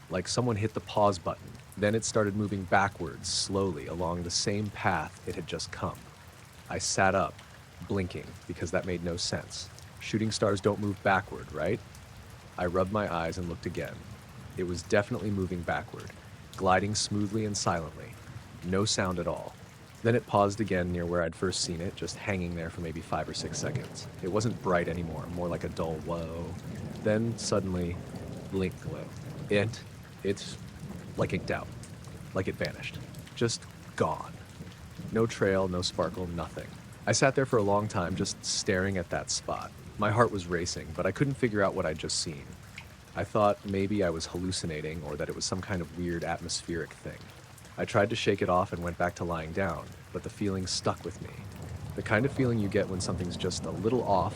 like someone hit the pause button. Then it started moving backwards, slowly, along the same path it had just come. I sat up, blinking, because that made no sense. Shooting stars don't move backward, right? I rubbed my eyes and looked again. It was definitely moving backward, gliding smoothly and silently. No sound at all. Then it paused again near where I'd first seen it, just hanging there for maybe 5 or 6 seconds. It wasn't bright anymore, more like a dull whoa. Then suddenly, blink glow. It's like inked out, like it vanished. Just gone. No trail, no sparkle, nothing. I sat there for a long time, just staring at that spot. My heart was racing, but I couldn't figure out what I'd just seen. I thought maybe I was hallucinating or that it was some kind of weird atmospheric thing. I tried to shake it off and went back to lying down, but the feeling stuck with me. The kind of feeling you get when something's just a little off,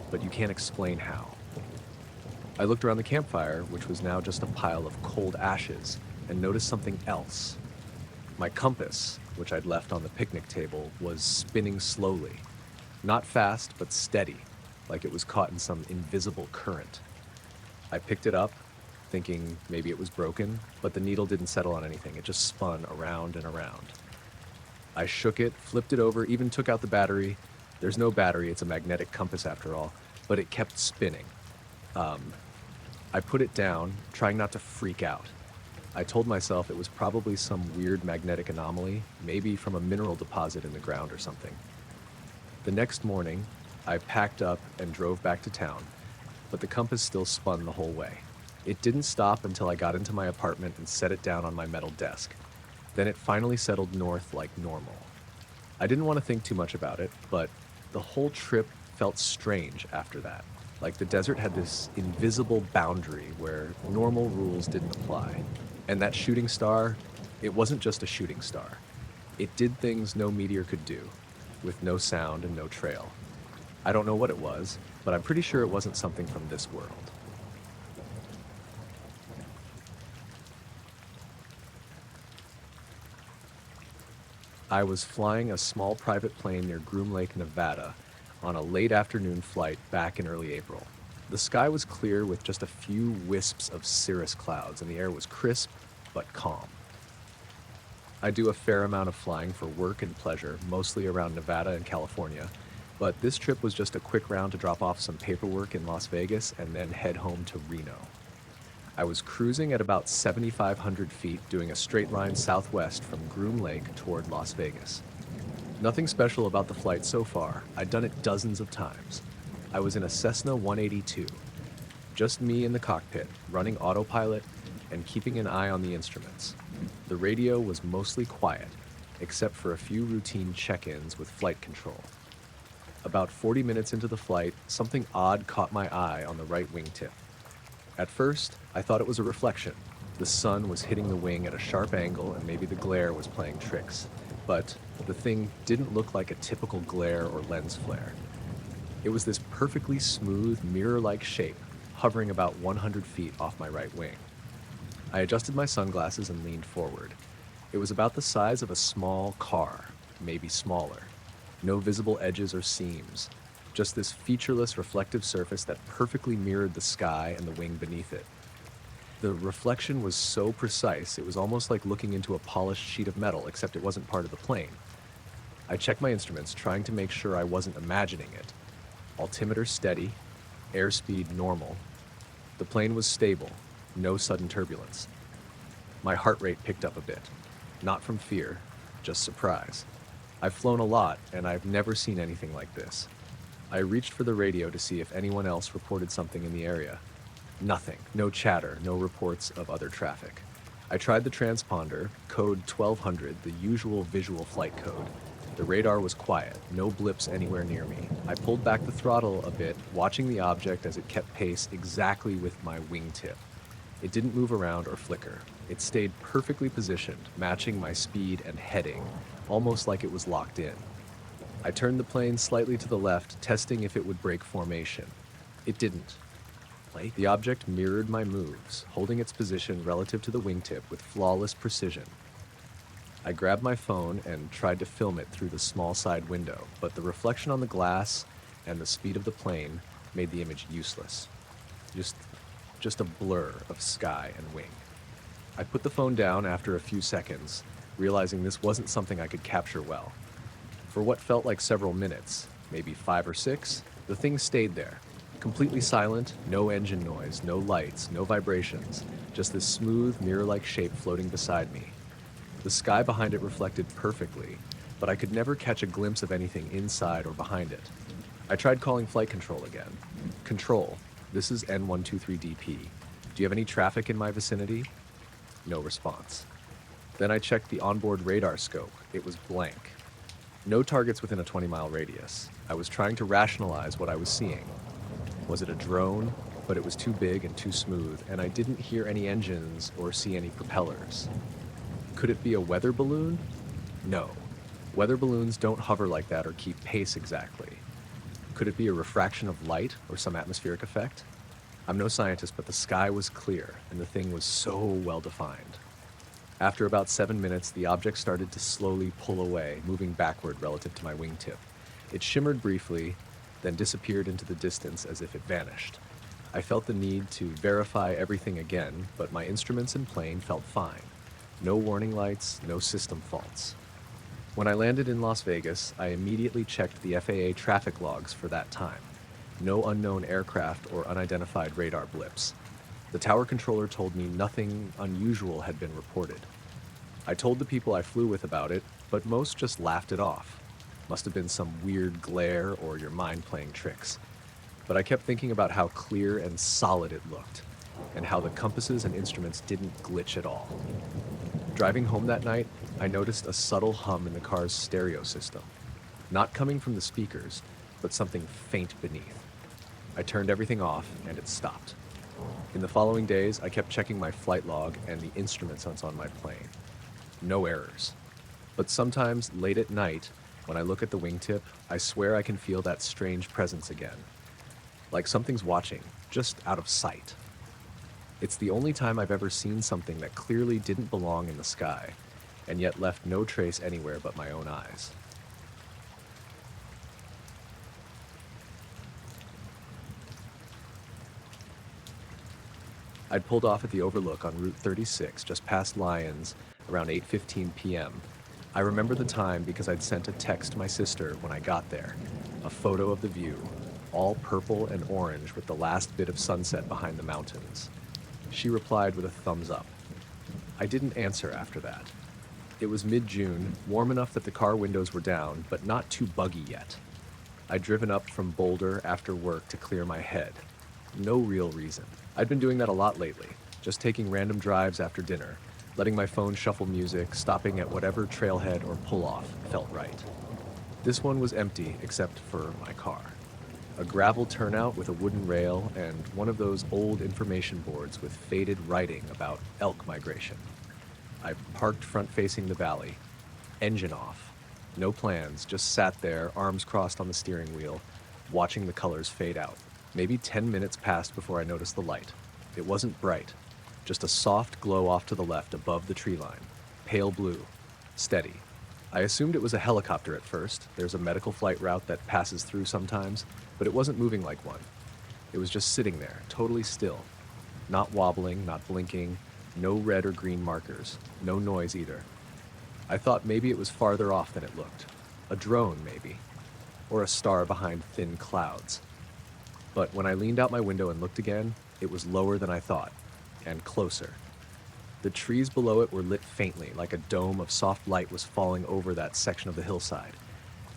but you can't explain how. I looked around the campfire, which was now just a pile of cold ashes, and noticed something else. My compass, which I'd left on the picnic table, was spinning slowly. Not fast, but steady, like it was caught in some invisible current. I picked it up, thinking maybe it was broken, but the needle didn't settle on anything. It just spun around and around. I shook it, flipped it over, even took out the battery. There's no battery, it's a magnetic compass after all, but it kept spinning. I put it down, trying not to freak out. I told myself it was probably some weird magnetic anomaly, maybe from a mineral deposit in the ground or something. The next morning, I packed up and drove back to town, but the compass still spun the whole way. It didn't stop until I got into my apartment and set it down on my metal desk. Then it finally settled north like normal. I didn't want to think too much about it, but the whole trip felt strange after that. Like the desert had this invisible boundary where normal rules didn't apply. And that shooting star, it wasn't just a shooting star. It did things no meteor could do, with no sound and no trail. I don't know what it was, but I'm pretty sure it wasn't something from this world. I was flying a small private plane near Groom Lake, Nevada, on a late afternoon flight back in early April. The sky was clear with just a few wisps of cirrus clouds, and the air was crisp but calm. I do a fair amount of flying for work and pleasure, mostly around Nevada and California, but this trip was just a quick round to drop off some paperwork in Las Vegas and then head home to Reno. I was cruising at about 7,500 feet, doing a straight line southwest from Groom Lake toward Las Vegas. Nothing special about the flight so far. I'd done it dozens of times. I was in a Cessna 182, just me in the cockpit, running autopilot and keeping an eye on the instruments. The radio was mostly quiet, except for a few routine check-ins with flight control. About 40 minutes into the flight, something odd caught my eye on the right wingtip. At first, I thought it was a reflection. The sun was hitting the wing at a sharp angle and maybe the glare was playing tricks. But the thing didn't look like a typical glare or lens flare. It was this perfectly smooth, mirror-like shape, hovering about 100 feet off my right wing. I adjusted my sunglasses and leaned forward. It was about the size of a small car, maybe smaller. No visible edges or seams, just this featureless reflective surface that perfectly mirrored the sky and the wing beneath it. The reflection was so precise, it was almost like looking into a polished sheet of metal, except it wasn't part of the plane. I checked my instruments, trying to make sure I wasn't imagining it. Altimeter steady, airspeed normal. The plane was stable, no sudden turbulence. My heart rate picked up a bit, not from fear, just surprise. I've flown a lot, and I've never seen anything like this. I reached for the radio to see if anyone else reported something in the area. Nothing, no chatter, no reports of other traffic. I tried the transponder, code 1200, the usual visual flight code. The radar was quiet, no blips anywhere near me. I pulled back the throttle a bit, watching the object as it kept pace exactly with my wingtip. It didn't move around or flicker. It stayed perfectly positioned, matching my speed and heading, almost like it was locked in. I turned the plane slightly to the left, testing if it would break formation. It didn't. The object mirrored my moves, holding its position relative to the wingtip with flawless precision. I grabbed my phone and tried to film it through the small side window, but the reflection on the glass and the speed of the plane made the image useless. Just a blur of sky and wing. I put the phone down after a few seconds, realizing this wasn't something I could capture well. For what felt like several minutes, maybe 5 or 6, the thing stayed there, completely silent, no engine noise, no lights, no vibrations, just this smooth, mirror-like shape floating beside me. The sky behind it reflected perfectly, but I could never catch a glimpse of anything inside or behind it. I tried calling flight control again. Control, this is N123DP. Do you have any traffic in my vicinity? No response. Then I checked the onboard radar scope. It was blank. No targets within a 20-mile radius. I was trying to rationalize what I was seeing. Was it a drone? But it was too big and too smooth, and I didn't hear any engines or see any propellers. Could it be a weather balloon? No. Weather balloons don't hover like that or keep pace exactly. Could it be a refraction of light or some atmospheric effect? I'm no scientist, but the sky was clear, and the thing was so well defined. After about 7 minutes, the object started to slowly pull away, moving backward relative to my wingtip. It shimmered briefly, then disappeared into the distance as if it vanished. I felt the need to verify everything again, but my instruments and plane felt fine. No warning lights, no system faults. When I landed in Las Vegas, I immediately checked the FAA traffic logs for that time. No unknown aircraft or unidentified radar blips. The tower controller told me nothing unusual had been reported. I told the people I flew with about it, but most just laughed it off. Must have been some weird glare or your mind playing tricks. But I kept thinking about how clear and solid it looked, and how the compasses and instruments didn't glitch at all. Driving home that night, I noticed a subtle hum in the car's stereo system. Not coming from the speakers, but something faint beneath. I turned everything off, and it stopped. In the following days, I kept checking my flight log and the instruments on my plane. No errors. But sometimes, late at night, when I look at the wingtip, I swear I can feel that strange presence again. Like something's watching, just out of sight. It's the only time I've ever seen something that clearly didn't belong in the sky. and yet left no trace anywhere but my own eyes. I'd pulled off at the overlook on Route 36, just past Lyons, around 8:15 p.m. I remember the time because I'd sent a text to my sister when I got there, a photo of the view, all purple and orange with the last bit of sunset behind the mountains. She replied with a thumbs up. I didn't answer after that. It was mid-June, warm enough that the car windows were down, but not too buggy yet. I'd driven up from Boulder after work to clear my head. No real reason. I'd been doing that a lot lately, just taking random drives after dinner, letting my phone shuffle music, stopping at whatever trailhead or pull-off felt right. This one was empty except for my car. A gravel turnout with a wooden rail and one of those old information boards with faded writing about elk migration. I parked front-facing the valley, engine off. No plans, just sat there, arms crossed on the steering wheel, watching the colors fade out. Maybe 10 minutes passed before I noticed the light. It wasn't bright, just a soft glow off to the left above the tree line. Pale blue, steady. I assumed it was a helicopter at first. There's a medical flight route that passes through sometimes, but it wasn't moving like one. It was just sitting there, totally still. Not wobbling, not blinking, no red or green markers, no noise either. I thought maybe it was farther off than it looked. A drone, maybe. Or a star behind thin clouds. But when I leaned out my window and looked again, it was lower than I thought, and closer. The trees below it were lit faintly, like a dome of soft light was falling over that section of the hillside.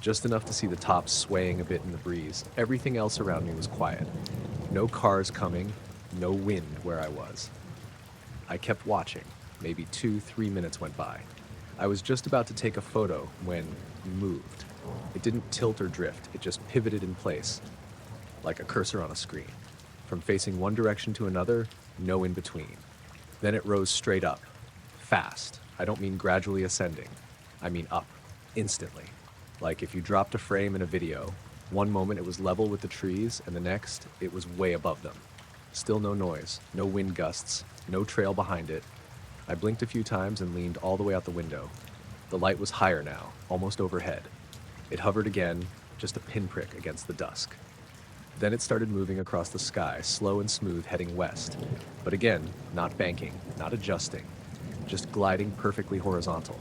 Just enough to see the tops swaying a bit in the breeze. Everything else around me was quiet. No cars coming, no wind where I was. I kept watching. Maybe 2-3 minutes went by. I was just about to take a photo when it moved. It didn't tilt or drift, it just pivoted in place, like a cursor on a screen. From facing one direction to another, no in between. Then it rose straight up, fast. I don't mean gradually ascending. I mean up, instantly. Like if you dropped a frame in a video, one moment it was level with the trees, and the next it was way above them. Still no noise, no wind gusts, no trail behind it. I blinked a few times and leaned all the way out the window. The light was higher now, almost overhead. It hovered again, just a pinprick against the dusk. Then it started moving across the sky, slow and smooth, heading west. But again, not banking, not adjusting, just gliding perfectly horizontal.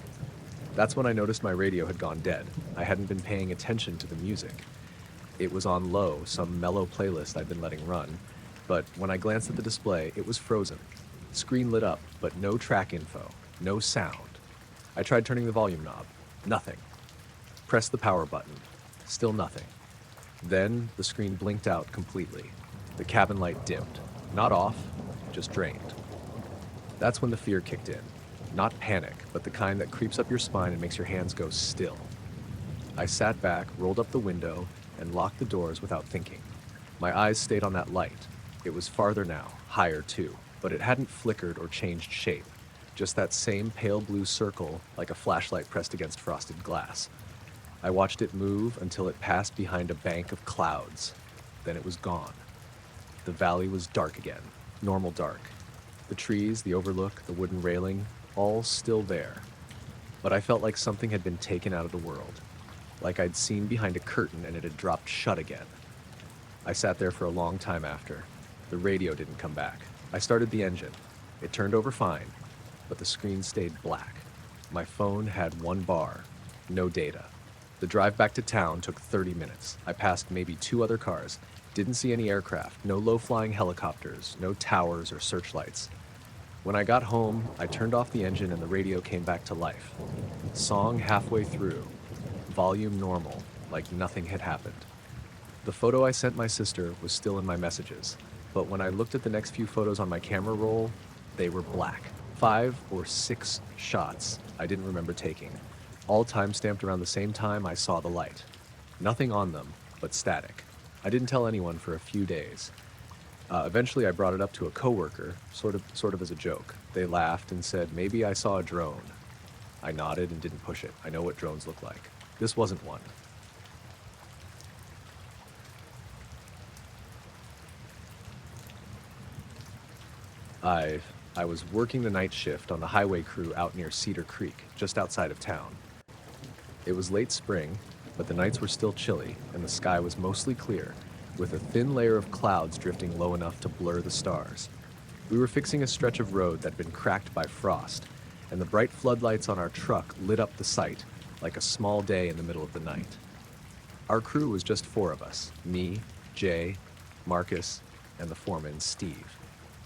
That's when I noticed my radio had gone dead. I hadn't been paying attention to the music. It was on low, some mellow playlist I'd been letting run. But when I glanced at the display, it was frozen. Screen lit up, but no track info, no sound. I tried turning the volume knob. Nothing. Pressed the power button. Still nothing. Then the screen blinked out completely. The cabin light dimmed. Not off, just drained. That's when the fear kicked in. Not panic, but the kind that creeps up your spine and makes your hands go still. I sat back, rolled up the window, and locked the doors without thinking. My eyes stayed on that light. It was farther now, higher too, but it hadn't flickered or changed shape. Just that same pale blue circle, like a flashlight pressed against frosted glass. I watched it move until it passed behind a bank of clouds. Then it was gone. The valley was dark again, normal dark. The trees, the overlook, the wooden railing, all still there. But I felt like something had been taken out of the world. Like I'd seen behind a curtain and it had dropped shut again. I sat there for a long time after. The radio didn't come back. I started the engine. It turned over fine, but the screen stayed black. My phone had one bar, no data. The drive back to town took 30 minutes. I passed maybe 2 other cars. Didn't see any aircraft, no low-flying helicopters, no towers or searchlights. When I got home, I turned off the engine and the radio came back to life. Song halfway through. Volume normal, like nothing had happened. The photo I sent my sister was still in my messages, but when I looked at the next few photos on my camera roll, they were black. 5 or 6 shots I didn't remember taking. All time-stamped around the same time I saw the light. Nothing on them, but static. I didn't tell anyone for a few days. Eventually I brought it up to a coworker, sort of as a joke. They laughed and said, maybe I saw a drone. I nodded and didn't push it. I know what drones look like. This wasn't one. I I was working the night shift on the highway crew out near Cedar Creek, just outside of town. It was late spring, but the nights were still chilly, and the sky was mostly clear, with a thin layer of clouds drifting low enough to blur the stars. We were fixing a stretch of road that had been cracked by frost, and the bright floodlights on our truck lit up the site like a small day in the middle of the night. Our crew was just four of us: me, Jay, Marcus, and the foreman, Steve.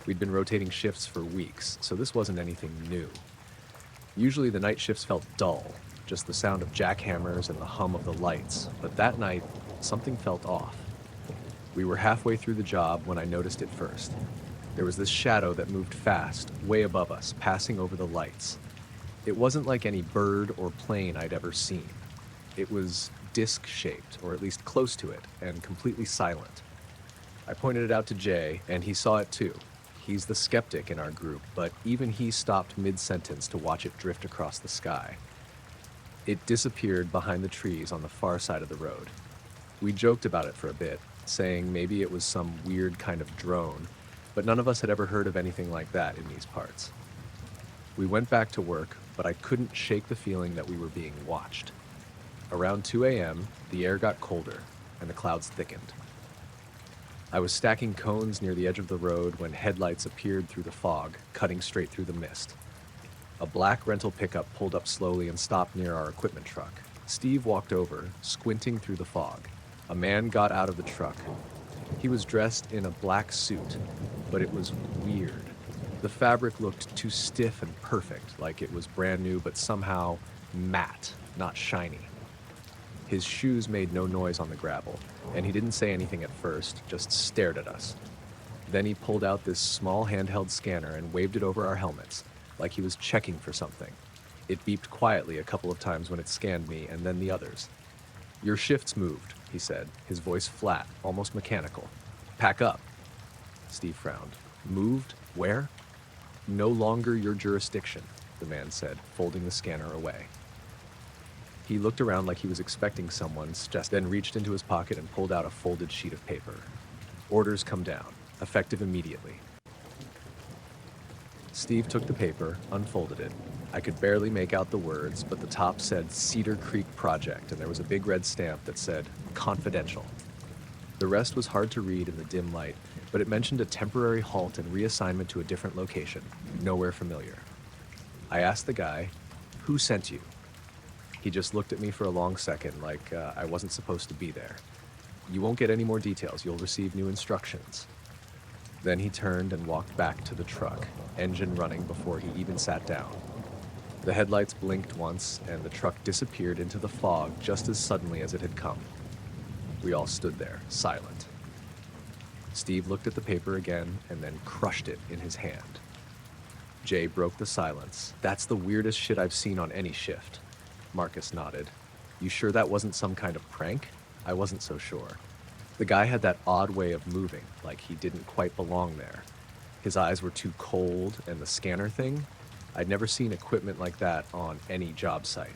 We'd been rotating shifts for weeks, so this wasn't anything new. Usually the night shifts felt dull, just the sound of jackhammers and the hum of the lights, but that night, something felt off. We were halfway through the job when I noticed it first. There was this shadow that moved fast, way above us, passing over the lights. It wasn't like any bird or plane I'd ever seen. It was disc-shaped, or at least close to it, and completely silent. I pointed it out to Jay, and he saw it too. He's the skeptic in our group, but even he stopped mid-sentence to watch it drift across the sky. It disappeared behind the trees on the far side of the road. We joked about it for a bit, saying maybe it was some weird kind of drone, but none of us had ever heard of anything like that in these parts. We went back to work, but I couldn't shake the feeling that we were being watched. Around 2 a.m., the air got colder, and the clouds thickened. I was stacking cones near the edge of the road when headlights appeared through the fog, cutting straight through the mist. A black rental pickup pulled up slowly and stopped near our equipment truck. Steve walked over, squinting through the fog. A man got out of the truck. He was dressed in a black suit, but it was weird. The fabric looked too stiff and perfect, like it was brand new but somehow matte, not shiny. His shoes made no noise on the gravel, and he didn't say anything at first, just stared at us. Then he pulled out this small handheld scanner and waved it over our helmets, like he was checking for something. It beeped quietly a couple of times when it scanned me and then the others. "Your shift's moved," he said, his voice flat, almost mechanical. "Pack up." Steve frowned. "Moved? Where?" "No longer your jurisdiction," the man said, folding the scanner away. He looked around like he was expecting someone's, then reached into his pocket and pulled out a folded sheet of paper. "Orders come down, effective immediately." Steve took the paper, unfolded it. I could barely make out the words, but the top said Cedar Creek Project, and there was a big red stamp that said confidential. The rest was hard to read in the dim light, but it mentioned a temporary halt and reassignment to a different location, nowhere familiar. I asked the guy, "Who sent you?" He just looked at me for a long second, like I wasn't supposed to be there. "You won't get any more details. You'll receive new instructions." Then he turned and walked back to the truck, engine running before he even sat down. The headlights blinked once, and the truck disappeared into the fog just as suddenly as it had come. We all stood there, silent. Steve looked at the paper again and then crushed it in his hand. Jay broke the silence. "That's the weirdest shit I've seen on any shift." Marcus nodded. "You sure that wasn't some kind of prank?" I wasn't so sure. The guy had that odd way of moving, like he didn't quite belong there. His eyes were too cold, and the scanner thing? I'd never seen equipment like that on any job site.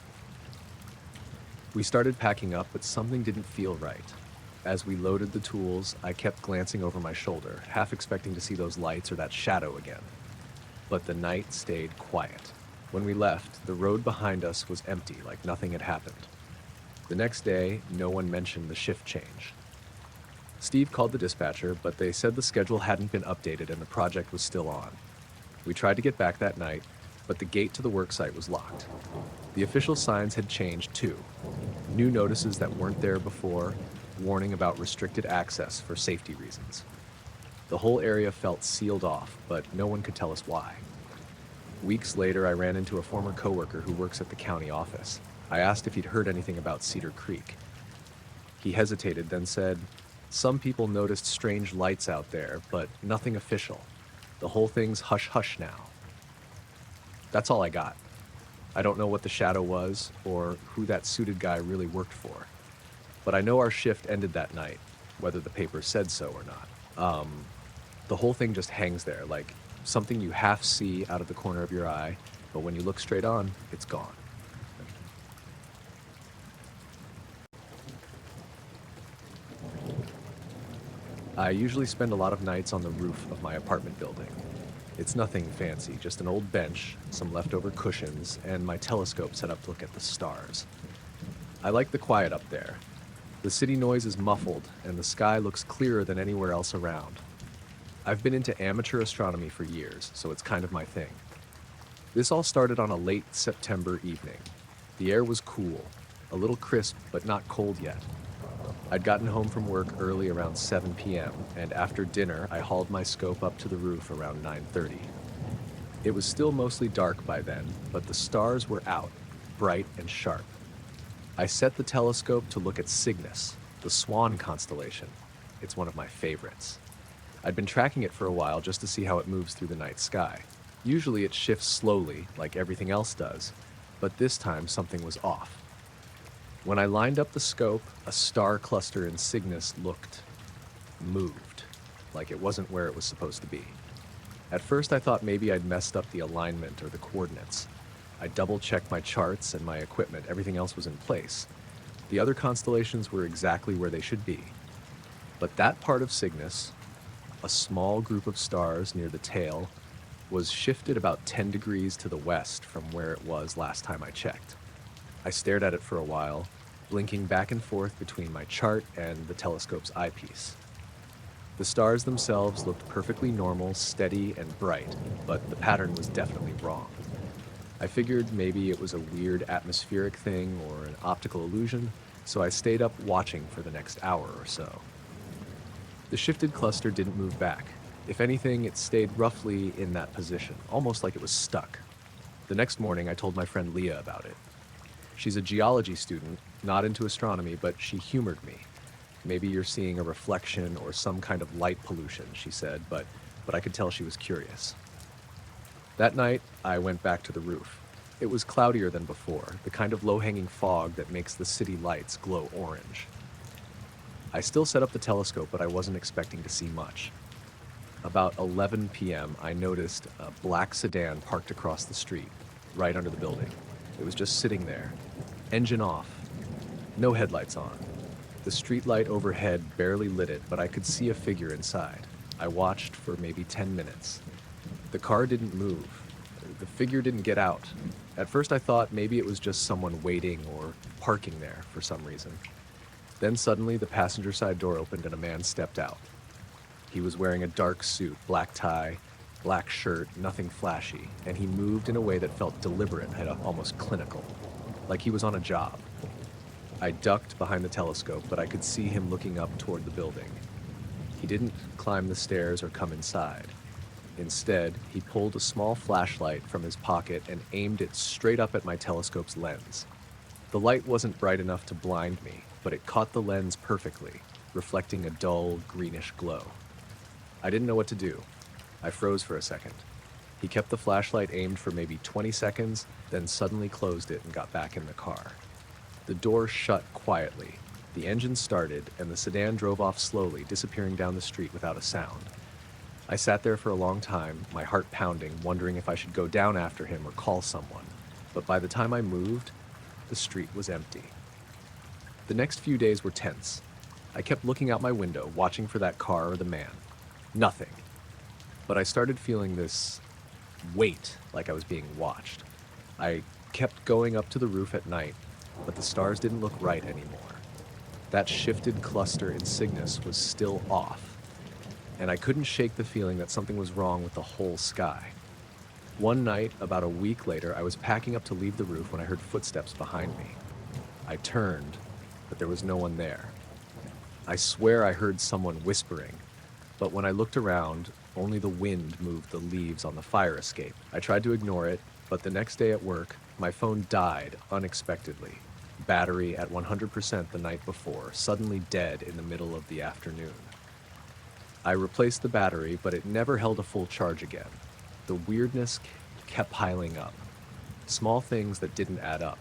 We started packing up, but something didn't feel right. As we loaded the tools, I kept glancing over my shoulder, half expecting to see those lights or that shadow again. But the night stayed quiet. When we left, the road behind us was empty, like nothing had happened. The next day, no one mentioned the shift change. Steve called the dispatcher, but they said the schedule hadn't been updated and the project was still on. We tried to get back that night, but the gate to the worksite was locked. The official signs had changed too. New notices that weren't there before, warning about restricted access for safety reasons. The whole area felt sealed off, but no one could tell us why. Weeks later, I ran into a former coworker who works at the county office. I asked if he'd heard anything about Cedar Creek. He hesitated, then said, "Some people noticed strange lights out there, but nothing official. The whole thing's hush-hush now." That's all I got. I don't know what the shadow was or who that suited guy really worked for. But I know our shift ended that night, whether the paper said so or not. The whole thing just hangs there, like something you half see out of the corner of your eye, but when you look straight on, it's gone. I usually spend a lot of nights on the roof of my apartment building. It's nothing fancy, just an old bench, some leftover cushions, and my telescope set up to look at the stars. I like the quiet up there. The city noise is muffled, and the sky looks clearer than anywhere else around. I've been into amateur astronomy for years, so it's kind of my thing. This all started on a late September evening. The air was cool, a little crisp, but not cold yet. I'd gotten home from work early around 7 p.m., and after dinner, I hauled my scope up to the roof around 9:30. It was still mostly dark by then, but the stars were out, bright and sharp. I set the telescope to look at Cygnus, the Swan constellation. It's one of my favorites. I'd been tracking it for a while just to see how it moves through the night sky. Usually it shifts slowly, like everything else does, but this time something was off. When I lined up the scope, a star cluster in Cygnus moved, like it wasn't where it was supposed to be. At first I thought maybe I'd messed up the alignment or the coordinates. I double-checked my charts and my equipment, everything else was in place. The other constellations were exactly where they should be. But that part of Cygnus, a small group of stars near the tail, was shifted about 10 degrees to the west from where it was last time I checked. I stared at it for a while, blinking back and forth between my chart and the telescope's eyepiece. The stars themselves looked perfectly normal, steady, and bright, but the pattern was definitely wrong. I figured maybe it was a weird atmospheric thing or an optical illusion, so I stayed up watching for the next hour or so. The shifted cluster didn't move back. If anything, it stayed roughly in that position, almost like it was stuck. The next morning, I told my friend Leah about it. She's a geology student, not into astronomy, but she humored me. Maybe you're seeing a reflection or some kind of light pollution, she said, but I could tell she was curious. That night, I went back to the roof. It was cloudier than before, the kind of low-hanging fog that makes the city lights glow orange. I still set up the telescope, but I wasn't expecting to see much. About 11 p.m., I noticed a black sedan parked across the street, right under the building. It was just sitting there, engine off, no headlights on. The streetlight overhead barely lit it, but I could see a figure inside. I watched for maybe 10 minutes. The car didn't move. The figure didn't get out. At first I thought maybe it was just someone waiting or parking there for some reason. Then suddenly the passenger side door opened and a man stepped out. He was wearing a dark suit, black tie, black shirt, nothing flashy, and he moved in a way that felt deliberate and almost clinical, like he was on a job. I ducked behind the telescope, but I could see him looking up toward the building. He didn't climb the stairs or come inside. Instead, he pulled a small flashlight from his pocket and aimed it straight up at my telescope's lens. The light wasn't bright enough to blind me, but it caught the lens perfectly, reflecting a dull, greenish glow. I didn't know what to do. I froze for a second. He kept the flashlight aimed for maybe 20 seconds, then suddenly closed it and got back in the car. The door shut quietly. The engine started, and the sedan drove off slowly, disappearing down the street without a sound. I sat there for a long time, my heart pounding, wondering if I should go down after him or call someone. But by the time I moved, the street was empty. The next few days were tense. I kept looking out my window, watching for that car or the man. Nothing. But I started feeling this weight, like I was being watched. I kept going up to the roof at night, but the stars didn't look right anymore. That shifted cluster in Cygnus was still off, and I couldn't shake the feeling that something was wrong with the whole sky. One night, about a week later, I was packing up to leave the roof when I heard footsteps behind me. I turned, but there was no one there. I swear I heard someone whispering, but when I looked around, only the wind moved the leaves on the fire escape. I tried to ignore it, but the next day at work, my phone died unexpectedly. Battery at 100% the night before, suddenly dead in the middle of the afternoon. I replaced the battery, but it never held a full charge again. The weirdness kept piling up. Small things that didn't add up.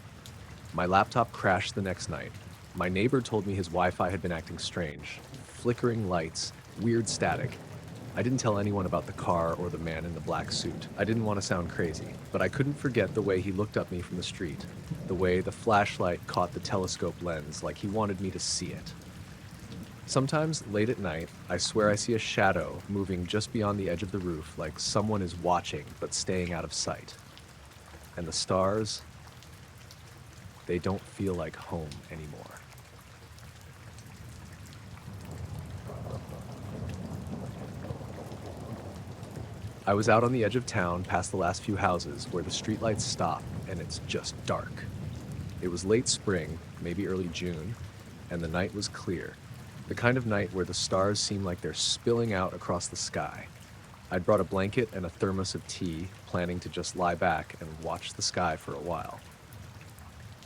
My laptop crashed the next night. My neighbor told me his Wi-Fi had been acting strange. Flickering lights, weird static. I didn't tell anyone about the car or the man in the black suit. I didn't want to sound crazy, but I couldn't forget the way he looked at me from the street, the way the flashlight caught the telescope lens like he wanted me to see it. Sometimes, late at night, I swear I see a shadow moving just beyond the edge of the roof, like someone is watching but staying out of sight. And the stars, they don't feel like home anymore. I was out on the edge of town past the last few houses where the streetlights stop and it's just dark. It was late spring, maybe early June, and the night was clear. The kind of night where the stars seem like they're spilling out across the sky. I'd brought a blanket and a thermos of tea, planning to just lie back and watch the sky for a while.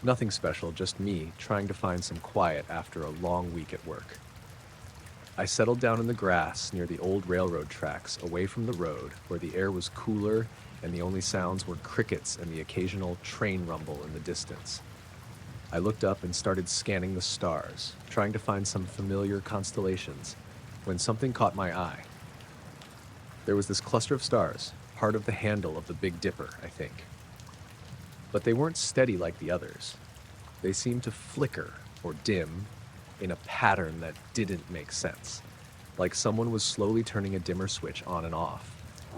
Nothing special, just me trying to find some quiet after a long week at work. I settled down in the grass near the old railroad tracks, away from the road, where the air was cooler and the only sounds were crickets and the occasional train rumble in the distance. I looked up and started scanning the stars, trying to find some familiar constellations, when something caught my eye. There was this cluster of stars, part of the handle of the Big Dipper, I think. But they weren't steady like the others. They seemed to flicker or dim in a pattern that didn't make sense, like someone was slowly turning a dimmer switch on and off.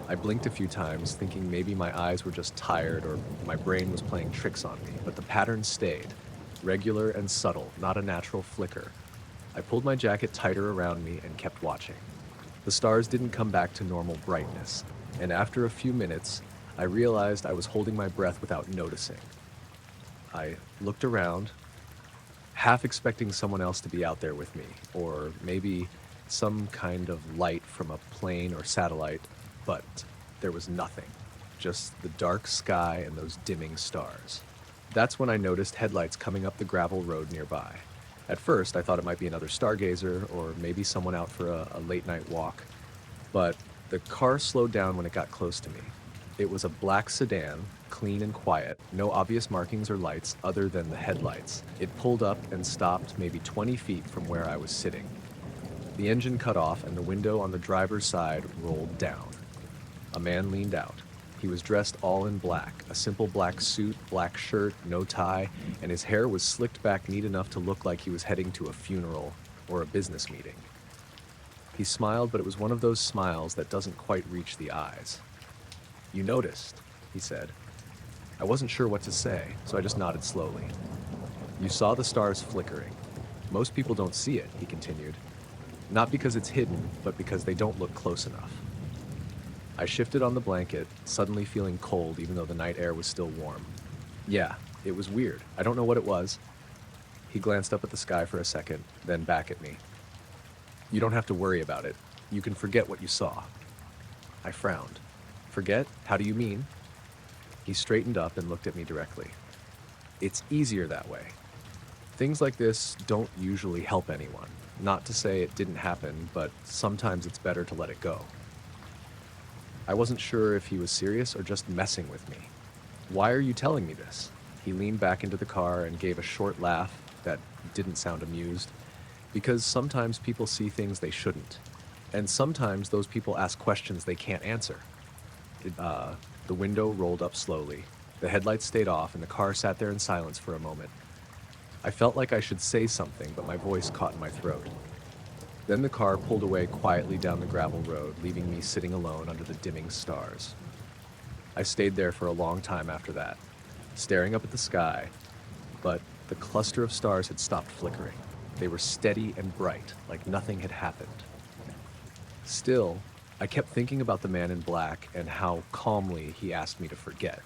I blinked a few times, thinking maybe my eyes were just tired or my brain was playing tricks on me, but the pattern stayed, regular and subtle, not a natural flicker. I pulled my jacket tighter around me and kept watching. The stars didn't come back to normal brightness, and after a few minutes, I realized I was holding my breath without noticing. I looked around, half expecting someone else to be out there with me, or maybe some kind of light from a plane or satellite, but there was nothing, just the dark sky and those dimming stars. That's when I noticed headlights coming up the gravel road nearby. At first, I thought it might be another stargazer or maybe someone out for a late night walk, but the car slowed down when it got close to me. It was a black sedan, clean and quiet, no obvious markings or lights other than the headlights. It pulled up and stopped maybe 20 feet from where I was sitting. The engine cut off and the window on the driver's side rolled down. A man leaned out. He was dressed all in black, a simple black suit, black shirt, no tie, and his hair was slicked back neat enough to look like he was heading to a funeral or a business meeting. He smiled, but it was one of those smiles that doesn't quite reach the eyes. "You noticed," he said. I wasn't sure what to say, so I just nodded slowly. "You saw the stars flickering. Most people don't see it," he continued. "Not because it's hidden, but because they don't look close enough." I shifted on the blanket, suddenly feeling cold even though the night air was still warm. "Yeah, it was weird. I don't know what it was." He glanced up at the sky for a second, then back at me. "You don't have to worry about it. You can forget what you saw." I frowned. "Forget? How do you mean?" He straightened up and looked at me directly. "It's easier that way. Things like this don't usually help anyone. Not to say it didn't happen, but sometimes it's better to let it go." I wasn't sure if he was serious or just messing with me. "Why are you telling me this?" He leaned back into the car and gave a short laugh that didn't sound amused. "Because sometimes people see things they shouldn't. And sometimes those people ask questions they can't answer." The window rolled up slowly. The headlights stayed off and the car sat there in silence for a moment. I felt like I should say something, but my voice caught in my throat. Then the car pulled away quietly down the gravel road, leaving me sitting alone under the dimming stars. I stayed there for a long time after that, staring up at the sky, but the cluster of stars had stopped flickering. They were steady and bright, like nothing had happened. Still, I kept thinking about the man in black and how calmly he asked me to forget.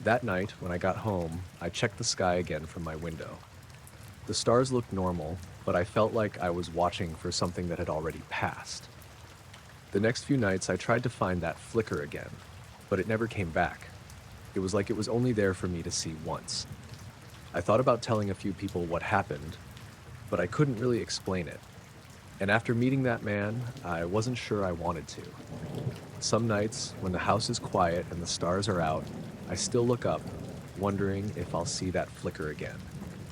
That night, when I got home, I checked the sky again from my window. The stars looked normal, but I felt like I was watching for something that had already passed. The next few nights, I tried to find that flicker again, but it never came back. It was like it was only there for me to see once. I thought about telling a few people what happened, but I couldn't really explain it. And after meeting that man, I wasn't sure I wanted to. Some nights, when the house is quiet and the stars are out, I still look up, wondering if I'll see that flicker again.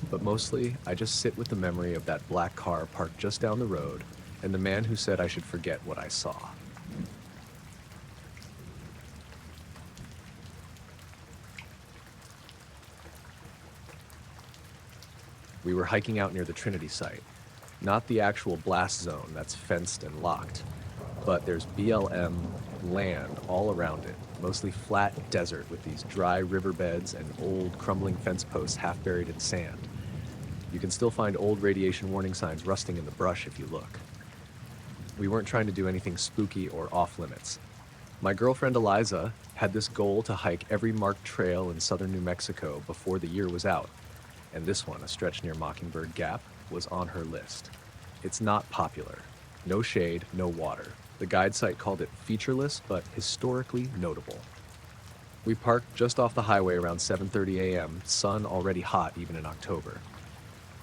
But mostly, I just sit with the memory of that black car parked just down the road and the man who said I should forget what I saw. We were hiking out near the Trinity site. Not the actual blast zone that's fenced and locked, but there's BLM land all around it, mostly flat desert with these dry riverbeds and old crumbling fence posts half buried in sand. You can still find old radiation warning signs rusting in the brush if you look. We weren't trying to do anything spooky or off limits. My girlfriend Eliza had this goal to hike every marked trail in southern New Mexico before the year was out, and this one, a stretch near Mockingbird Gap, was on her list. It's not popular. No shade, no water. The guide site called it featureless, but historically notable. We parked just off the highway around 7:30 a.m., sun already hot even in October.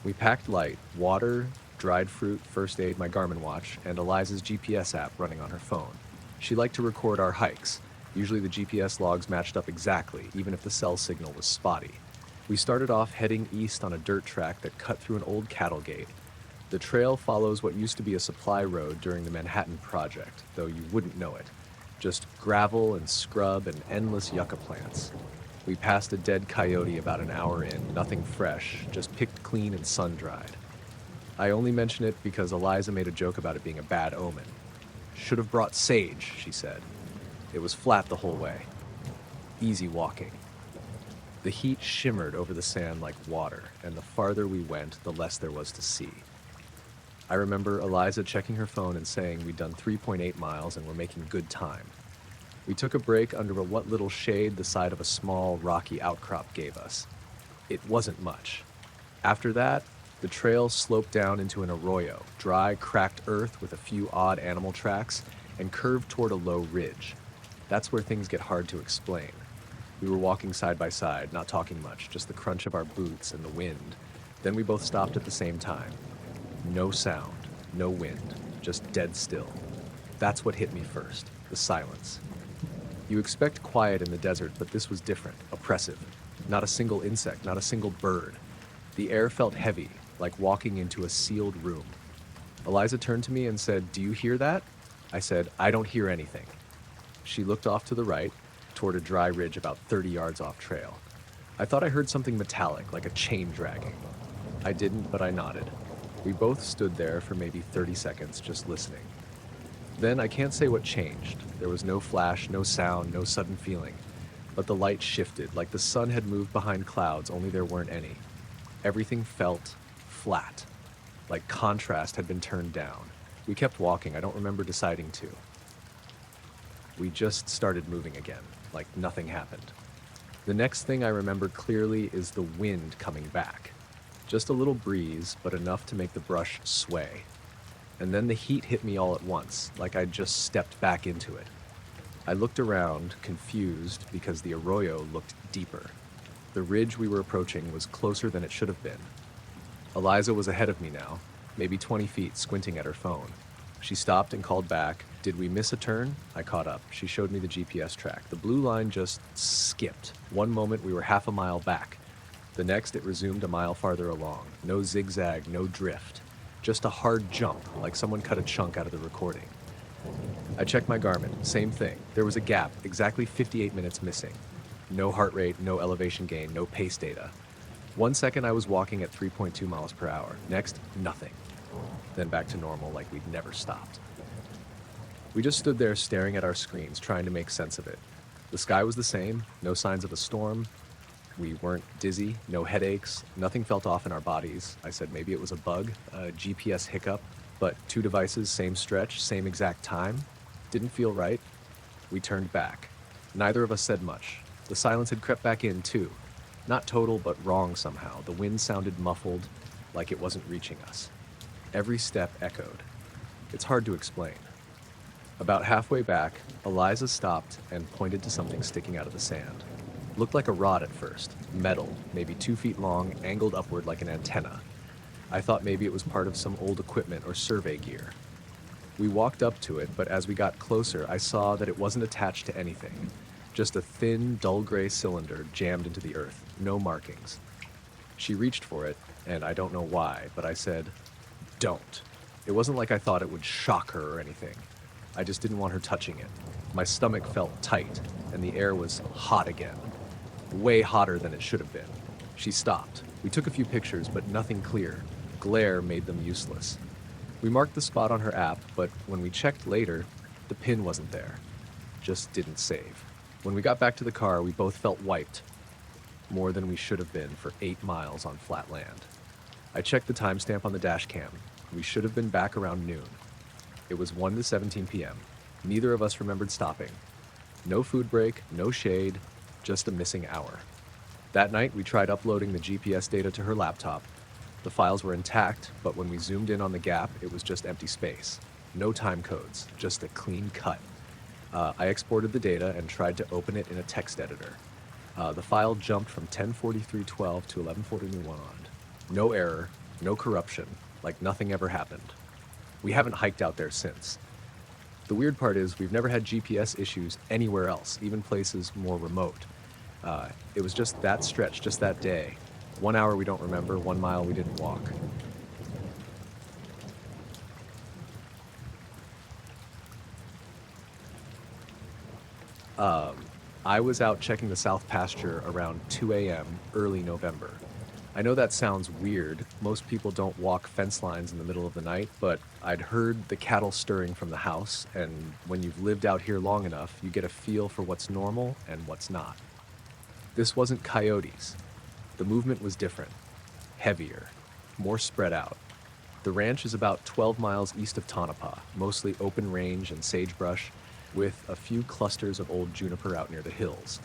We packed light, water, dried fruit, first aid, my Garmin watch, and Eliza's GPS app running on her phone. She liked to record our hikes. Usually the GPS logs matched up exactly, even if the cell signal was spotty. We started off heading east on a dirt track that cut through an old cattle gate. The trail follows what used to be a supply road during the Manhattan Project, though you wouldn't know it. Just gravel and scrub and endless yucca plants. We passed a dead coyote about an hour in, nothing fresh, just picked clean and sun-dried. I only mention it because Eliza made a joke about it being a bad omen. Should have brought sage, she said. It was flat the whole way. Easy walking. The heat shimmered over the sand like water, and the farther we went, the less there was to see. I remember Eliza checking her phone and saying we'd done 3.8 miles and were making good time. We took a break under what little shade the side of a small, rocky outcrop gave us. It wasn't much. After that, the trail sloped down into an arroyo, dry, cracked earth with a few odd animal tracks, and curved toward a low ridge. That's where things get hard to explain. We were walking side by side, not talking much, just the crunch of our boots and the wind. Then we both stopped at the same time. No sound, no wind, just dead still. That's what hit me first, the silence. You expect quiet in the desert, but this was different, oppressive. Not a single insect, not a single bird. The air felt heavy, like walking into a sealed room. Eliza turned to me and said, "Do you hear that?" I said, "I don't hear anything." She looked off to the right, toward a dry ridge about 30 yards off trail. I thought I heard something metallic, like a chain dragging. I didn't, but I nodded. We both stood there for maybe 30 seconds, just listening. Then I can't say what changed. There was no flash, no sound, no sudden feeling. But the light shifted, like the sun had moved behind clouds, only there weren't any. Everything felt flat, like contrast had been turned down. We kept walking. I don't remember deciding to. We just started moving again, like nothing happened. The next thing I remember clearly is the wind coming back. Just a little breeze, but enough to make the brush sway. And then the heat hit me all at once, like I'd just stepped back into it. I looked around, confused, because the arroyo looked deeper. The ridge we were approaching was closer than it should have been. Eliza was ahead of me now, maybe 20 feet, squinting at her phone. She stopped and called back. Did we miss a turn? I caught up. She showed me the GPS track. The blue line just skipped. One moment we were half a mile back. The next it resumed a mile farther along. No zigzag, no drift. Just a hard jump, like someone cut a chunk out of the recording. I checked my Garmin. Same thing. There was a gap, exactly 58 minutes missing. No heart rate, no elevation gain, no pace data. 1 second I was walking at 3.2 miles per hour. Next, nothing. Then back to normal, like we'd never stopped. We just stood there staring at our screens, trying to make sense of it. The sky was the same, no signs of a storm. We weren't dizzy, no headaches, nothing felt off in our bodies. I said maybe it was a bug, a GPS hiccup, but 2 devices, same stretch, same exact time. Didn't feel right. We turned back. Neither of us said much. The silence had crept back in, too. Not total, but wrong somehow. The wind sounded muffled, like it wasn't reaching us. Every step echoed. It's hard to explain. About halfway back, Eliza stopped and pointed to something sticking out of the sand. Looked like a rod at first, metal, maybe 2 feet long, angled upward like an antenna. I thought maybe it was part of some old equipment or survey gear. We walked up to it, but as we got closer, I saw that it wasn't attached to anything. Just a thin, dull gray cylinder jammed into the earth, no markings. She reached for it, and I don't know why, but I said, "Don't." It wasn't like I thought it would shock her or anything. I just didn't want her touching it. My stomach felt tight, and the air was hot again. Way hotter than it should have been. She stopped. We took a few pictures, but nothing clear. Glare made them useless. We marked the spot on her app, but when we checked later, the pin wasn't there. Just didn't save. When we got back to the car, we both felt wiped, more than we should have been for 8 miles on flat land. I checked the timestamp on the dash cam. We should have been back around noon. It was 1 to 17 p.m. Neither of us remembered stopping. No food break, no shade, just a missing hour. That night, we tried uploading the GPS data to her laptop. The files were intact, but when we zoomed in on the gap, it was just empty space. No time codes, just a clean cut. I exported the data and tried to open it in a text editor. The file jumped from 10:43:12 to 11:41 on. No error, no corruption, like nothing ever happened. We haven't hiked out there since. The weird part is we've never had GPS issues anywhere else, even places more remote. It was just that stretch, just that day. 1 hour we don't remember, 1 mile we didn't walk. I was out checking the south pasture around 2 a.m. early November. I know that sounds weird. Most people don't walk fence lines in the middle of the night, but I'd heard the cattle stirring from the house, and when you've lived out here long enough, you get a feel for what's normal and what's not. This wasn't coyotes. The movement was different, heavier, more spread out. The ranch is about 12 miles east of Tonopah, mostly open range and sagebrush, with a few clusters of old juniper out near the hills.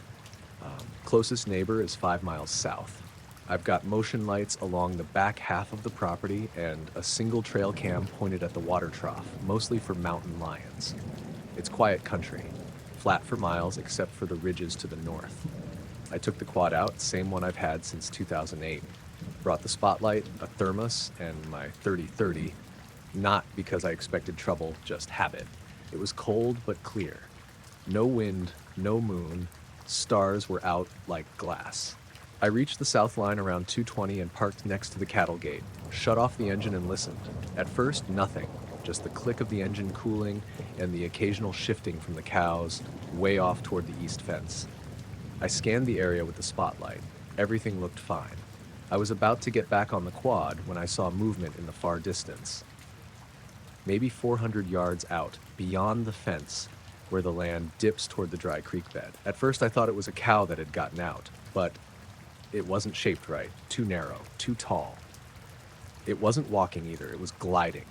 Closest neighbor is 5 miles south. I've got motion lights along the back half of the property and a single trail cam pointed at the water trough, mostly for mountain lions. It's quiet country, flat for miles except for the ridges to the north. I took the quad out, same one I've had since 2008. Brought the spotlight, a thermos, and my 30-30, not because I expected trouble, just habit. It was cold but clear. No wind, no moon. Stars were out like glass. I reached the south line around 2:20 and parked next to the cattle gate, shut off the engine and listened. At first, nothing, just the click of the engine cooling and the occasional shifting from the cows way off toward the east fence. I scanned the area with the spotlight. Everything looked fine. I was about to get back on the quad when I saw movement in the far distance. Maybe 400 yards out, beyond the fence, where the land dips toward the dry creek bed. At first I thought it was a cow that had gotten out, but it wasn't shaped right, too narrow, too tall. It wasn't walking either, it was gliding.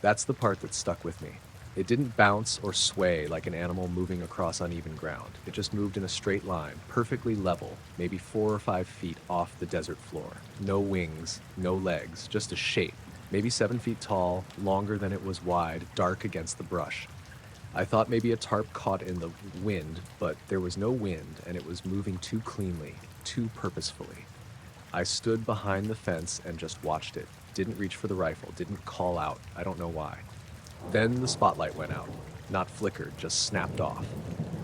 That's the part that stuck with me. It didn't bounce or sway like an animal moving across uneven ground. It just moved in a straight line, perfectly level, maybe 4 or 5 feet off the desert floor. No wings, no legs, just a shape. Maybe 7 feet tall, longer than it was wide, dark against the brush. I thought maybe a tarp caught in the wind, but there was no wind and it was moving too cleanly, too purposefully. I stood behind the fence and just watched it. Didn't reach for the rifle, didn't call out. I don't know why. Then the spotlight went out. Not flickered, just snapped off.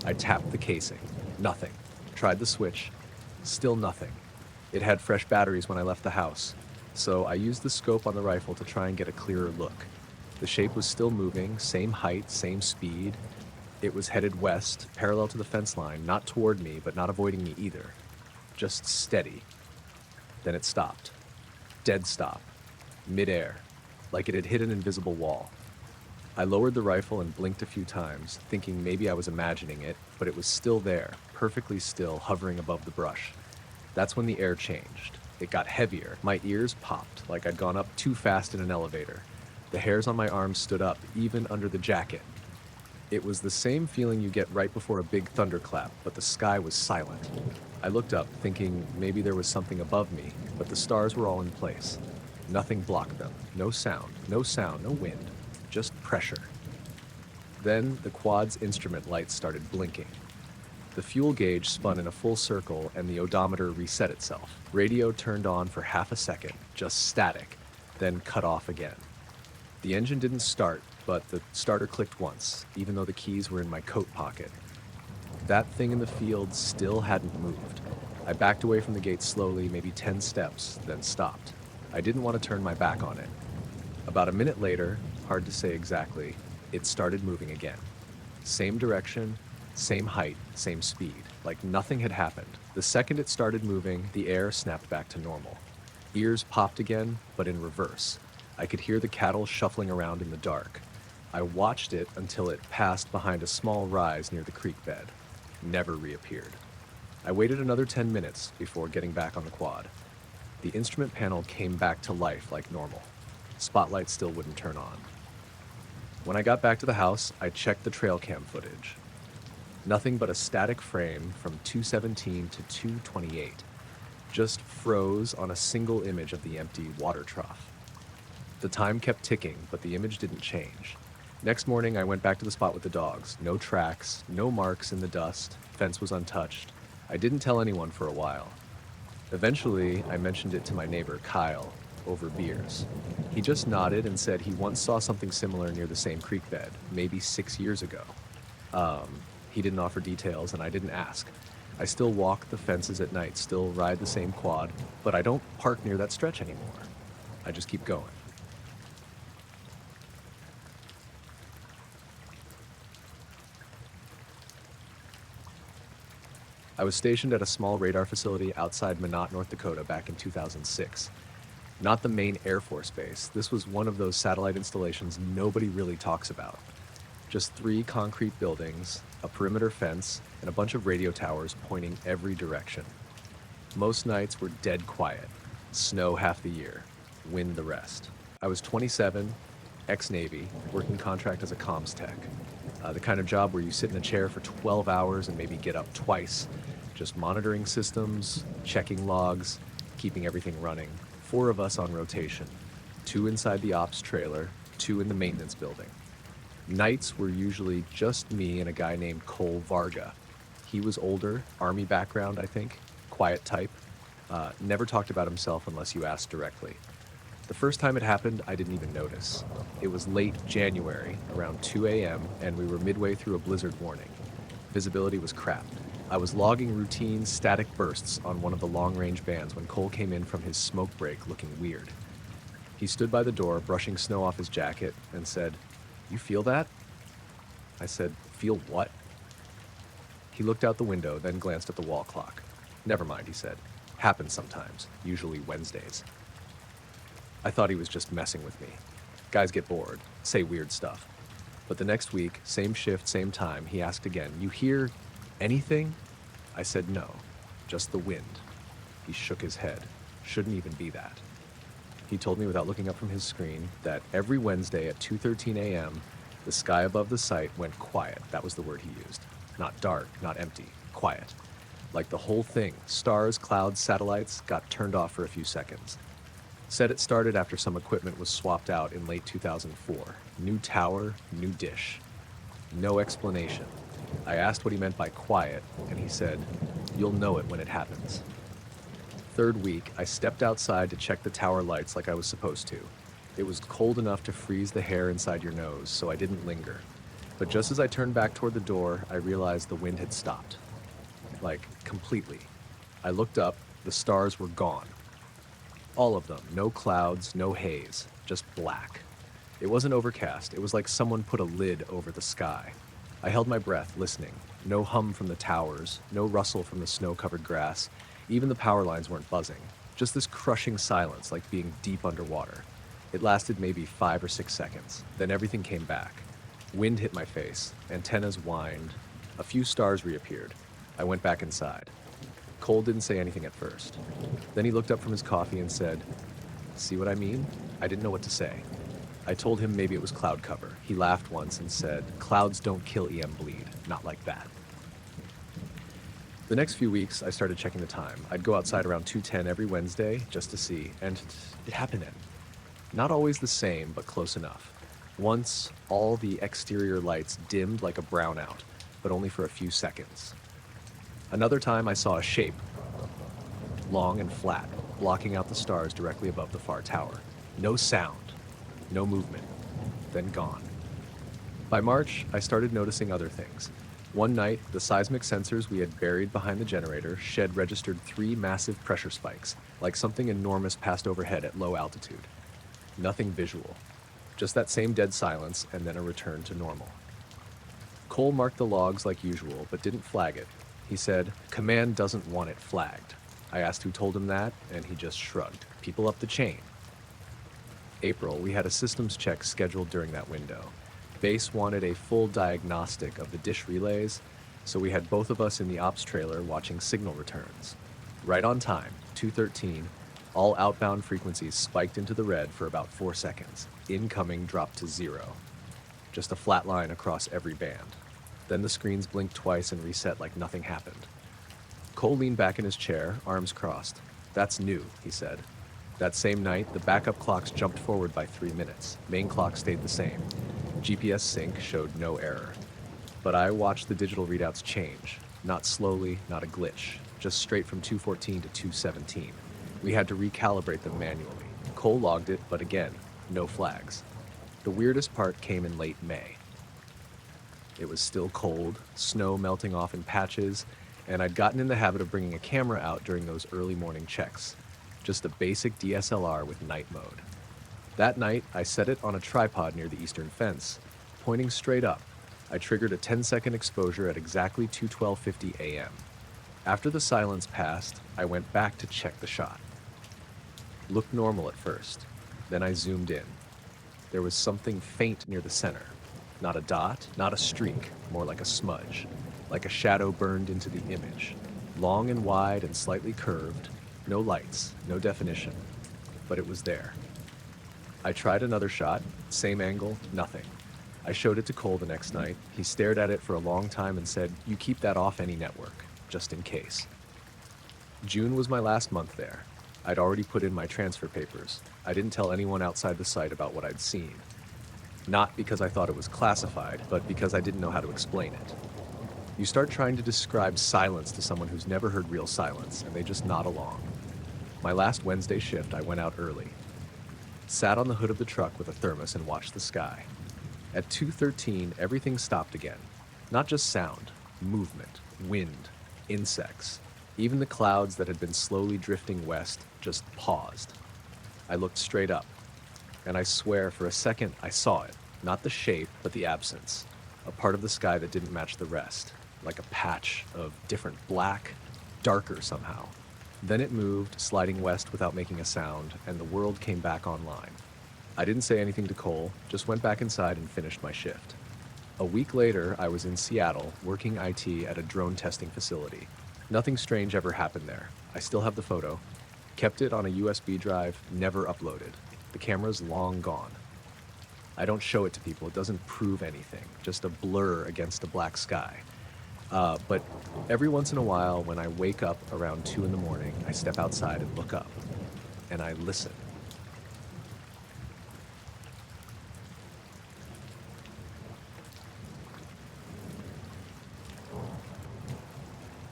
I tapped the casing. Nothing. Tried the switch. Still nothing. It had fresh batteries when I left the house, so I used the scope on the rifle to try and get a clearer look. The shape was still moving, same height, same speed. It was headed west, parallel to the fence line, not toward me, but not avoiding me either. Just steady. Then it stopped. Dead stop. Mid-air, like it had hit an invisible wall. I lowered the rifle and blinked a few times, thinking maybe I was imagining it, but it was still there, perfectly still, hovering above the brush. That's when the air changed. It got heavier. My ears popped, like I'd gone up too fast in an elevator. The hairs on my arms stood up, even under the jacket. It was the same feeling you get right before a big thunderclap, but the sky was silent. I looked up, thinking maybe there was something above me, but the stars were all in place. Nothing blocked them. No sound, no wind. Just pressure. Then the quad's instrument lights started blinking. The fuel gauge spun in a full circle and the odometer reset itself. Radio turned on for half a second, just static, then cut off again. The engine didn't start, but the starter clicked once, even though the keys were in my coat pocket. That thing in the field still hadn't moved. I backed away from the gate slowly, maybe 10 steps, then stopped. I didn't want to turn my back on it. About a minute later, hard to say exactly, it started moving again. Same direction, same height, same speed, like nothing had happened. The second it started moving, the air snapped back to normal. Ears popped again, but in reverse. I could hear the cattle shuffling around in the dark. I watched it until it passed behind a small rise near the creek bed. Never reappeared. I waited another 10 minutes before getting back on the quad. The instrument panel came back to life like normal. Spotlight still wouldn't turn on. When I got back to the house, I checked the trail cam footage. Nothing but a static frame from 217 to 228. Just froze on a single image of the empty water trough. The time kept ticking, but the image didn't change. Next morning, I went back to the spot with the dogs. No tracks, no marks in the dust, fence was untouched. I didn't tell anyone for a while. Eventually, I mentioned it to my neighbor, Kyle, over beers. He just nodded and said he once saw something similar near the same creek bed, maybe 6 years ago. He didn't offer details, and I didn't ask. I still walk the fences at night, still ride the same quad, but I don't park near that stretch anymore. I just keep going. I was stationed at a small radar facility outside Minot, North Dakota back in 2006. Not the main Air Force base. This was one of those satellite installations nobody really talks about. Just 3 concrete buildings, a perimeter fence, and a bunch of radio towers pointing every direction. Most nights were dead quiet. Snow half the year, wind the rest. I was 27, ex-Navy, working contract as a comms tech. The kind of job where you sit in a chair for 12 hours and maybe get up twice, just monitoring systems, checking logs, keeping everything running. 4 of us on rotation, 2 inside the ops trailer, 2 in the maintenance building. Nights were usually just me and a guy named Cole Varga. He was older, Army background, I think, quiet type, never talked about himself unless you asked directly. The first time it happened, I didn't even notice. It was late January, around 2 a.m., and we were midway through a blizzard warning. Visibility was crap. I was logging routine static bursts on one of the long-range bands when Cole came in from his smoke break looking weird. He stood by the door, brushing snow off his jacket, and said, "You feel that?" I said, "Feel what?" He looked out the window, then glanced at the wall clock. "Never mind," he said. "Happens sometimes, usually Wednesdays." I thought he was just messing with me. Guys get bored, say weird stuff. But the next week, same shift, same time, he asked again, "You hear anything?" I said no, just the wind. He shook his head. Shouldn't even be that. He told me without looking up from his screen that every Wednesday at 2:13 a.m., the sky above the site went quiet. That was the word he used. Not dark, not empty, quiet. Like the whole thing, stars, clouds, satellites, got turned off for a few seconds. Said it started after some equipment was swapped out in late 2004. New tower, new dish. No explanation. I asked what he meant by quiet, and he said, "You'll know it when it happens." Third week, I stepped outside to check the tower lights like I was supposed to. It was cold enough to freeze the hair inside your nose, so I didn't linger. But just as I turned back toward the door, I realized the wind had stopped. Like, completely. I looked up, the stars were gone. All of them, no clouds, no haze, just black. It wasn't overcast, it was like someone put a lid over the sky. I held my breath, listening. No hum from the towers, no rustle from the snow-covered grass. Even the power lines weren't buzzing. Just this crushing silence, like being deep underwater. It lasted maybe 5 or 6 seconds. Then everything came back. Wind hit my face, antennas whined. A few stars reappeared. I went back inside. Cole didn't say anything at first. Then he looked up from his coffee and said, "See what I mean?" I didn't know what to say. I told him maybe it was cloud cover. He laughed once and said, "Clouds don't kill EM bleed, not like that." The next few weeks, I started checking the time. I'd go outside around 2:10 every Wednesday just to see, and it happened then. Not always the same, but close enough. Once, all the exterior lights dimmed like a brownout, but only for a few seconds. Another time I saw a shape, long and flat, blocking out the stars directly above the far tower. No sound, no movement, then gone. By March, I started noticing other things. One night, the seismic sensors we had buried behind the generator registered 3 massive pressure spikes, like something enormous passed overhead at low altitude. Nothing visual, just that same dead silence and then a return to normal. Cole marked the logs like usual, but didn't flag it. He said, "Command doesn't want it flagged." I asked who told him that, and he just shrugged. People up the chain. April, we had a systems check scheduled during that window. Base wanted a full diagnostic of the dish relays, so we had both of us in the ops trailer watching signal returns. Right on time, 2:13, all outbound frequencies spiked into the red for about 4 seconds. Incoming dropped to 0. Just a flat line across every band. Then the screens blinked twice and reset like nothing happened. Cole leaned back in his chair, arms crossed. "That's new," he said. That same night, the backup clocks jumped forward by 3 minutes. Main clock stayed the same. GPS sync showed no error. But I watched the digital readouts change. Not slowly, not a glitch. Just straight from 214 to 217. We had to recalibrate them manually. Cole logged it, but again, no flags. The weirdest part came in late May. It was still cold, snow melting off in patches, and I'd gotten in the habit of bringing a camera out during those early morning checks. Just a basic DSLR with night mode. That night, I set it on a tripod near the eastern fence. Pointing straight up, I triggered a 10-second exposure at exactly 2:12:50 a.m. After the silence passed, I went back to check the shot. Looked normal at first. Then I zoomed in. There was something faint near the center. Not a dot, not a streak, more like a smudge. Like a shadow burned into the image. Long and wide and slightly curved. No lights, no definition. But it was there. I tried another shot, same angle, nothing. I showed it to Cole the next night. He stared at it for a long time and said, "You keep that off any network, just in case." June was my last month there. I'd already put in my transfer papers. I didn't tell anyone outside the site about what I'd seen. Not because I thought it was classified, but because I didn't know how to explain it. You start trying to describe silence to someone who's never heard real silence, and they just nod along. My last Wednesday shift, I went out early. Sat on the hood of the truck with a thermos and watched the sky. At 2:13, everything stopped again. Not just sound, movement, wind, insects. Even the clouds that had been slowly drifting west just paused. I looked straight up, and I swear for a second I saw it. Not the shape, but the absence. A part of the sky that didn't match the rest. Like a patch of different black, darker somehow. Then it moved, sliding west without making a sound, and the world came back online. I didn't say anything to Cole, just went back inside and finished my shift. A week later, I was in Seattle, working IT at a drone testing facility. Nothing strange ever happened there. I still have the photo. Kept it on a USB drive, never uploaded. The camera's long gone. I don't show it to people, it doesn't prove anything, just a blur against a black sky. But every once in a while, when I wake up around 2 in the morning, I step outside and look up, and I listen.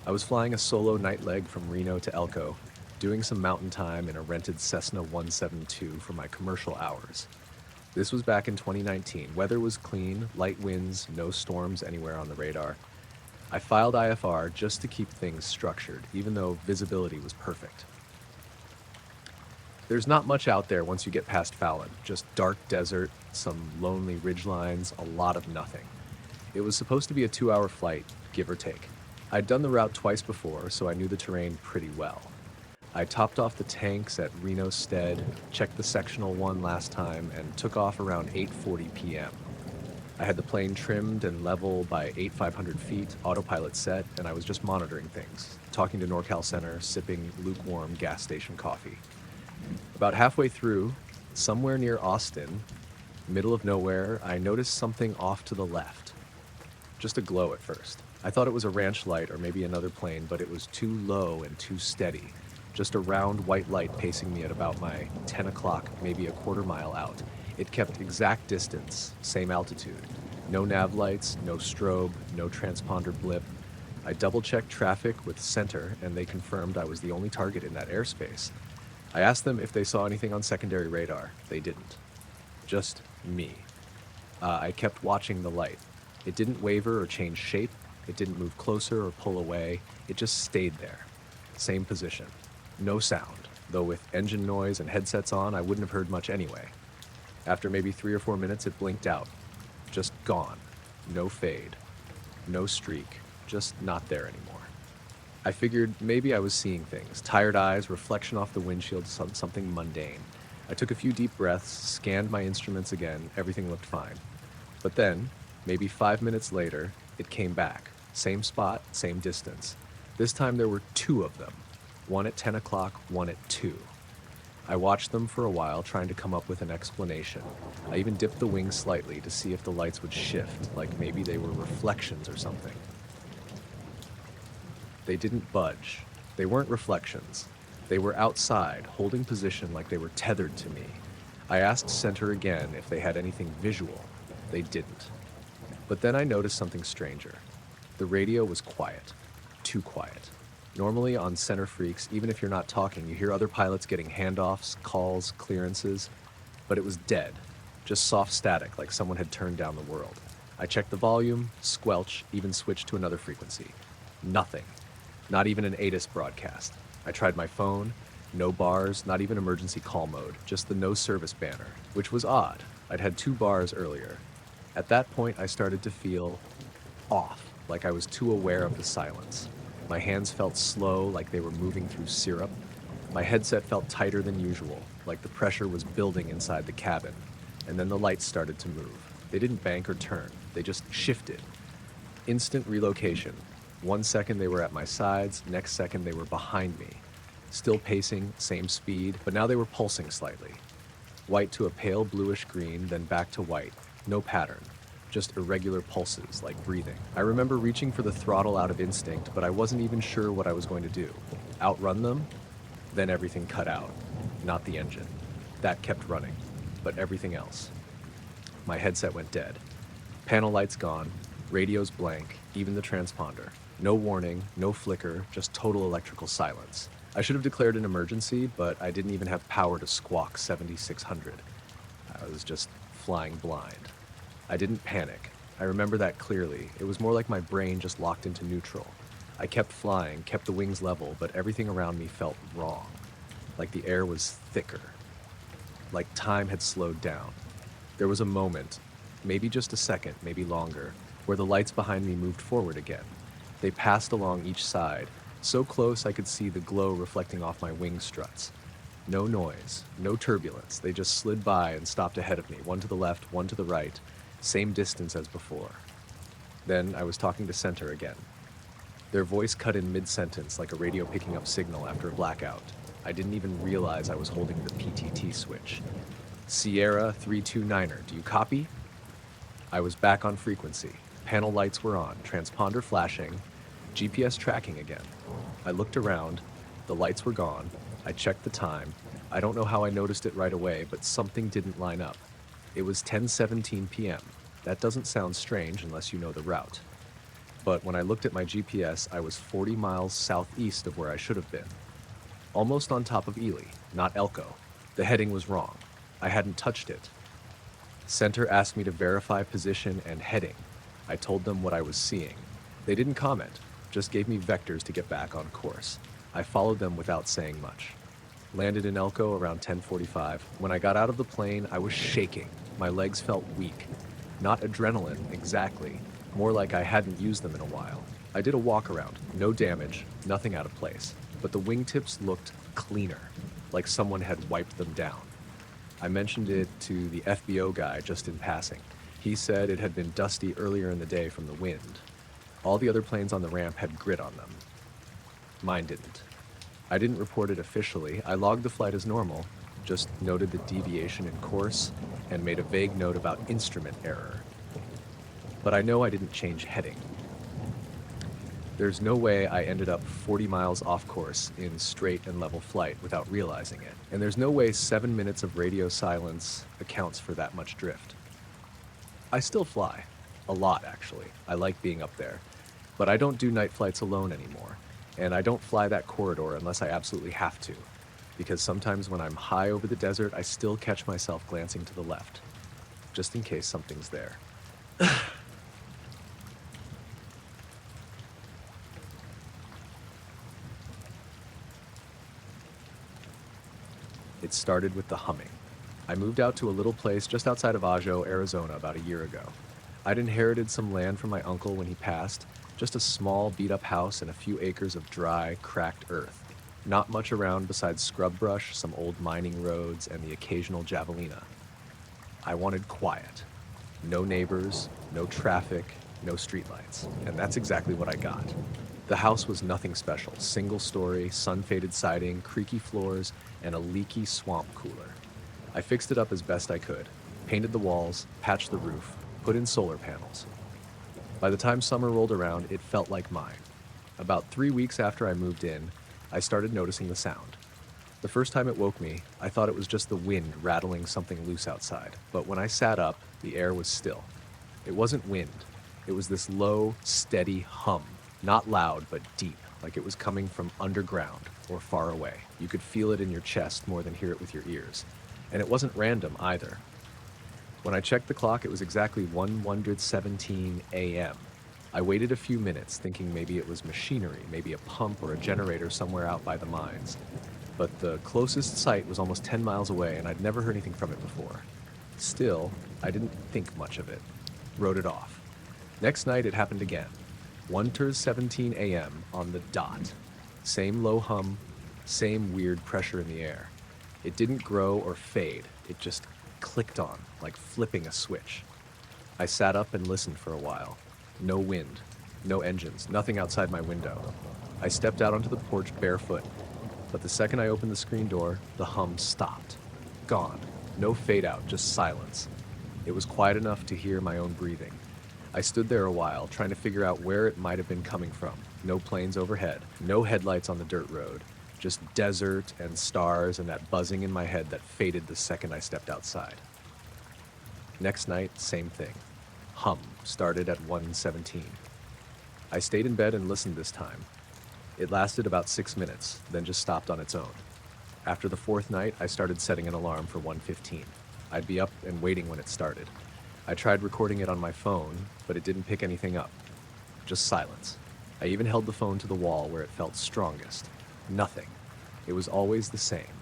I was flying a solo night leg from Reno to Elko, doing some mountain time in a rented Cessna 172 for my commercial hours. This was back in 2019. Weather was clean, light winds, no storms anywhere on the radar. I filed IFR just to keep things structured, even though visibility was perfect. There's not much out there once you get past Fallon, just dark desert, some lonely ridgelines, a lot of nothing. It was supposed to be a 2-hour flight, give or take. I'd done the route twice before, so I knew the terrain pretty well. I topped off the tanks at Reno Stead, checked the sectional one last time, and took off around 8:40 p.m. I had the plane trimmed and level by 8,500 feet, autopilot set, and I was just monitoring things, talking to NorCal Center, sipping lukewarm gas station coffee. About halfway through, somewhere near Austin, middle of nowhere, I noticed something off to the left. Just a glow at first. I thought it was a ranch light or maybe another plane, but it was too low and too steady. Just a round white light pacing me at about my 10 o'clock, maybe a quarter mile out. It kept exact distance, same altitude. No nav lights, no strobe, no transponder blip. I double-checked traffic with Center, and they confirmed I was the only target in that airspace. I asked them if they saw anything on secondary radar. They didn't. Just me. I kept watching the light. It didn't waver or change shape. It didn't move closer or pull away. It just stayed there. Same position. No sound, though with engine noise and headsets on, I wouldn't have heard much anyway. After maybe 3 or 4 minutes, it blinked out. Just gone. No fade. No streak. Just not there anymore. I figured maybe I was seeing things. Tired eyes, reflection off the windshield, something mundane. I took a few deep breaths, scanned my instruments again, everything looked fine. But then, maybe 5 minutes later, it came back. Same spot, same distance. This time there were two of them. One at 10 o'clock, one at 2. I watched them for a while, trying to come up with an explanation. I even dipped the wings slightly to see if the lights would shift, like maybe they were reflections or something. They didn't budge. They weren't reflections. They were outside, holding position like they were tethered to me. I asked Center again if they had anything visual. They didn't. But then I noticed something stranger. The radio was quiet. Too quiet. Normally on Center Freaks, even if you're not talking, you hear other pilots getting handoffs, calls, clearances. But it was dead. Just soft static, like someone had turned down the world. I checked the volume, squelch, even switched to another frequency. Nothing. Not even an ATIS broadcast. I tried my phone. No bars, not even emergency call mode, just the no service banner, which was odd. I'd had 2 bars earlier. At that point, I started to feel off, like I was too aware of the silence. My hands felt slow, like they were moving through syrup. My headset felt tighter than usual, like the pressure was building inside the cabin. And then the lights started to move. They didn't bank or turn, they just shifted. Instant relocation. 1 second they were at my sides, next second they were behind me. Still pacing, same speed, but now they were pulsing slightly. White to a pale bluish green, then back to white. No pattern, just irregular pulses, like breathing. I remember reaching for the throttle out of instinct, but I wasn't even sure what I was going to do. Outrun them? Then everything cut out. Not the engine. That kept running, but everything else. My headset went dead. Panel lights gone, radio's blank, even the transponder. No warning, no flicker, just total electrical silence. I should have declared an emergency, but I didn't even have power to squawk 7600. I was just flying blind. I didn't panic. I remember that clearly. It was more like my brain just locked into neutral. I kept flying, kept the wings level, but everything around me felt wrong. Like the air was thicker. Like time had slowed down. There was a moment, maybe just a second, maybe longer, where the lights behind me moved forward again. They passed along each side, so close I could see the glow reflecting off my wing struts. No noise, no turbulence. They just slid by and stopped ahead of me, one to the left, one to the right, same distance as before. Then I was talking to Center again. Their voice cut in mid-sentence like a radio picking up signal after a blackout. I didn't even realize I was holding the PTT switch. Sierra 329er, do you copy? I was back on frequency. Panel lights were on, transponder flashing, GPS tracking again. I looked around. The lights were gone. I checked the time. I don't know how I noticed it right away, but something didn't line up. It was 10:17 p.m. That doesn't sound strange unless you know the route. But when I looked at my GPS, I was 40 miles southeast of where I should have been. Almost on top of Ely, not Elko. The heading was wrong. I hadn't touched it. Center asked me to verify position and heading. I told them what I was seeing. They didn't comment, just gave me vectors to get back on course. I followed them without saying much. Landed in Elko around 10:45. When I got out of the plane, I was shaking. My legs felt weak. Not adrenaline, exactly. More like I hadn't used them in a while. I did a walk around, no damage, nothing out of place. But the wingtips looked cleaner, like someone had wiped them down. I mentioned it to the FBO guy just in passing. He said it had been dusty earlier in the day from the wind. All the other planes on the ramp had grit on them. Mine didn't. I didn't report it officially. I logged the flight as normal, just noted the deviation in course, and made a vague note about instrument error. But I know I didn't change heading. There's no way I ended up 40 miles off course in straight and level flight without realizing it. And there's no way 7 minutes of radio silence accounts for that much drift. I still fly. A lot, actually. I like being up there. But I don't do night flights alone anymore. And I don't fly that corridor unless I absolutely have to. Because sometimes when I'm high over the desert, I still catch myself glancing to the left. Just in case something's there. It started with the humming. I moved out to a little place just outside of Ajo, Arizona about a year ago. I'd inherited some land from my uncle when he passed, just a small beat-up house and a few acres of dry, cracked earth. Not much around besides scrub brush, some old mining roads, and the occasional javelina. I wanted quiet. No neighbors, no traffic, no streetlights. And that's exactly what I got. The house was nothing special. Single story, sun-faded siding, creaky floors, and a leaky swamp cooler. I fixed it up as best I could. Painted the walls, patched the roof, put in solar panels. By the time summer rolled around, it felt like mine. About 3 weeks after I moved in, I started noticing the sound. The first time it woke me, I thought it was just the wind rattling something loose outside. But when I sat up, the air was still. It wasn't wind. It was this low, steady hum. Not loud, but deep, like it was coming from underground or far away. You could feel it in your chest more than hear it with your ears. And it wasn't random either. When I checked the clock, it was exactly 1:17 a.m. I waited a few minutes, thinking maybe it was machinery, maybe a pump or a generator somewhere out by the mines. But the closest site was almost 10 miles away, and I'd never heard anything from it before. Still, I didn't think much of it. Wrote it off. Next night, it happened again. 1:17 a.m. on the dot. Same low hum, same weird pressure in the air. It didn't grow or fade. It just clicked on, like flipping a switch. I sat up and listened for a while. No wind, no engines, nothing outside my window. I stepped out onto the porch barefoot, but the second I opened the screen door, the hum stopped. Gone. No fade out, just silence. It was quiet enough to hear my own breathing. I stood there a while, trying to figure out where it might have been coming from. No planes overhead, no headlights on the dirt road, just desert and stars and that buzzing in my head that faded the second I stepped outside. Next night, same thing. Hum started at 1:17. I stayed in bed and listened this time. It lasted about 6 minutes, then just stopped on its own. After the fourth night, I started setting an alarm for 1:15. I'd be up and waiting when it started. I tried recording it on my phone, but it didn't pick anything up. Just silence. I even held the phone to the wall where it felt strongest. Nothing. It was always the same.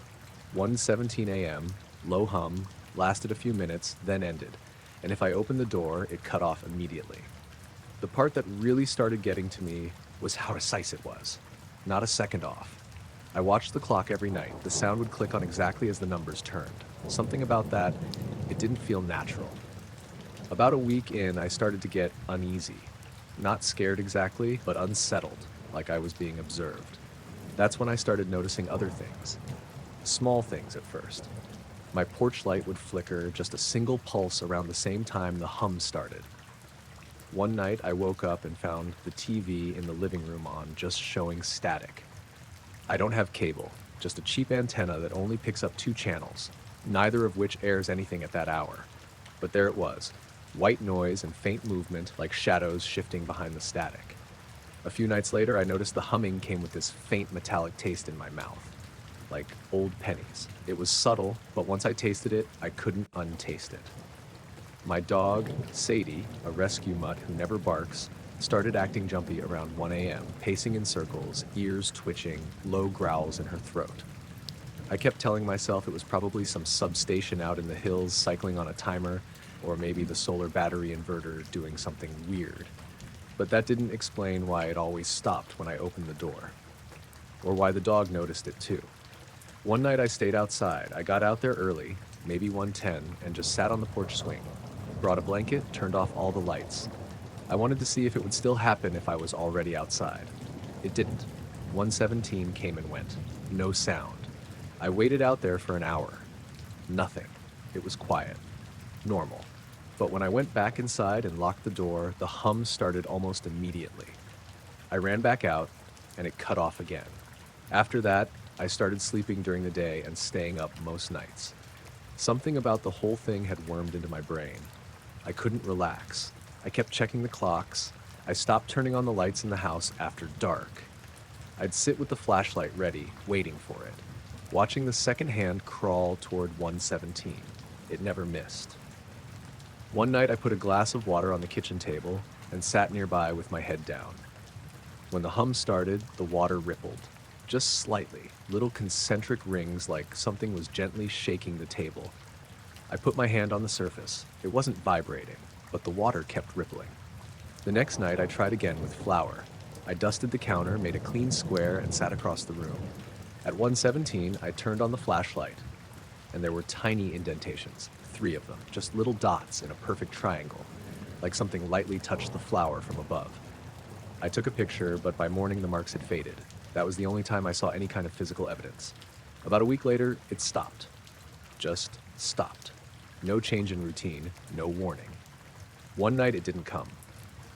1:17 a.m., low hum, lasted a few minutes, then ended. And if I opened the door, it cut off immediately. The part that really started getting to me was how precise it was. Not a second off. I watched the clock every night. The sound would click on exactly as the numbers turned. Something about that, it didn't feel natural. About a week in, I started to get uneasy. Not scared exactly, but unsettled, like I was being observed. That's when I started noticing other things. Small things at first. My porch light would flicker just a single pulse around the same time the hum started. One night I woke up and found the TV in the living room on, just showing static. I don't have cable, just a cheap antenna that only picks up 2 channels, neither of which airs anything at that hour. But there it was, white noise and faint movement like shadows shifting behind the static. A few nights later, I noticed the humming came with this faint metallic taste in my mouth, like old pennies. It was subtle, but once I tasted it, I couldn't untaste it. My dog, Sadie, a rescue mutt who never barks, started acting jumpy around 1 a.m., pacing in circles, ears twitching, low growls in her throat. I kept telling myself it was probably some substation out in the hills cycling on a timer, or maybe the solar battery inverter doing something weird. But that didn't explain why it always stopped when I opened the door, or why the dog noticed it too. One night I stayed outside. I got out there early, maybe 1:10, and just sat on the porch swing. Brought a blanket, turned off all the lights. I wanted to see if it would still happen if I was already outside. It didn't. 1:17 came and went. No sound. I waited out there for an hour. Nothing. It was quiet. Normal. But when I went back inside and locked the door, the hum started almost immediately. I ran back out, and it cut off again. After that, I started sleeping during the day and staying up most nights. Something about the whole thing had wormed into my brain. I couldn't relax. I kept checking the clocks. I stopped turning on the lights in the house after dark. I'd sit with the flashlight ready, waiting for it, watching the second hand crawl toward 1:17. It never missed. One night I put a glass of water on the kitchen table and sat nearby with my head down. When the hum started, the water rippled. Just slightly, little concentric rings like something was gently shaking the table. I put my hand on the surface. It wasn't vibrating, but the water kept rippling. The next night I tried again with flour. I dusted the counter, made a clean square, and sat across the room. At 117, I turned on the flashlight, and there were tiny indentations, 3 of them, just little dots in a perfect triangle, like something lightly touched the flower from above. I took a picture, but by morning the marks had faded. That was the only time I saw any kind of physical evidence. About a week later, it stopped. Just stopped. No change in routine, no warning. One night it didn't come.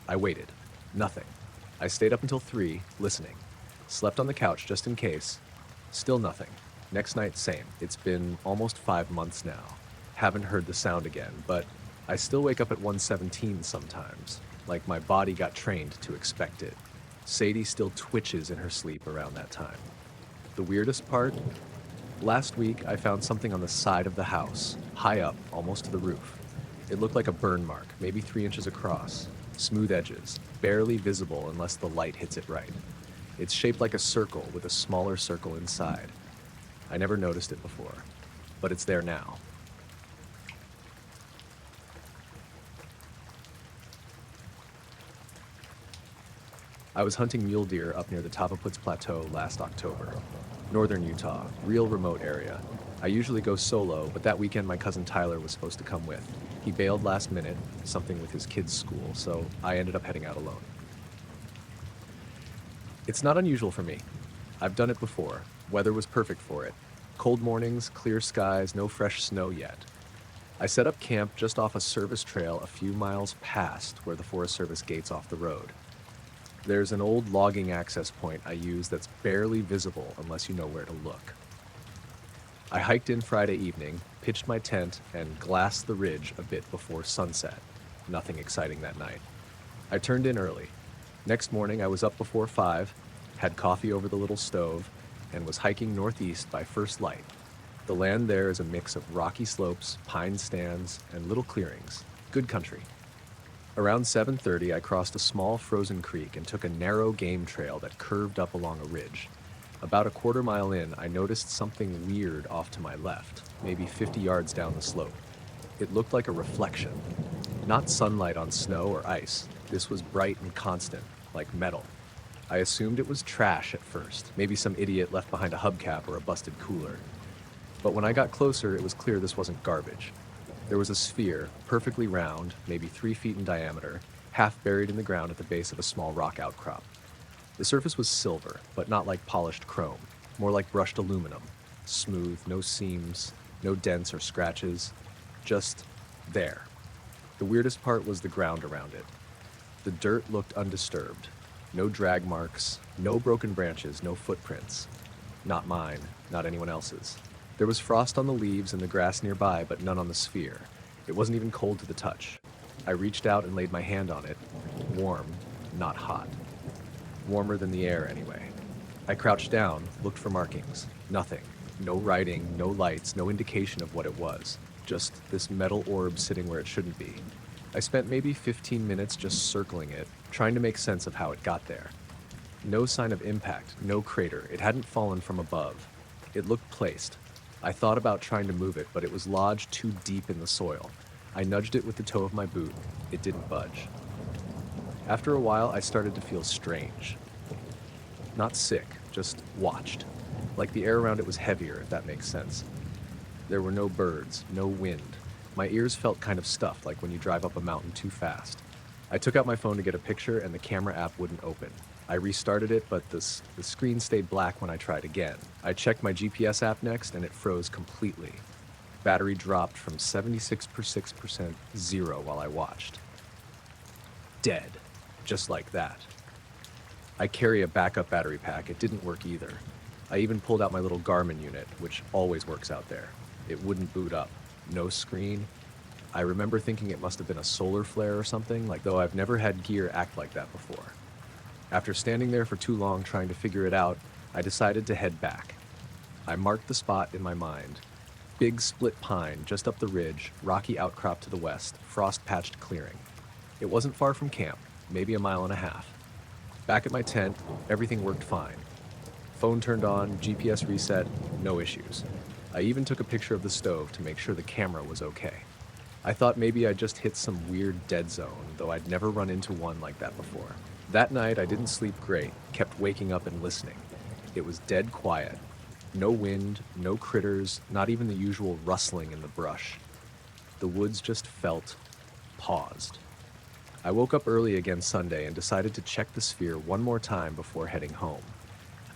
I waited. Nothing. I stayed up until 3, listening. Slept on the couch just in case. Still nothing. Next night, same. It's been almost 5 months now. Haven't heard the sound again, but I still wake up at 1:17 sometimes, like my body got trained to expect it. Sadie still twitches in her sleep around that time. The weirdest part? Last week, I found something on the side of the house, high up, almost to the roof. It looked like a burn mark, maybe 3 inches across. Smooth edges, barely visible unless the light hits it right. It's shaped like a circle with a smaller circle inside. I never noticed it before, but it's there now. I was hunting mule deer up near the Tavaputs Plateau last October. Northern Utah, real remote area. I usually go solo, but that weekend my cousin Tyler was supposed to come with. He bailed last minute, something with his kids' school, so I ended up heading out alone. It's not unusual for me. I've done it before. Weather was perfect for it. Cold mornings, clear skies, no fresh snow yet. I set up camp just off a service trail a few miles past where the Forest Service gates off the road. There's an old logging access point I use that's barely visible unless you know where to look. I hiked in Friday evening, pitched my tent, and glassed the ridge a bit before sunset. Nothing exciting that night. I turned in early. Next morning, I was up before 5, had coffee over the little stove, and was hiking northeast by first light. The land there is a mix of rocky slopes, pine stands, and little clearings. Good country. Around 7:30, I crossed a small frozen creek and took a narrow game trail that curved up along a ridge. About a quarter mile in, I noticed something weird off to my left, maybe 50 yards down the slope. It looked like a reflection. Not sunlight on snow or ice. This was bright and constant, like metal. I assumed it was trash at first, maybe some idiot left behind a hubcap or a busted cooler. But when I got closer, it was clear this wasn't garbage. There was a sphere, perfectly round, maybe 3 feet in diameter, half buried in the ground at the base of a small rock outcrop. The surface was silver, but not like polished chrome, more like brushed aluminum. Smooth, no seams, no dents or scratches, just there. The weirdest part was the ground around it. The dirt looked undisturbed. No drag marks, no broken branches, no footprints. Not mine, not anyone else's. There was frost on the leaves and the grass nearby, but none on the sphere. It wasn't even cold to the touch. I reached out and laid my hand on it. Warm, not hot. Warmer than the air, anyway. I crouched down, looked for markings. Nothing. No writing, no lights, no indication of what it was. Just this metal orb sitting where it shouldn't be. I spent maybe 15 minutes just circling it, trying to make sense of how it got there. No sign of impact, no crater. It hadn't fallen from above. It looked placed. I thought about trying to move it, but it was lodged too deep in the soil. I nudged it with the toe of my boot. It didn't budge. After a while, I started to feel strange. Not sick, just watched. Like the air around it was heavier, if that makes sense. There were no birds, no wind. My ears felt kind of stuffed, like when you drive up a mountain too fast. I took out my phone to get a picture, and the camera app wouldn't open. I restarted it, but the screen stayed black when I tried again. I checked my GPS app next, and it froze completely. Battery dropped from 76% 0 while I watched. Dead. Just like that. I carry a backup battery pack. It didn't work either. I even pulled out my little Garmin unit, which always works out there. It wouldn't boot up. No screen. I remember thinking it must have been a solar flare or something, like though I've never had gear act like that before. After standing there for too long trying to figure it out, I decided to head back. I marked the spot in my mind. Big split pine just up the ridge, rocky outcrop to the west, frost-patched clearing. It wasn't far from camp, maybe a mile and a half. Back at my tent, everything worked fine. Phone turned on, GPS reset, no issues. I even took a picture of the stove to make sure the camera was okay. I thought maybe I just hit some weird dead zone, though I'd never run into one like that before. That night, I didn't sleep great, kept waking up and listening. It was dead quiet. No wind, no critters, not even the usual rustling in the brush. The woods just felt paused. I woke up early again Sunday and decided to check the sphere one more time before heading home.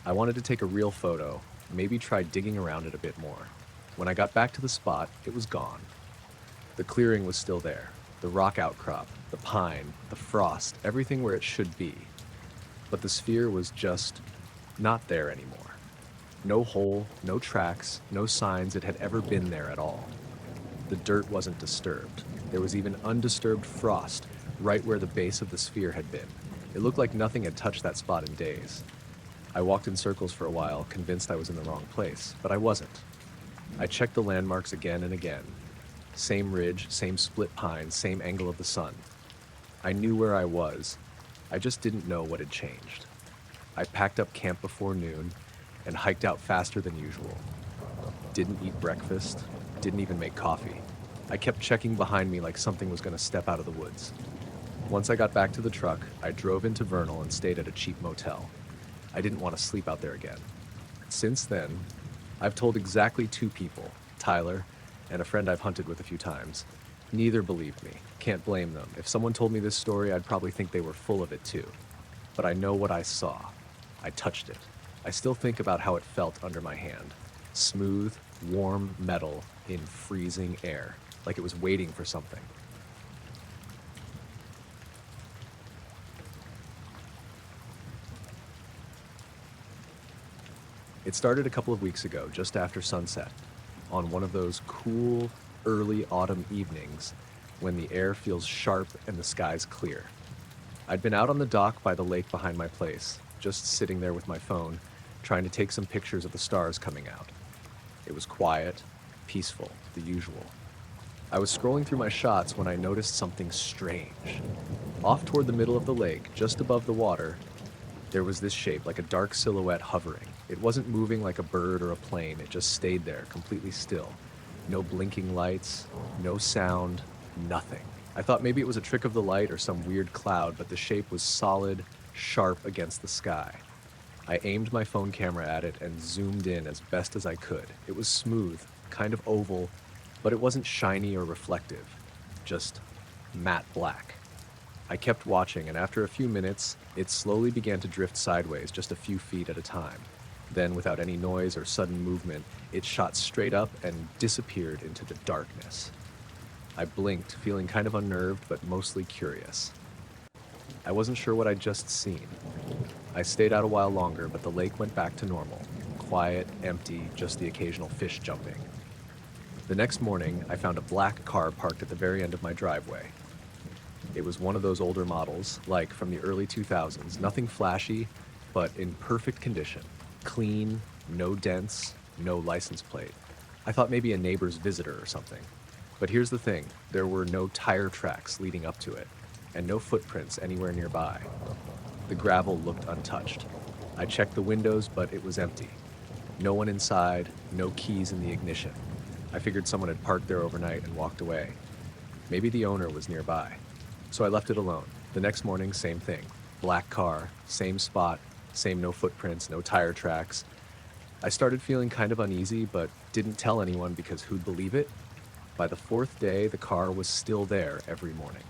I wanted to take a real photo, maybe try digging around it a bit more. When I got back to the spot, it was gone. The clearing was still there. The rock outcrop, the pine, the frost, everything where it should be. But the sphere was just not there anymore. No hole, no tracks, no signs it had ever been there at all. The dirt wasn't disturbed. There was even undisturbed frost right where the base of the sphere had been. It looked like nothing had touched that spot in days. I walked in circles for a while, convinced I was in the wrong place, but I wasn't. I checked the landmarks again and again. Same ridge, same split pine, same angle of the sun. I knew where I was. I just didn't know what had changed. I packed up camp before noon and hiked out faster than usual. Didn't eat breakfast, didn't even make coffee. I kept checking behind me like something was going to step out of the woods. Once I got back to the truck, I drove into Vernal and stayed at a cheap motel. I didn't want to sleep out there again. Since then, I've told exactly 2 people, Tyler and a friend I've hunted with a few times. Neither believed me. Can't blame them. If someone told me this story, I'd probably think they were full of it too. But I know what I saw. I touched it. I still think about how it felt under my hand. Smooth, warm metal in freezing air, like it was waiting for something. It started a couple of weeks ago, just after sunset, on one of those cool, early autumn evenings when the air feels sharp and the sky's clear. I'd been out on the dock by the lake behind my place, just sitting there with my phone, trying to take some pictures of the stars coming out. It was quiet, peaceful, the usual. I was scrolling through my shots when I noticed something strange. Off toward the middle of the lake, just above the water, there was this shape, like a dark silhouette hovering. It wasn't moving like a bird or a plane, it just stayed there, completely still. No blinking lights, no sound, nothing. I thought maybe it was a trick of the light or some weird cloud, but the shape was solid, sharp against the sky. I aimed my phone camera at it and zoomed in as best as I could. It was smooth, kind of oval, but it wasn't shiny or reflective, just matte black. I kept watching, and after a few minutes, it slowly began to drift sideways just a few feet at a time. Then, without any noise or sudden movement, it shot straight up and disappeared into the darkness. I blinked, feeling kind of unnerved, but mostly curious. I wasn't sure what I'd just seen. I stayed out a while longer, but the lake went back to normal. Quiet, empty, just the occasional fish jumping. The next morning, I found a black car parked at the very end of my driveway. It was one of those older models, like from the early 2000s, nothing flashy, but in perfect condition. Clean, no dents, no license plate. I thought maybe a neighbor's visitor or something. But here's the thing, there were no tire tracks leading up to it, and no footprints anywhere nearby. The gravel looked untouched. I checked the windows, but it was empty. No one inside, no keys in the ignition. I figured someone had parked there overnight and walked away. Maybe the owner was nearby. So I left it alone. The next morning, same thing. Black car, same spot, same no footprints, no tire tracks. I started feeling kind of uneasy, but didn't tell anyone because who'd believe it? By the 4th day, the car was still there every morning.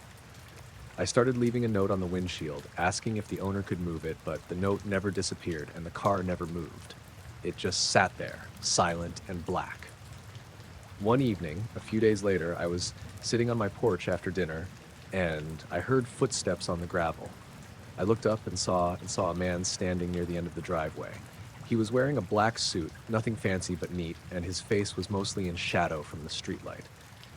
I started leaving a note on the windshield, asking if the owner could move it, but the note never disappeared and the car never moved. It just sat there, silent and black. One evening, a few days later, I was sitting on my porch after dinner, and I heard footsteps on the gravel. I looked up and saw a man standing near the end of the driveway. He was wearing a black suit, nothing fancy but neat, and his face was mostly in shadow from the streetlight.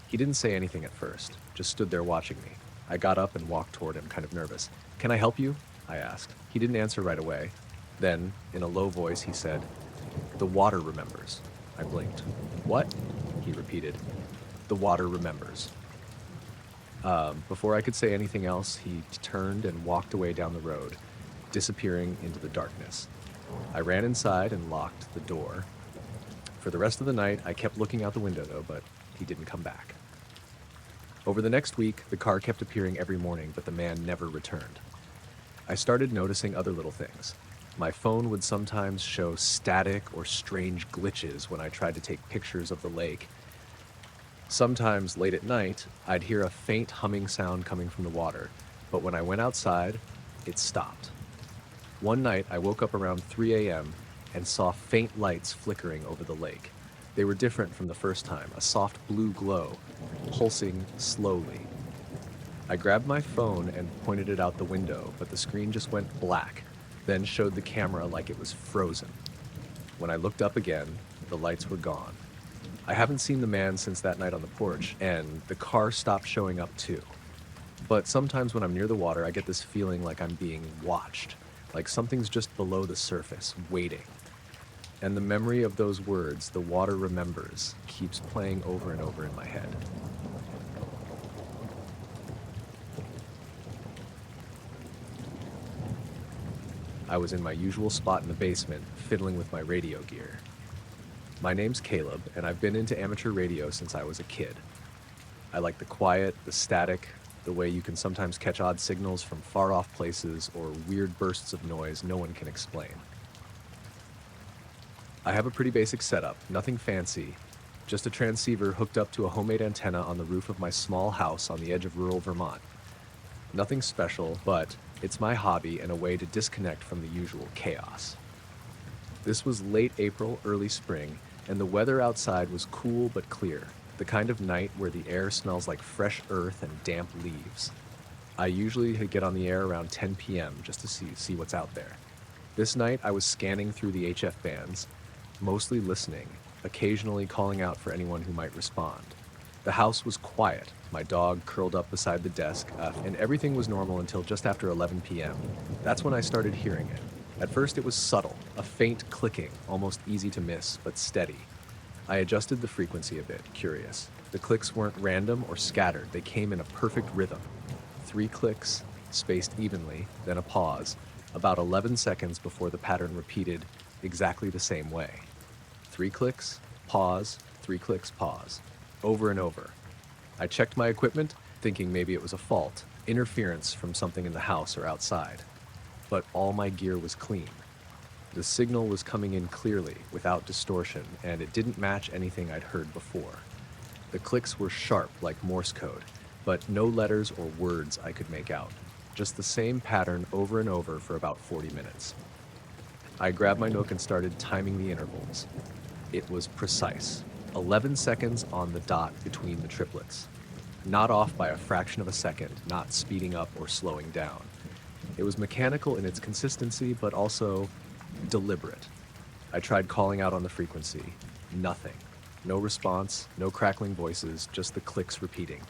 He didn't say anything at first, just stood there watching me. I got up and walked toward him, kind of nervous. "Can I help you?" I asked. He didn't answer right away. Then, in a low voice, he said, "The water remembers." I blinked. "What?" he repeated. "The water remembers." Before I could say anything else, he turned and walked away down the road, disappearing into the darkness. I ran inside and locked the door. For the rest of the night, I kept looking out the window though, but he didn't come back. Over the next week, the car kept appearing every morning, but the man never returned. I started noticing other little things. My phone would sometimes show static or strange glitches when I tried to take pictures of the lake. Sometimes late at night, I'd hear a faint humming sound coming from the water, but when I went outside, it stopped. One night, I woke up around 3 a.m. and saw faint lights flickering over the lake. They were different from the first time, a soft blue glow, pulsing slowly. I grabbed my phone and pointed it out the window, but the screen just went black, then showed the camera like it was frozen. When I looked up again, the lights were gone. I haven't seen the man since that night on the porch, and the car stopped showing up too. But sometimes when I'm near the water, I get this feeling like I'm being watched, like something's just below the surface, waiting. And the memory of those words, "the water remembers," keeps playing over and over in my head. I was in my usual spot in the basement, fiddling with my radio gear. My name's Caleb, and I've been into amateur radio since I was a kid. I like the quiet, the static, the way you can sometimes catch odd signals from far-off places or weird bursts of noise no one can explain. I have a pretty basic setup, nothing fancy, just a transceiver hooked up to a homemade antenna on the roof of my small house on the edge of rural Vermont. Nothing special, but it's my hobby and a way to disconnect from the usual chaos. This was late April, early spring, and the weather outside was cool but clear, the kind of night where the air smells like fresh earth and damp leaves. I usually get on the air around 10 p.m. just to see what's out there. This night I was scanning through the HF bands, mostly listening, occasionally calling out for anyone who might respond. The house was quiet, my dog curled up beside the desk, and everything was normal until just after 11 p.m. That's when I started hearing it. At first it was subtle, a faint clicking, almost easy to miss, but steady. I adjusted the frequency a bit, curious. The clicks weren't random or scattered, they came in a perfect rhythm. 3 clicks, spaced evenly, then a pause, about 11 seconds before the pattern repeated exactly the same way. 3 clicks, pause, 3 clicks, pause. Over and over. I checked my equipment, thinking maybe it was a fault, interference from something in the house or outside. But all my gear was clean. The signal was coming in clearly, without distortion, and it didn't match anything I'd heard before. The clicks were sharp like Morse code, but no letters or words I could make out. Just the same pattern over and over for about 40 minutes. I grabbed my Nook and started timing the intervals. It was precise. 11 seconds on the dot between the triplets. Not off by a fraction of a second, not speeding up or slowing down. It was mechanical in its consistency, but also deliberate. I tried calling out on the frequency. Nothing. No response, no crackling voices, just the clicks repeating.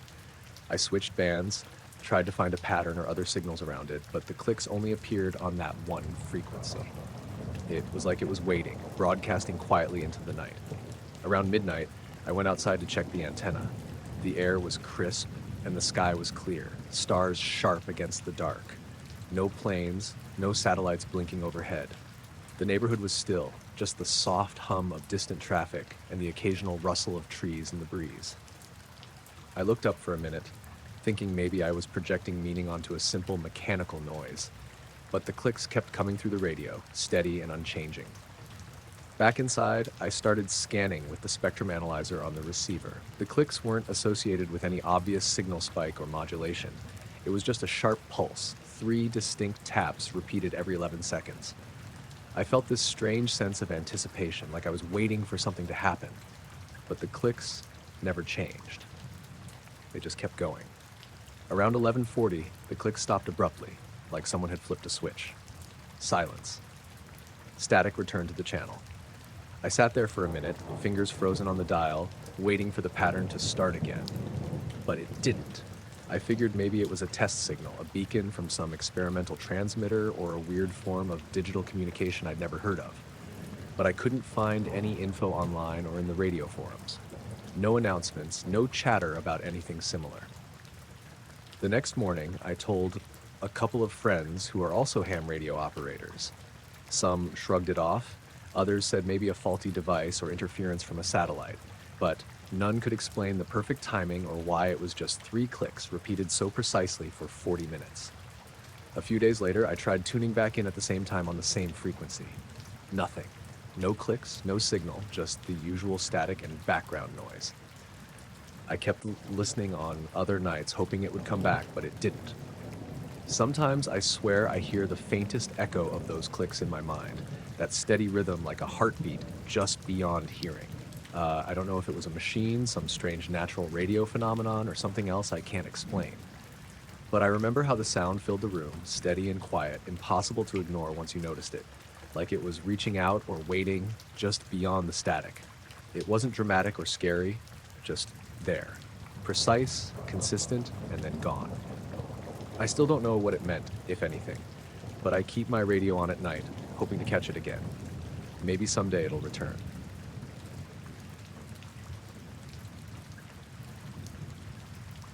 I switched bands, tried to find a pattern or other signals around it, but the clicks only appeared on that one frequency. It was like it was waiting, broadcasting quietly into the night. Around midnight, I went outside to check the antenna. The air was crisp, and the sky was clear, stars sharp against the dark. No planes, no satellites blinking overhead. The neighborhood was still, just the soft hum of distant traffic and the occasional rustle of trees in the breeze. I looked up for a minute, thinking maybe I was projecting meaning onto a simple mechanical noise. But the clicks kept coming through the radio, steady and unchanging. Back inside, I started scanning with the spectrum analyzer on the receiver. The clicks weren't associated with any obvious signal spike or modulation. It was just a sharp pulse, 3 distinct taps repeated every 11 seconds. I felt this strange sense of anticipation, like I was waiting for something to happen. But the clicks never changed. They just kept going. Around 11:40, the clicks stopped abruptly, like someone had flipped a switch. Silence. Static returned to the channel. I sat there for a minute, fingers frozen on the dial, waiting for the pattern to start again. But it didn't. I figured maybe it was a test signal, a beacon from some experimental transmitter or a weird form of digital communication I'd never heard of. But I couldn't find any info online or in the radio forums. No announcements, no chatter about anything similar. The next morning, I told a couple of friends who are also ham radio operators. Some shrugged it off, others said maybe a faulty device or interference from a satellite, but none could explain the perfect timing or why it was just 3 clicks repeated so precisely for 40 minutes. A few days later, I tried tuning back in at the same time on the same frequency. Nothing. No clicks, no signal, just the usual static and background noise. I kept listening on other nights, hoping it would come back, but it didn't. Sometimes I swear I hear the faintest echo of those clicks in my mind, that steady rhythm like a heartbeat just beyond hearing. I don't know if it was a machine, some strange natural radio phenomenon, or something else I can't explain. But I remember how the sound filled the room, steady and quiet, impossible to ignore once you noticed it, like it was reaching out or waiting just beyond the static. It wasn't dramatic or scary, just there. Precise, consistent, and then gone. I still don't know what it meant, if anything, but I keep my radio on at night, hoping to catch it again. Maybe someday it'll return.